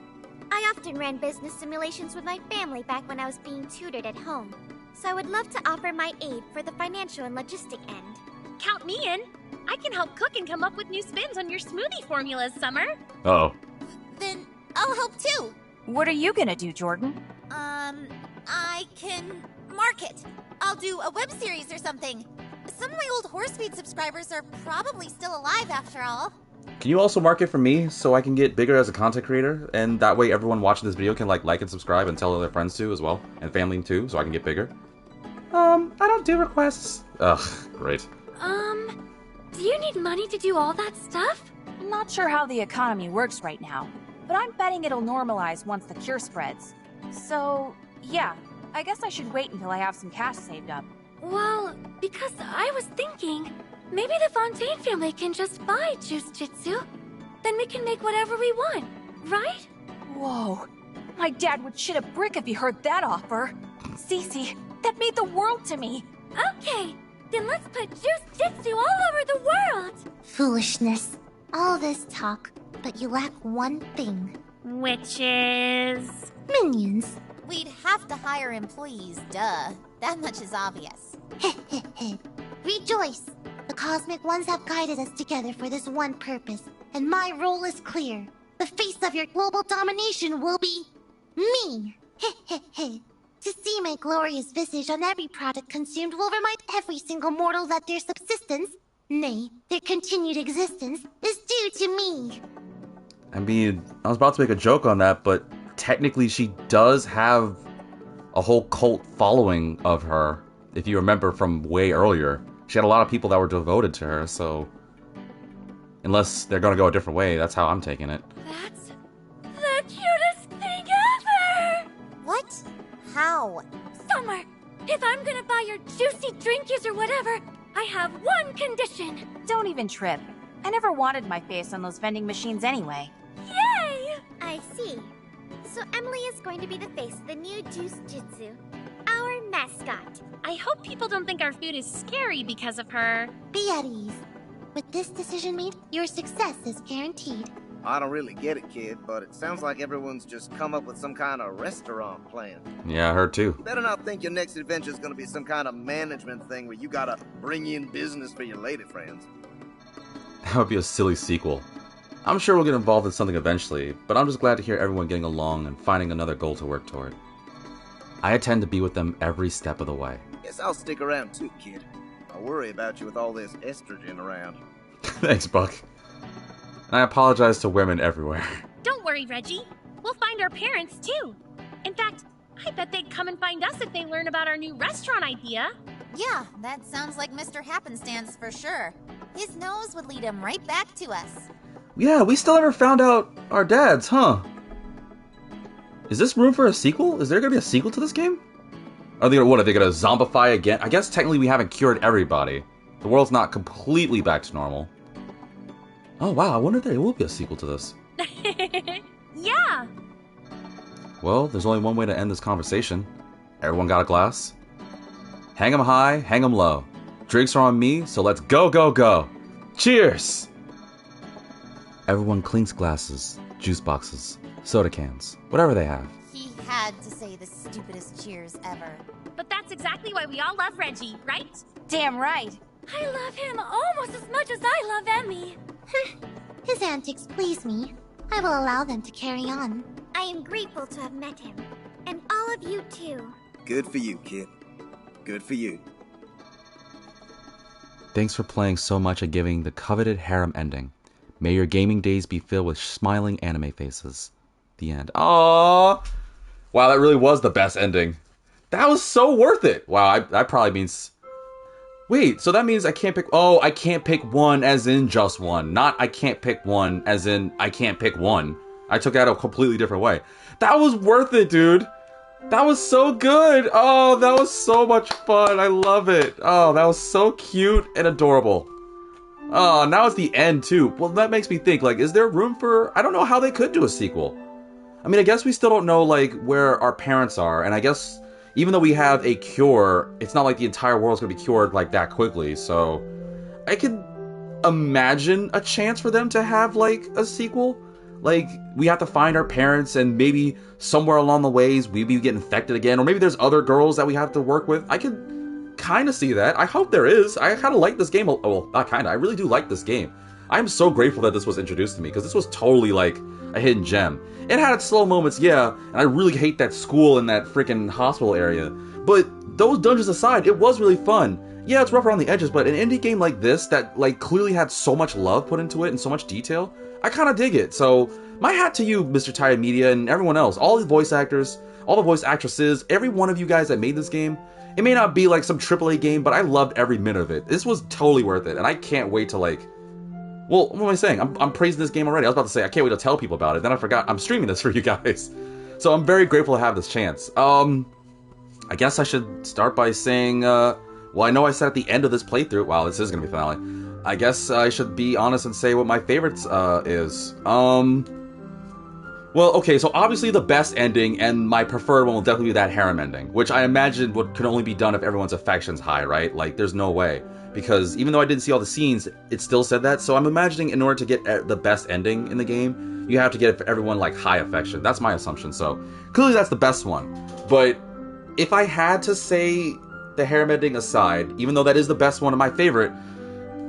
I often ran business simulations with my family back when I was being tutored at home. So I would love to offer my aid for the financial and logistic end. Count me in. I can help cook and come up with new spins on your smoothie formulas, Summer. Uh-oh. Then I'll help too. What are you gonna do, Jordan? I can market. I'll do a web series or something. Some of my old Horsebeat subscribers are probably still alive after all. Can you also market for me so I can get bigger as a content creator? And that way everyone watching this video can like and subscribe and tell their friends too as well. And family too, so I can get bigger. I don't do requests. Ugh, great. Do you need money to do all that stuff? I'm not sure how the economy works right now, but I'm betting it'll normalize once the cure spreads. So, yeah, I guess I should wait until I have some cash saved up. Well, because I was thinking, maybe the Fontaine family can just buy Juice Jitsu. Then we can make whatever we want, right? Whoa, my dad would shit a brick if he heard that offer. Cece, that meant the world to me. Okay, then let's put Juice Jitsu all over the world! Foolishness. All this talk, but you lack one thing. Which is... Minions. We'd have to hire employees, duh. That much is obvious. Rejoice! The Cosmic Ones have guided us together for this one purpose, and my role is clear. The face of your global domination will be... me! To see my glorious visage on every product consumed will remind every single mortal that their subsistence, nay, their continued existence, is due to me. I mean, I was about to make a joke on that, but technically she does have a whole cult following of her. If you remember from way earlier, she had a lot of people that were devoted to her, so... Unless they're gonna go a different way, that's how I'm taking it. That's the cutest thing ever! What? How? Summer, if I'm gonna buy your juicy drinkies or whatever, I have one condition. Don't even trip. I never wanted my face on those vending machines anyway. Yay! I see. So Emily is going to be the face of the new Juice Jitsu, our mascot. I hope people don't think our food is scary because of her. Be at ease. With this decision made, your success is guaranteed. I don't really get it, kid, but it sounds like everyone's just come up with some kind of restaurant plan. Yeah, her too. You better not think your next adventure is gonna be some kind of management thing where you gotta bring in business for your lady friends. That would be a silly sequel. I'm sure we'll get involved in something eventually, but I'm just glad to hear everyone getting along and finding another goal to work toward. I intend to be with them every step of the way. Guess I'll stick around too, kid. I worry about you with all this estrogen around. Thanks, Buck. And I apologize to women everywhere. Don't worry, Reggie. We'll find our parents, too. In fact, I bet they'd come and find us if they learn about our new restaurant idea. Yeah, that sounds like Mr. Happenstance for sure. His nose would lead him right back to us. Yeah, we still never found out our dads, huh? Is this room for a sequel? Is there gonna be a sequel to this game? Are they gonna zombify again? I guess technically we haven't cured everybody. The world's not completely back to normal. Oh wow, I wonder if there will be a sequel to this. Yeah! Well, there's only one way to end this conversation. Everyone got a glass? Hang 'em high, hang 'em low. Drinks are on me, so let's go, go, go! Cheers! Everyone clinks glasses, juice boxes, soda cans, whatever they have. He had to say the stupidest cheers ever. But that's exactly why we all love Reggie, right? Damn right. I love him almost as much as I love Emmy. His antics please me. I will allow them to carry on. I am grateful to have met him. And all of you too. Good for you, kid. Good for you. Thanks for playing so much and giving the coveted harem ending. May your gaming days be filled with smiling anime faces. The end. Aww! Wow, that really was the best ending. That was so worth it. Wow, that probably means... Wait, so that means I can't pick... Oh, I can't pick one as in just one. Not I can't pick one as in I can't pick one. I took that a completely different way. That was worth it, dude. That was so good. Oh, that was so much fun. I love it. Oh, that was so cute and adorable. Oh, now it's the end, too. Well, that makes me think, like, is there room for... I don't know how they could do a sequel. I mean, I guess we still don't know, like, where our parents are. And I guess... Even though we have a cure, it's not like the entire world's gonna be cured like that quickly, so I could imagine a chance for them to have like a sequel. Like, we have to find our parents and maybe somewhere along the ways we get infected again, or maybe there's other girls that we have to work with. I could kind of see that. I hope there is. I kind of like this game. Well, not kind of. I really do like this game. I'm so grateful that this was introduced to me, because this was totally like a hidden gem. It had its slow moments, yeah, and I really hate that school and that freaking hospital area. But those dungeons aside, it was really fun. Yeah, it's rough around the edges, but an indie game like this that like clearly had so much love put into it and so much detail, I kind of dig it. So my hat to you, Mr. Tired Media, and everyone else, all the voice actors, all the voice actresses, every one of you guys that made this game. It may not be like some AAA game, but I loved every minute of it. This was totally worth it, and I can't wait to like... Well, what am I saying? I'm praising this game already. I was about to say, I can't wait to tell people about it. Then I forgot. I'm streaming this for you guys. So I'm very grateful to have this chance. I guess I should start by saying, well, I know I said at the end of this playthrough, wow, this is going to be finale. I guess I should be honest and say what my favorites is. Well, okay, so obviously the best ending and my preferred one will definitely be that harem ending, which I imagine can only be done if everyone's affection's high, right? Like, there's no way. Because even though I didn't see all the scenes, it still said that. So I'm imagining in order to get the best ending in the game, you have to get everyone like high affection. That's my assumption. So clearly that's the best one. But if I had to say the harem ending aside, even though that is the best one and my favorite,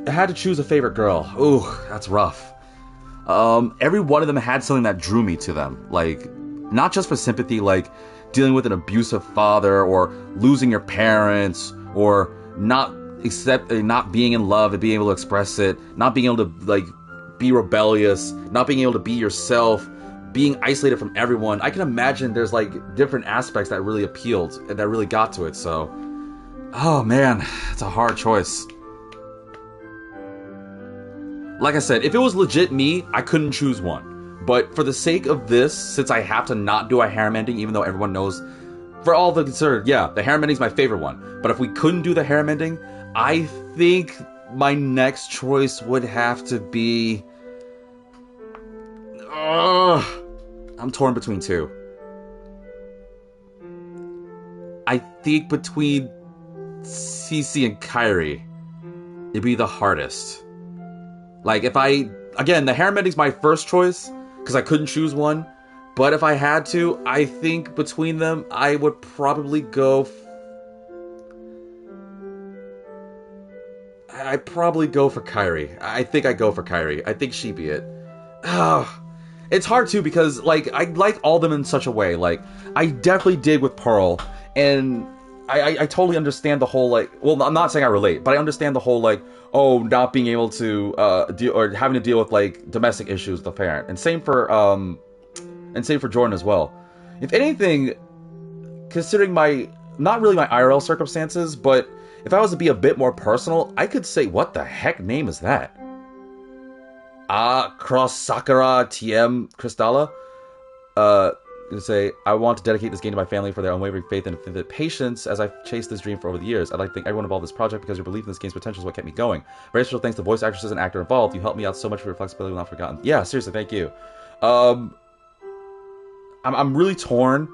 I had to choose a favorite girl. Ooh, that's rough. Every one of them had something that drew me to them. Like, not just for sympathy, like dealing with an abusive father or losing your parents or not being in love and being able to express it, not being able to like be rebellious, not being able to be yourself, being isolated from everyone. I can imagine there's like different aspects that really appealed and that really got to it. So, oh man, it's a hard choice. Like I said, if it was legit me, I couldn't choose one. But for the sake of this, since I have to not do a harem ending, even though everyone knows, for all the concern, yeah, the harem ending's my favorite one. But if we couldn't do the harem ending, I think my next choice would have to be... I'm torn between two. I think between Cece and Kairi, it'd be the hardest. Like, if again, the harem ending's my first choice, because I couldn't choose one. But if I had to, I think between them, I would probably go... I'd probably go for Kairi. I think I'd go for Kairi. I think she'd be it. It's hard too, because like I like all of them in such a way. Like, I definitely did with Pearl, and I totally understand the whole, like, well, I'm not saying I relate, but I understand the whole, like, oh, not being able to deal, or having to deal with, like, domestic issues with the parent, and same for Jordan as well. If anything, considering not really my IRL circumstances, but if I was to be a bit more personal, I could say, what the heck name is that? Cross Sakura TM Crystalla. Say, I want to dedicate this game to my family for their unwavering faith and infinite patience as I've chased this dream for over the years. I'd like to thank everyone involved in this project because your belief in this game's potential is what kept me going. Very special thanks to voice actresses and actor involved. You helped me out so much for your flexibility, not forgotten. Yeah, seriously, thank you. I'm really torn.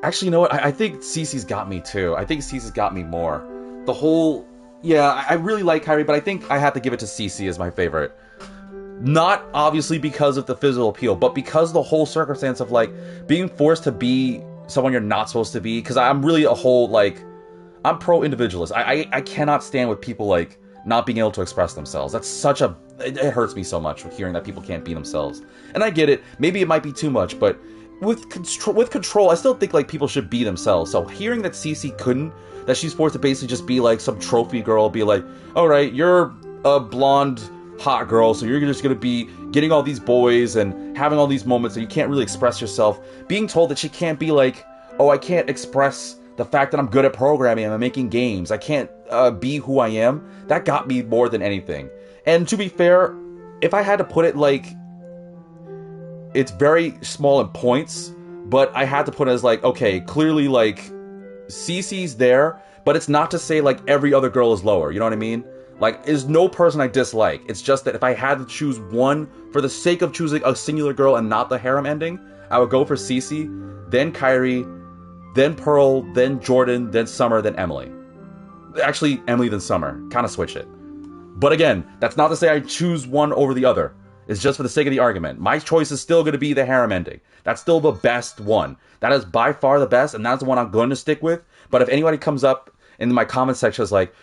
Actually, you know what? I think Cece's got me too. I think Cece's got me more. The whole... Yeah, I really like Kairi, but I think I have to give it to Cece as my favorite. Not obviously because of the physical appeal, but because of the whole circumstance of, like, being forced to be someone you're not supposed to be. Because I'm really a whole, like... I'm pro-individualist. I cannot stand with people, like, not being able to express themselves. That's such a... It hurts me so much with hearing that people can't be themselves. And I get it. Maybe it might be too much, but... With Control, I still think, like, people should be themselves. So hearing that Cece couldn't, that she's forced to basically just be, like, some trophy girl, be like, alright, you're a blonde... hot girl, so you're just gonna be getting all these boys and having all these moments and you can't really express yourself. Being told that she can't be like, oh, I can't express the fact that I'm good at programming and I'm making games. I can't be who I am. That got me more than anything. And to be fair, if I had to put it, like, it's very small in points, but I had to put it as, like, okay, clearly, like, Cece's there, but it's not to say, like, every other girl is lower. You know what I mean? Like, there's no person I dislike. It's just that if I had to choose one, for the sake of choosing a singular girl and not the harem ending, I would go for Cece, then Kairi, then Pearl, then Jordan, then Summer, then Emily. Actually, Emily, then Summer. Kind of switch it. But again, that's not to say I choose one over the other. It's just for the sake of the argument. My choice is still going to be the harem ending. That's still the best one. That is by far the best, and that's the one I'm going to stick with. But if anybody comes up in my comment section is like,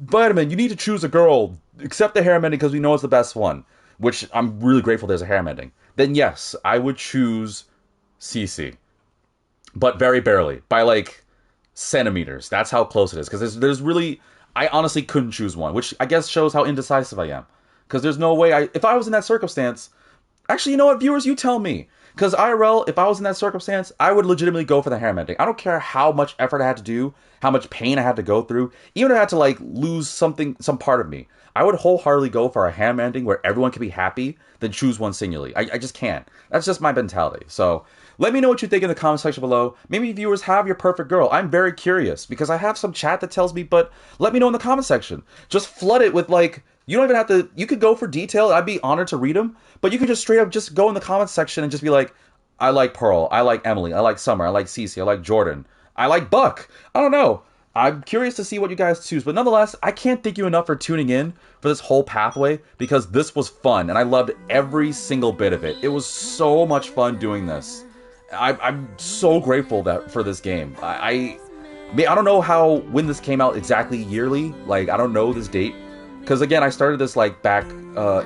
Vitamin, you need to choose a girl, accept the harem ending because we know it's the best one, which I'm really grateful there's a harem ending, then yes, I would choose Cece. But very barely. By, like, centimeters. That's how close it is. Because there's really... I honestly couldn't choose one, which I guess shows how indecisive I am. Because there's no way if I was in that circumstance... Actually, you know what, viewers? You tell me. Because IRL, if I was in that circumstance, I would legitimately go for the harem ending. I don't care how much effort I had to do, how much pain I had to go through, even if I had to, like, lose some part of me. I would wholeheartedly go for a harem ending where everyone can be happy, then choose one singularly. I just can't. That's just my mentality. So, let me know what you think in the comment section below. Maybe viewers have your perfect girl. I'm very curious, because I have some chat that tells me, but let me know in the comment section. Just flood it with, like... You don't even have to... You could go for detail. I'd be honored to read them. But you could just straight up just go in the comments section and just be like, I like Pearl. I like Emily. I like Summer. I like Cece. I like Jordan. I like Buck. I don't know. I'm curious to see what you guys choose. But nonetheless, I can't thank you enough for tuning in for this whole pathway because this was fun. And I loved every single bit of it. It was so much fun doing this. I'm so grateful for this game. I don't know when this came out exactly yearly. Like, I don't know this date. Because, again, I started this, like, back...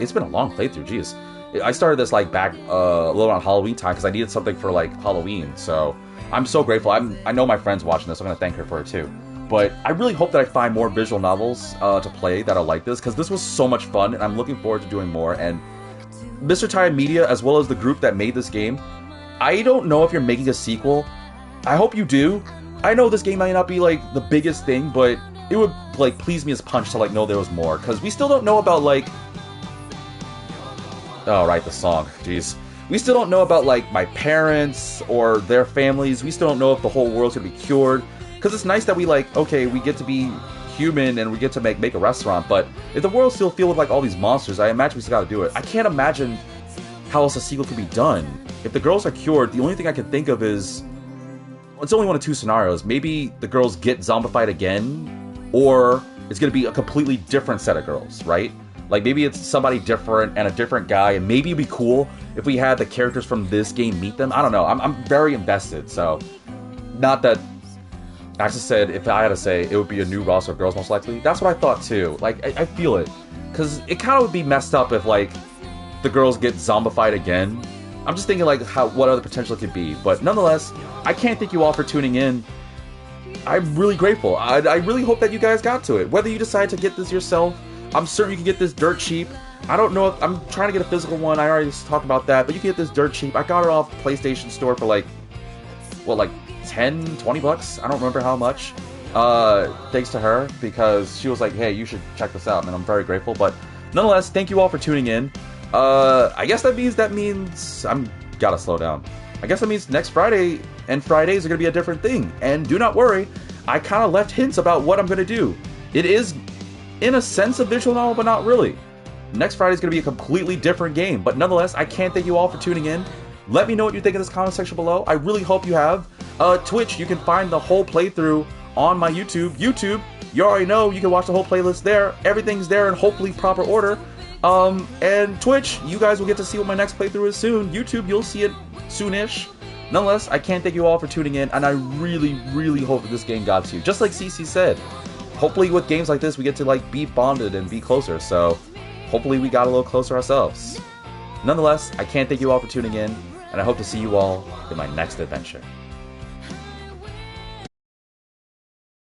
it's been a long playthrough, jeez. I started this, like, back a little around Halloween time because I needed something for, like, Halloween. So, I'm so grateful. I know my friend's watching this, so I'm going to thank her for it, too. But I really hope that I find more visual novels to play that are like this, because this was so much fun, and I'm looking forward to doing more. And Mr. Tired Media, as well as the group that made this game, I don't know if you're making a sequel. I hope you do. I know this game might not be, like, the biggest thing, but... It would, like, please me as punch to, like, know there was more. Because we still don't know about, like... Oh, right, the song. Jeez. We still don't know about, like, my parents or their families. We still don't know if the whole world's gonna be cured. Because it's nice that we, like, okay, we get to be human and we get to make a restaurant. But if the world's still filled with, like, all these monsters, I imagine we still gotta do it. I can't imagine how else a sequel could be done. If the girls are cured, the only thing I can think of is... It's only one of two scenarios. Maybe the girls get zombified again... Or it's going to be a completely different set of girls, right? Like, maybe it's somebody different and a different guy, and maybe it'd be cool if we had the characters from this game meet them. I don't know. I'm very invested, so... Not that... I just said, if I had to say, it would be a new roster of girls, most likely. That's what I thought, too. Like, I feel it. Because it kind of would be messed up if, like, the girls get zombified again. I'm just thinking, like, what other potential it could be. But nonetheless, I can't thank you all for tuning in. I'm really grateful. I really hope that you guys got to it. Whether you decide to get this yourself, I'm certain you can get this dirt cheap. I don't know if I'm trying to get a physical one. I already talked about that, but you can get this dirt cheap. I got it off PlayStation Store for like 10, 20 bucks. I don't remember how much. Thanks to her, because she was like, hey, you should check this out, and I'm very grateful. But nonetheless, thank you all for tuning in. I guess that means I'm gotta slow down. I guess that means next Friday and Fridays are gonna be a different thing. And do not worry, I kind of left hints about what I'm gonna do. It is, in a sense, a visual novel, but not really. Next Friday is gonna be a completely different game. But nonetheless, I can't thank you all for tuning in. Let me know what you think in this comment section below. I really hope you have. Twitch, you can find the whole playthrough on my YouTube. YouTube, you already know, you can watch the whole playlist there. Everything's there in hopefully proper order. And Twitch, you guys will get to see what my next playthrough is soon. YouTube, you'll see it soonish. Nonetheless, I can't thank you all for tuning in, and I really, really hope that this game got to you. Just like CC said, hopefully with games like this, we get to like be bonded and be closer, so hopefully we got a little closer ourselves. Nonetheless, I can't thank you all for tuning in, and I hope to see you all in my next adventure.